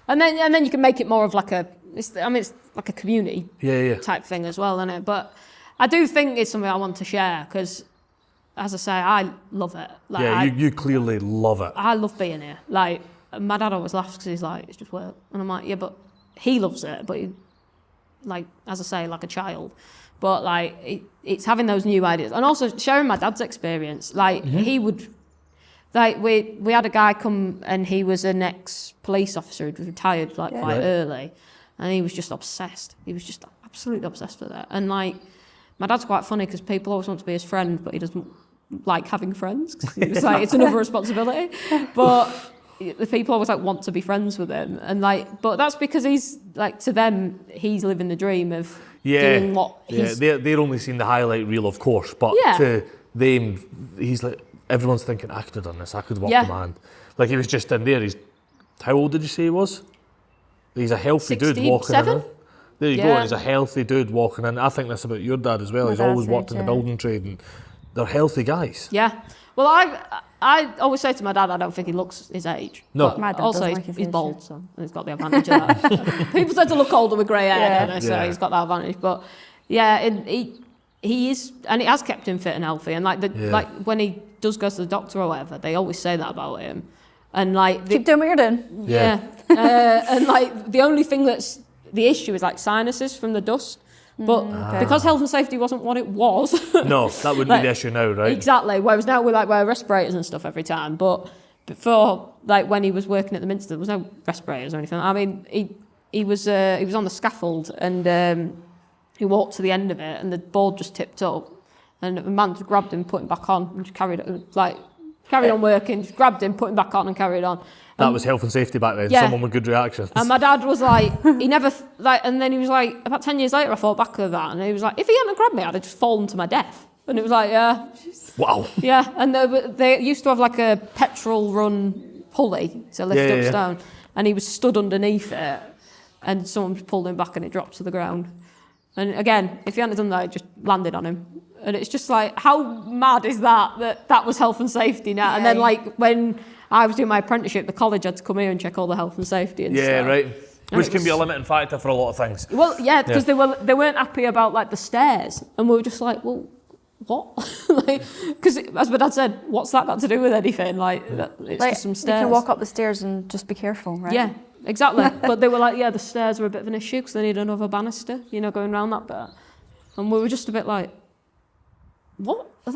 and then you can make it more of like it's like a community Yeah. type thing as well, isn't it? But I do think it's something I want to share because, as I say, I love it. Like, Yeah, you clearly love it. I love being here. Like, my dad always laughs because he's like, it's just work. And I'm like, yeah, but he loves it. But, he, like, as I say, like a child. But, like, it's having those new ideas. And also sharing my dad's experience. Like, he would... Like, we had a guy come and he was an ex-police officer who'd retired, like, quite early. And he was just obsessed. He was just absolutely obsessed with it. And, like, my dad's quite funny because people always want to be his friend, but he doesn't like having friends. 'Cause it's like, it's another responsibility. But... the people always like want to be friends with him, and like, but that's because he's like, to them, he's living the dream of doing what he's. Yeah, they're only seeing the highlight reel, of course, but to them, he's like, everyone's thinking, I could have done this, I could walk the man. Like, he was just in there, how old did you say he was? He's a healthy dude walking in. There you go, and he's a healthy dude walking in. I think that's about your dad as well. My He's always dad's worked in the building trade, and they're healthy guys. Yeah. Well, I always say to my dad, I don't think he looks his age. No. But My dad also, doesn't he's, look his he's age, bald, so he's got the advantage of that. People tend to look older with grey hair, don't they? So he's got that advantage. But yeah, and he is, and it has kept him fit and healthy. And like like when he does go to the doctor or whatever, they always say that about him. And like Keep doing what you're doing. Yeah. And like the only thing that's the issue is like sinuses from the dust. But because health and safety wasn't what it was. No, that wouldn't be the issue now, right? Exactly. Whereas now we like wear respirators and stuff every time. But before, like when he was working at the Minster, there was no respirators or anything. I mean, he was on the scaffold and he walked to the end of it and the board just tipped up and a man just grabbed him, put him back on and just carried it. Like, carried on working, just grabbed him, put him back on and carried on. That was health and safety back then, Yeah. someone with good reactions. And my dad was like, he never, like, and then he was like, about 10 years later, I thought back of that, and he was like, if he hadn't grabbed me, I'd have just fallen to my death. And it was like, yeah. Wow. Yeah, and they used to have like a petrol-run pulley to lift up stone, and he was stood underneath it, and someone pulled him back and it dropped to the ground. And again, if he hadn't done that, it just landed on him. And it's just like, how mad is that was health and safety now? And then like when I was doing my apprenticeship, the college had to come here and check all the health and safety and stuff. Yeah, right. Which can be a limiting factor for a lot of things. Well, yeah, because they weren't happy about like the stairs, and we were just like, well, what? Because as my dad said, what's that got to do with anything? Like, it's just some stairs. You can walk up the stairs and just be careful, right? Yeah, exactly. But they were like, yeah, the stairs are a bit of an issue because they need another banister, going around that bit. And we were just a bit like, what? Is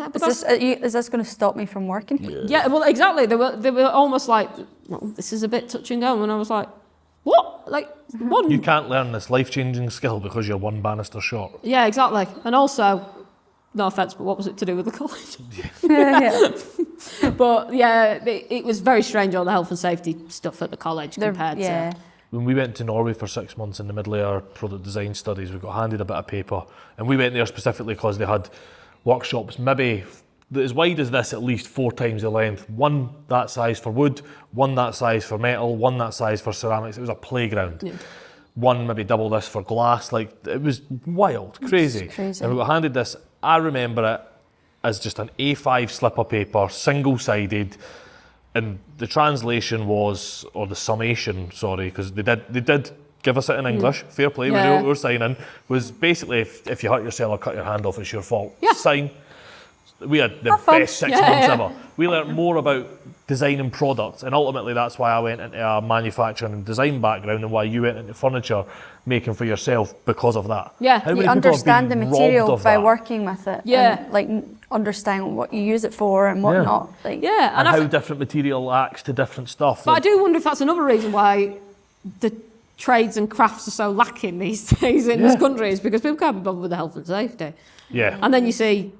this going to stop me from working? Yeah, well, exactly. They were almost like, well, this is a bit touch and go. And I was like, what? Like, one. You can't learn this life-changing skill because you're one banister short. Yeah, exactly. And also, no offence, but what was it to do with the college? But yeah, it was very strange, all the health and safety stuff at the college compared to... When we went to Norway for 6 months in the middle of our product design studies, we got handed a bit of paper, and we went there specifically because they had workshops maybe as wide as this, at least 4 times the length. One that size for wood, one that size for metal, one that size for ceramics. It was a playground. Yeah. One maybe double this for glass. Like, it was wild, crazy. And we got handed this. I remember it as just an A5 slip of paper, single-sided. And the translation was, or the summation, sorry, because they did give us it in English, fair play, we knew what we were signing, was basically if you hurt yourself or cut your hand off, it's your fault. Yeah. Sign. We had the best 6 months ever. We learnt more about designing products, and ultimately that's why I went into a manufacturing and design background and why you went into furniture making for yourself because of that. Yeah, how many you understand the robbed material of by that? working with it. Yeah. And, like, understand what you use it for and what not. Like, and how different material acts to different stuff. But I do wonder if that's another reason why the trades and crafts are so lacking these days in this country, is because people can't be bothered with the health and safety. Yeah. And then you see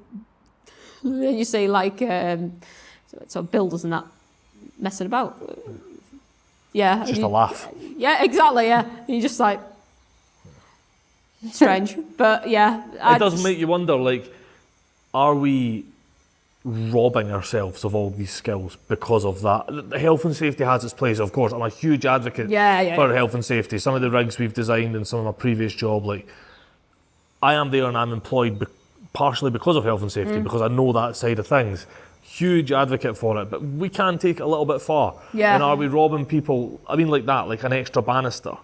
like sort of builders and that messing about. Yeah. It's just a laugh. Yeah, exactly, yeah. And you're just like, strange. But yeah. It does make you wonder, like, are we robbing ourselves of all these skills because of that? The health and safety has its place, of course. I'm a huge advocate for health and safety. Some of the rigs we've designed in some of my previous job, like, I am there and I'm employed partially because of health and safety, because I know that side of things. Huge advocate for it, but we can take it a little bit far. Yeah. And are we robbing people, I mean, like that, like an extra banister?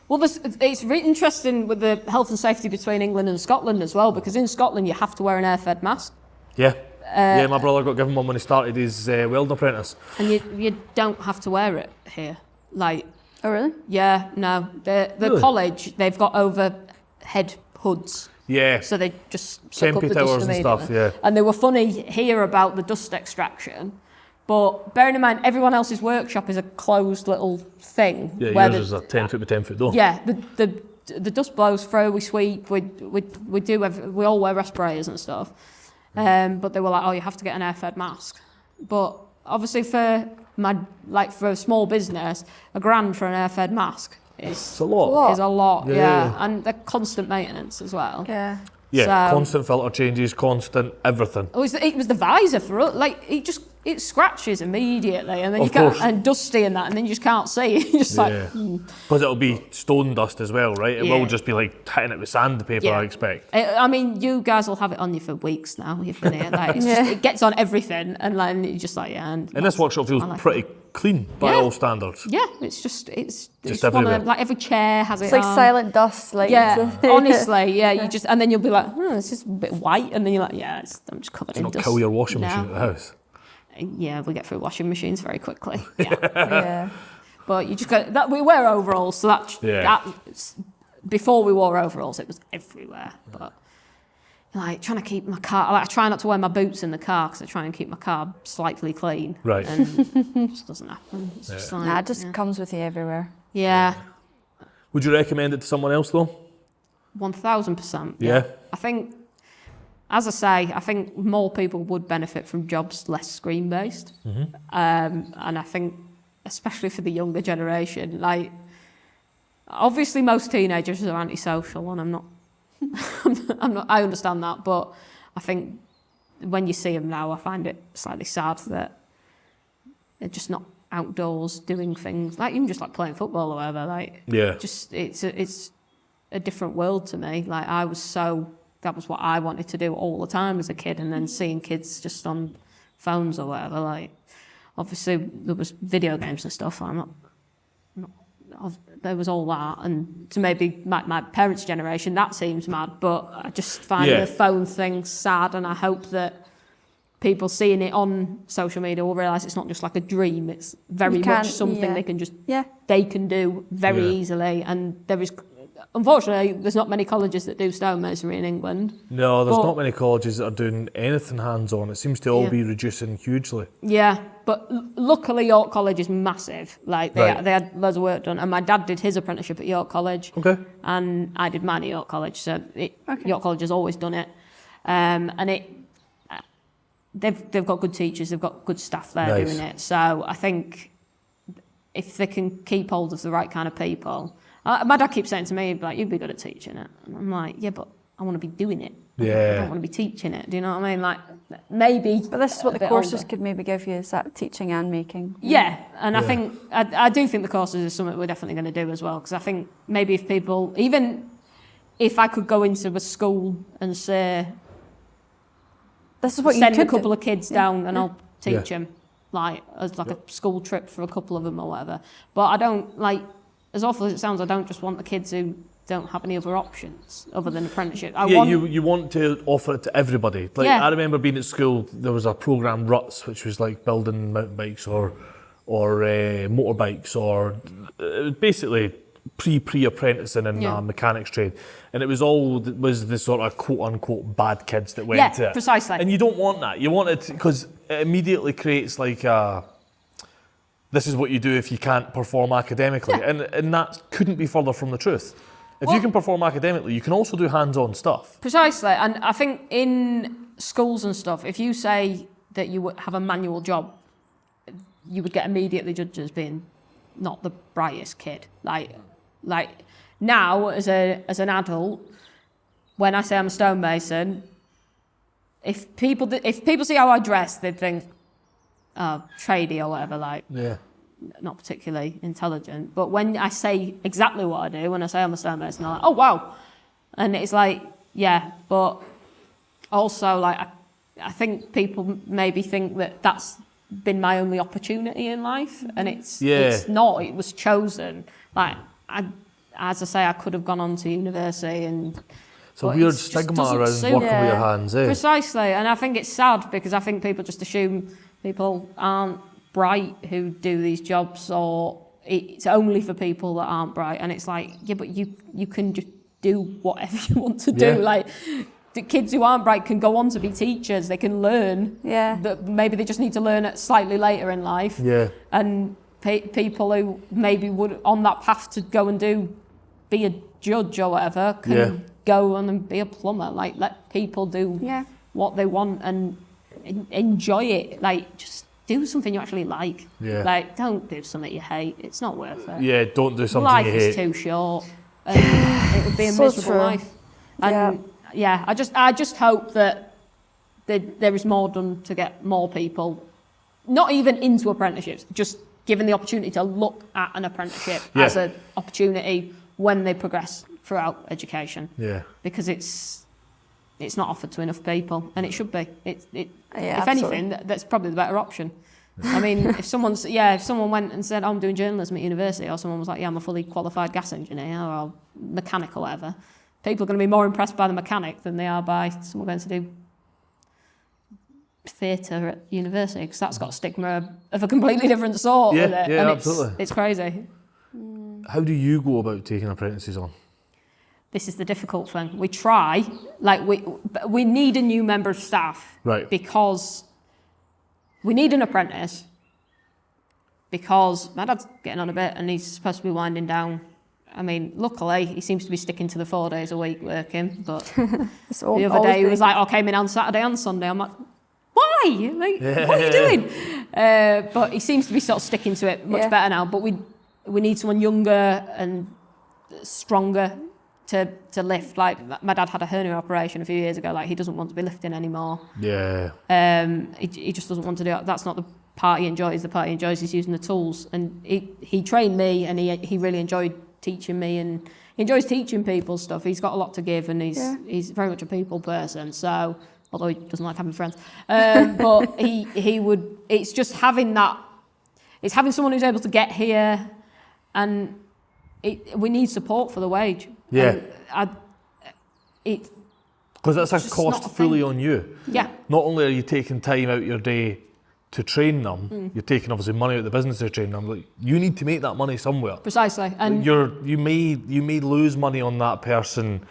Well, it's really interesting with the health and safety between England and Scotland as well, because in Scotland you have to wear an air-fed mask. Yeah. Yeah, my brother got given one when he started his welding apprentice. And you don't have to wear it here. Like, oh, really? Yeah, no. The college, they've got overhead hoods. Yeah. So they just suck up the towers dust and stuff, yeah. And they were funny here about the dust extraction. But bearing in mind, everyone else's workshop is a closed little thing. Yeah, where yours is a 10 foot by 10 foot door. Yeah, the dust blows through, we sweep, we all wear respirators and stuff. But they were like, oh, you have to get an air-fed mask. But obviously for a small business, £1,000 for an air-fed mask is a lot. Yeah. And the constant maintenance as well. Yeah. Yeah, so, constant filter changes, constant everything. It was the visor for us. Like, it scratches immediately, and then and dusty and that, and then you just can't see. You're just because it'll be stone dust as well, right? It will just be like hitting it with sandpaper, I expect. I mean, you guys will have it on you for weeks now. You've been here. Like, it gets on everything, and like, you're just like, And this workshop feels pretty clean by all standards. Yeah, it's just everywhere. Like every chair has it's it. It's like silent dust. Like, honestly, you just, and then you'll be like, it's just a bit white, and then you're like, I'm just covered in dust. Not kill your washing machine at the house. Yeah, we get through washing machines very quickly. Yeah. But you just got that. We wear overalls, so that before we wore overalls, it was everywhere. But like trying to keep my car, I try not to wear my boots in the car because I try and keep my car slightly clean. Right. And it just doesn't happen. It's just like, it just comes with you everywhere. Yeah. Would you recommend it to someone else though? 1000%. Yeah. I think as I say, I think more people would benefit from jobs less screen-based. And I think, especially for the younger generation, like, obviously most teenagers are antisocial, and I'm not, I understand that, but I think when you see them now, I find it slightly sad that they're just not outdoors doing things, like even just like playing football or whatever, like, just, it's a different world to me. Like, that was what I wanted to do all the time as a kid, and then seeing kids just on phones or whatever, like, obviously there was video games and stuff, there was all that, and to maybe my parents' generation, that seems mad, but I just find the phone thing sad, and I hope that people seeing it on social media will realise it's not just like a dream, it's very much something they can just, they can do very easily, and there is, unfortunately, there's not many colleges that do stonemasonry in England. No, there's not many colleges that are doing anything hands-on. It seems to all be reducing hugely. Yeah, but luckily York College is massive. Like, they had loads of work done, and my dad did his apprenticeship at York College. Okay. And I did mine at York College, so York College has always done it. And they've got good teachers, they've got good staff there doing it. So I think if they can keep hold of the right kind of people. My dad keeps saying to me, like, you'd be good at teaching it. And I'm like, yeah, but I want to be doing it. I don't want to be teaching it. Do you know what I mean? Like, maybe. But this is what the courses could maybe give you, is that teaching and making. Yeah, and I think, I do think the courses is something we're definitely going to do as well, because I think maybe if people, even if I could go into a school and say, this is what send you a couple of kids down and I'll teach them, like, as like a school trip for a couple of them or whatever. But I don't, like, as awful as it sounds, I don't just want the kids who don't have any other options other than apprenticeship. You want to offer it to everybody. Like, I remember being at school, there was a programme, Ruts, which was like building mountain bikes or motorbikes, or basically pre-apprenticing in mechanics trade. And it was the sort of quote-unquote bad kids that went to it. Precisely. And you don't want that. You want it because it immediately creates like this is what you do if you can't perform academically. And that couldn't be further from the truth. If you can perform academically, you can also do hands-on stuff. Precisely. And I think in schools and stuff, if you say that you would have a manual job, you would get immediately judged as being not the brightest kid. Like now, as an adult, when I say I'm a stonemason, if people see how I dress, they'd think, tradie or whatever, like, not particularly intelligent. But when I say exactly what I do, when I say I'm a stonemason, they're like, oh wow. And it's like, yeah, but also, like, I think people maybe think that that's been my only opportunity in life, and it's not. It was chosen. Like, as I say, I could have gone on to university, and it's a weird stigma around working with your hands, Precisely, and I think it's sad because I think people just assume people aren't bright who do these jobs, or it's only for people that aren't bright. And it's like, yeah, but you can just do whatever you want to do. Like, the kids who aren't bright can go on to be teachers. They can learn. But maybe they just need to learn it slightly later in life. And people who maybe would on that path to go and be a judge or whatever can go on and be a plumber. Like, let people do what they want and enjoy it. Like, just do something you actually like. Like, don't do something you hate. It's not worth it. Don't do something life you hate. Life is too short, and it would be a miserable life. And I just hope that there is more done to get more people, not even into apprenticeships, just given the opportunity to look at an apprenticeship as an opportunity when they progress throughout education. Because it's not offered to enough people, and it should be. If anything, that's probably the better option. I mean, if someone went and said, I'm doing journalism at university, or someone was like, I'm a fully qualified gas engineer or mechanic or whatever, people are going to be more impressed by the mechanic than they are by someone going to do theatre at university, because that's got a stigma of a completely different sort with it. And absolutely. It's crazy. How do you go about taking apprentices on? This is the difficult thing. We try, like, we need a new member of staff, because we need an apprentice, because my dad's getting on a bit and he's supposed to be winding down, I mean, luckily, he seems to be sticking to the 4 days a week working, but So the other day he was like, I came in on Saturday and Sunday. I'm like, why? Like, what are you doing? But he seems to be sort of sticking to it much better now. But we need someone younger and stronger to lift. Like, my dad had a hernia operation a few years ago. Like, he doesn't want to be lifting anymore. Yeah. He just doesn't want to do it. That's not the part he enjoys. The part he enjoys is using the tools. And he trained me, and he really enjoyed teaching me, and he enjoys teaching people stuff. He's got a lot to give, and he's very much a people person. So, although he doesn't like having friends, but he would. It's just having that. It's having someone who's able to get here, and we need support for the wage. Yeah. Because that's a cost fully on you. Yeah. Not only are you taking time out your day to train them, you're taking obviously money out of the business to train them. Like, you need to make that money somewhere. Precisely. And you may lose money on that person,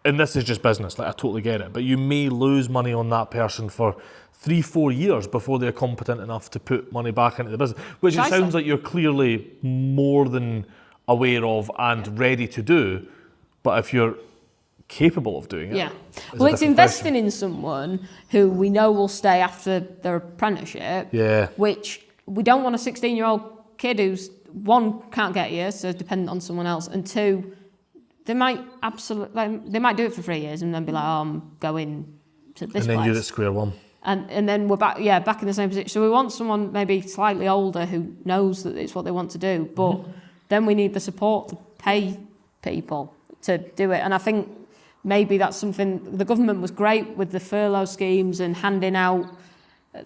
and this is just business, like I totally get it, but you may lose money on that person for 3-4 years before they're competent enough to put money back into the business, which it sounds like you're clearly more than aware of and ready to do. But if you're capable of doing it, well, it's investing in someone who we know will stay after their apprenticeship. Yeah. Which we don't want a 16-year-old kid who's, one, can't get here, so dependent on someone else, and two, they might they might do it for 3 years and then be like, oh, I'm going to this place. And then you're at square one. And then we're back in the same position. So we want someone maybe slightly older who knows that it's what they want to do, but then we need the support to pay people to do it. And I think maybe that's something, the government was great with the furlough schemes and handing out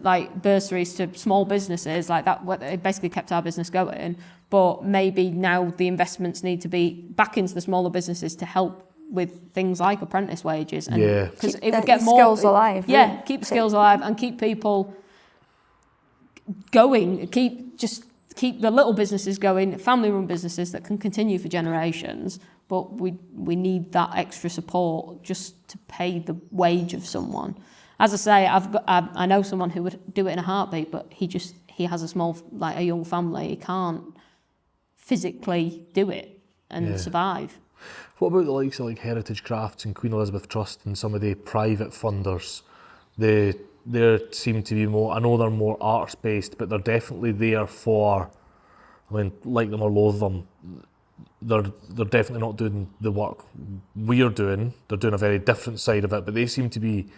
like bursaries to small businesses like that. It basically kept our business going. But maybe now the investments need to be back into the smaller businesses to help with things like apprentice wages. And because it would get more skills alive. Yeah, keep skills alive and keep people going. Keep the little businesses going, family-run businesses that can continue for generations. But we need that extra support just to pay the wage of someone. As I say, I know someone who would do it in a heartbeat, but he has a young family. He can't physically do it and survive. What about the likes of like Heritage Crafts and Queen Elizabeth Trust and some of the private funders? They seem to be more, I know they're more arts based, but they're definitely there for, I mean, like them or loathe them, they're definitely not doing the work we're doing. They're doing a very different side of it, but they seem to be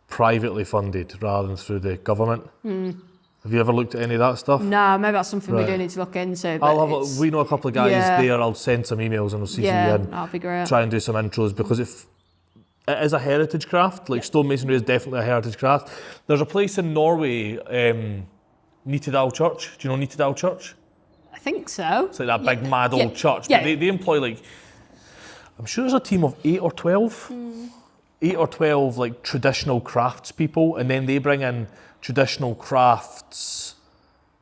privately funded rather than through the government. Have you ever looked at any of that stuff? No, maybe that's something we do need to look into. We know a couple of guys there. I'll send some emails and I'll CC you in. That'd be great. Try and do some intros, because if it is a heritage craft, like stonemasonry is definitely a heritage craft. There's a place in Norway, Nittedal Church. Do you know Nittedal Church? I think so. It's like that big mad old church. But they employ like, I'm sure there's a team of 8 or 12. 8 or 12 like traditional crafts people, and then they bring in traditional crafts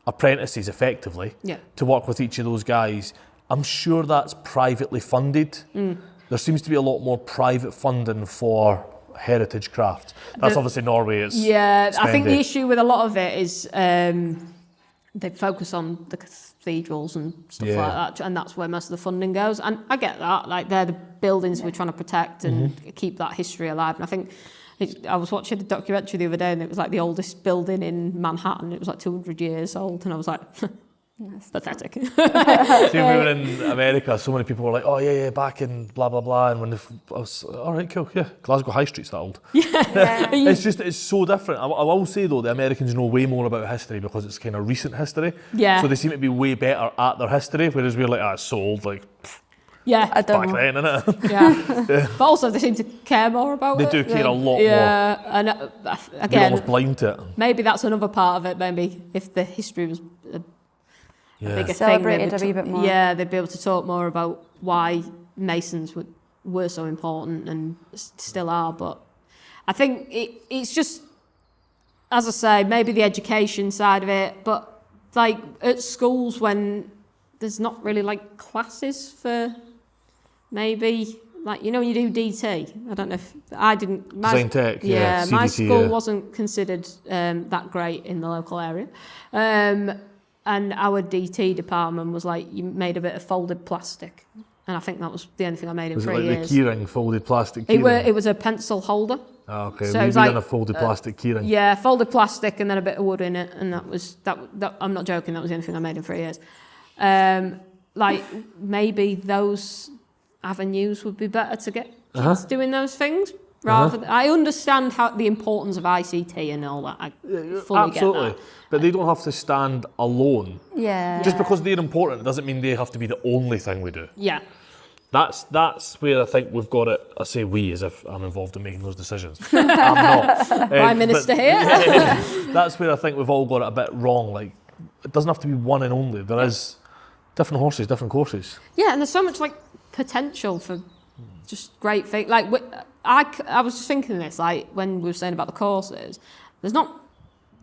apprentices effectively to work with each of those guys. I'm sure that's privately funded. There seems to be a lot more private funding for heritage crafts. That's obviously Norway. I think the issue with a lot of it is they focus on the cathedrals and stuff like that, and that's where most of the funding goes. And I get that, like they're the buildings we're trying to protect and keep that history alive. And I think I was watching a documentary the other day, and it was like the oldest building in Manhattan. It was like 200 years old, and I was like, pathetic. See, when we were in America, so many people were like, oh yeah, back in blah, blah, blah. And when I was, all right, cool, Glasgow High Street's that old. It's so different. I will say though, the Americans know way more about history because it's kind of recent history. So they seem to be way better at their history, whereas we're like, it's so old, like, I don't know. Then, innit? But also they seem to care more about it. They do care a lot more. And again, they're almost blind to it. Maybe that's another part of it. Maybe if the history was a bigger celebrated thing, a wee bit more. they'd be able to talk more about why Masons were so important and still are. But I think it's just, as I say, maybe the education side of it. But like at schools, when there's not really like classes for maybe, like, you know, when you do DT, I don't know if I didn't. Design Tech, CDT, my school wasn't considered that great in the local area. And our DT department was like, you made a bit of folded plastic. and I think that was the only thing I made in Was it 3 like years. the keyring, folded plastic keyring? It was a pencil holder. Oh, okay, So it maybe was like, then a folded plastic keyring. Yeah, folded plastic and then a bit of wood in it, and that was that. I'm not joking. That was the only thing I made in 3 years. Like maybe those avenues would be better to get kids doing those things rather. I understand how the importance of ICT and all that. I fully Absolutely, get that. but they don't have to stand alone. Yeah. Just because they're important, it doesn't mean they have to be the only thing we do. Yeah. That's where I think we've got it. I say we as if I'm involved in making those decisions. I'm not. Prime Minister but- here. That's where I think we've all got it a bit wrong. Like, it doesn't have to be one and only. There is different horses, different courses. Yeah, and there's so much like potential for just great things. Like I was just thinking this, like when we were saying about the courses, there's not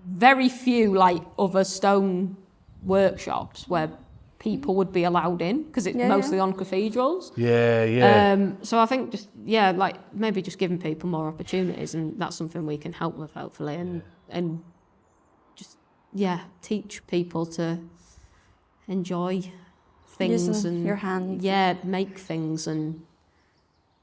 very few like other stone workshops where people would be allowed in because it's mostly on cathedrals. Yeah. So I think just like maybe just giving people more opportunities, and that's something we can help with hopefully, and just teach people to enjoy things Using and your hands. make things and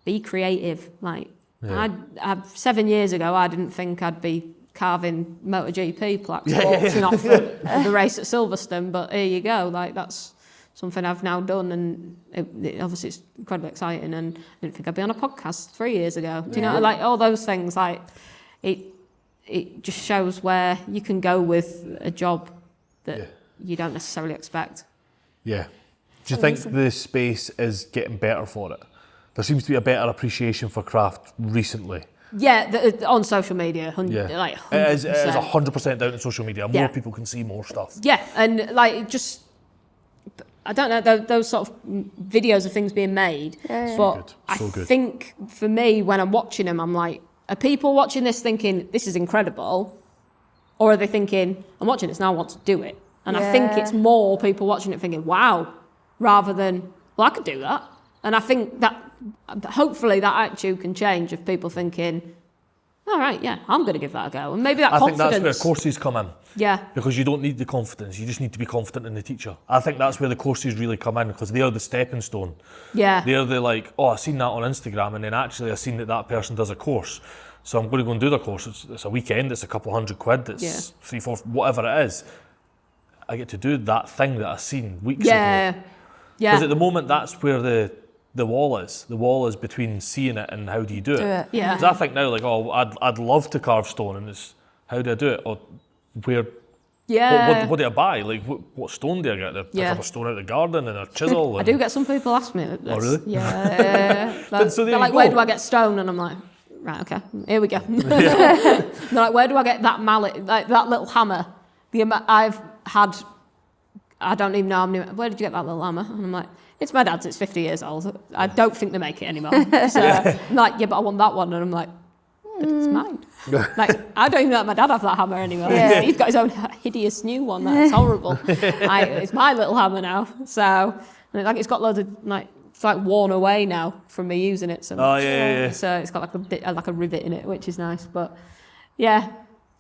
be creative. Like I 7 years ago, I didn't think I'd be carving MotoGP plaques auction off the race at Silverstone, but here you go. Like that's something I've now done, and it obviously it's incredibly exciting. And I didn't think I'd be on a podcast 3 years ago. Do you know, like all those things? Like it just shows where you can go with a job that you don't necessarily expect. Yeah. Do you think the space is getting better for it? There seems to be a better appreciation for craft recently. Yeah, on social media, like 100%. It is 100% down to social media. More people can see more stuff. Yeah, and like just, I don't know, those sort of videos of things being made, but I think for me, when I'm watching them, I'm like, are people watching this thinking, this is incredible? Or are they thinking, I'm watching this now, I want to do it? And I think it's more people watching it thinking, wow, rather than, well, I could do that. And I think that hopefully that attitude can change of people thinking, all right, I'm going to give that a go. And maybe that confidence. I think that's where courses come in. Yeah. Because you don't need the confidence, you just need to be confident in the teacher. I think that's where the courses really come in, because they are the stepping stone. Yeah. They're the like, oh, I've seen that on Instagram, and then actually I've seen that person does a course. So I'm going to go and do the course. It's a weekend, it's a couple £100, it's 3, 4, whatever it is. I get to do that thing that I've seen weeks ago. Yeah. Because at the moment, that's where the wall is. The wall is between seeing it and how do you do it. Yeah. Because I think now, like, oh, I'd love to carve stone, and it's how do I do it? Or where? Yeah. What do I buy? Like, what stone do I get? Do I pick up a stone out of the garden and a chisel? I do get some people ask me this. Oh, really? Yeah. Like, so they're like, where do I get stone? And I'm like, right, okay, here we go. They're like, where do I get that mallet, like that little hammer? I've had, I don't even know how many, where did you get that little hammer? And I'm like, it's my dad's, it's 50 years old. I don't think they make it anymore. So I'm like, but I want that one. And I'm like, but it's mine. Like, I don't even let my dad have that hammer anymore. Yeah. He's got his own hideous new one. That's horrible. It's my little hammer now. So, and it's got loads of, like, it's like worn away now from me using it so much. So it's got like a bit, like a rivet in it, which is nice. But yeah,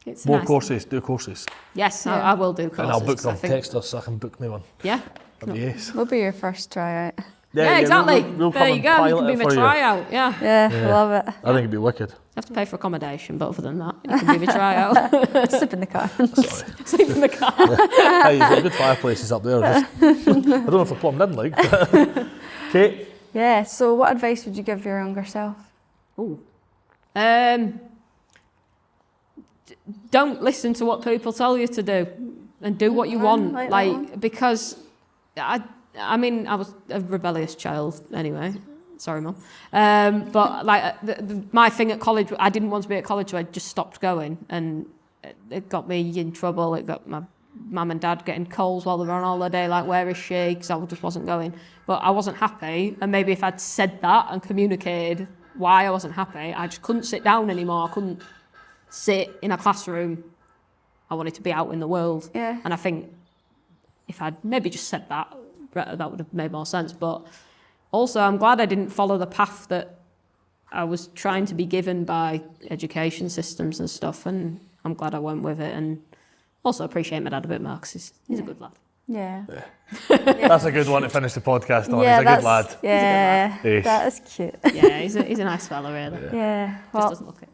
it's more nice. courses. Do courses. Yes, I will do courses. And I'll book them. Text us so I can book me one. Yeah. Yes. We'll be your first tryout. Yeah, exactly. We'll there you go. You can be my tryout. Yeah, love it. I think it'd be wicked. You have to pay for accommodation, but other than that, you can be my tryout. Sleep in the car. Sorry. Sleep in the car. Hey, you've got good fireplaces up there. I don't know if I plumbed in, like. Kate? Yeah, so what advice would you give your younger self? Ooh. Don't listen to what people tell you to do, and do what you want. Like because I mean, I was a rebellious child anyway. Sorry, Mum. But like my thing at college, I didn't want to be at college, so I just stopped going, and it got me in trouble. It got my mum and dad getting calls while they were on holiday, like, where is she? Because I just wasn't going. But I wasn't happy, and maybe if I'd said that and communicated why I wasn't happy, I just couldn't sit down anymore. I couldn't sit in a classroom. I wanted to be out in the world. Yeah. And I think if I'd maybe just said that, that would have made more sense. But also, I'm glad I didn't follow the path that I was trying to be given by education systems and stuff, and I'm glad I went with it. And also appreciate my dad a bit more, because he's a good lad. Yeah. That's a good one to finish the podcast on. Yeah, He's a good lad. Yeah, Ace. that is cute. Yeah, he's a nice fella, really. Yeah. Just Well, doesn't look it.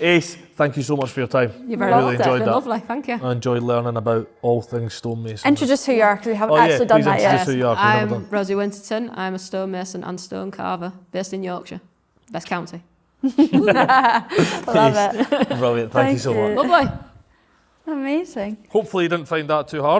Ace, thank you so much for your time. You're very Really welcome. enjoyed It's been that. lovely, thank you. I enjoyed learning about all things stonemason. introduce who you are, because we haven't Oh, yeah, actually done please that introduce yet. who you are, 'cause we've never I'm done. Rosie Winterton. I'm a stonemason and stone carver based in Yorkshire, best county. Love it. Brilliant, thank you so you. much. Lovely. Amazing. Hopefully you didn't find that too hard.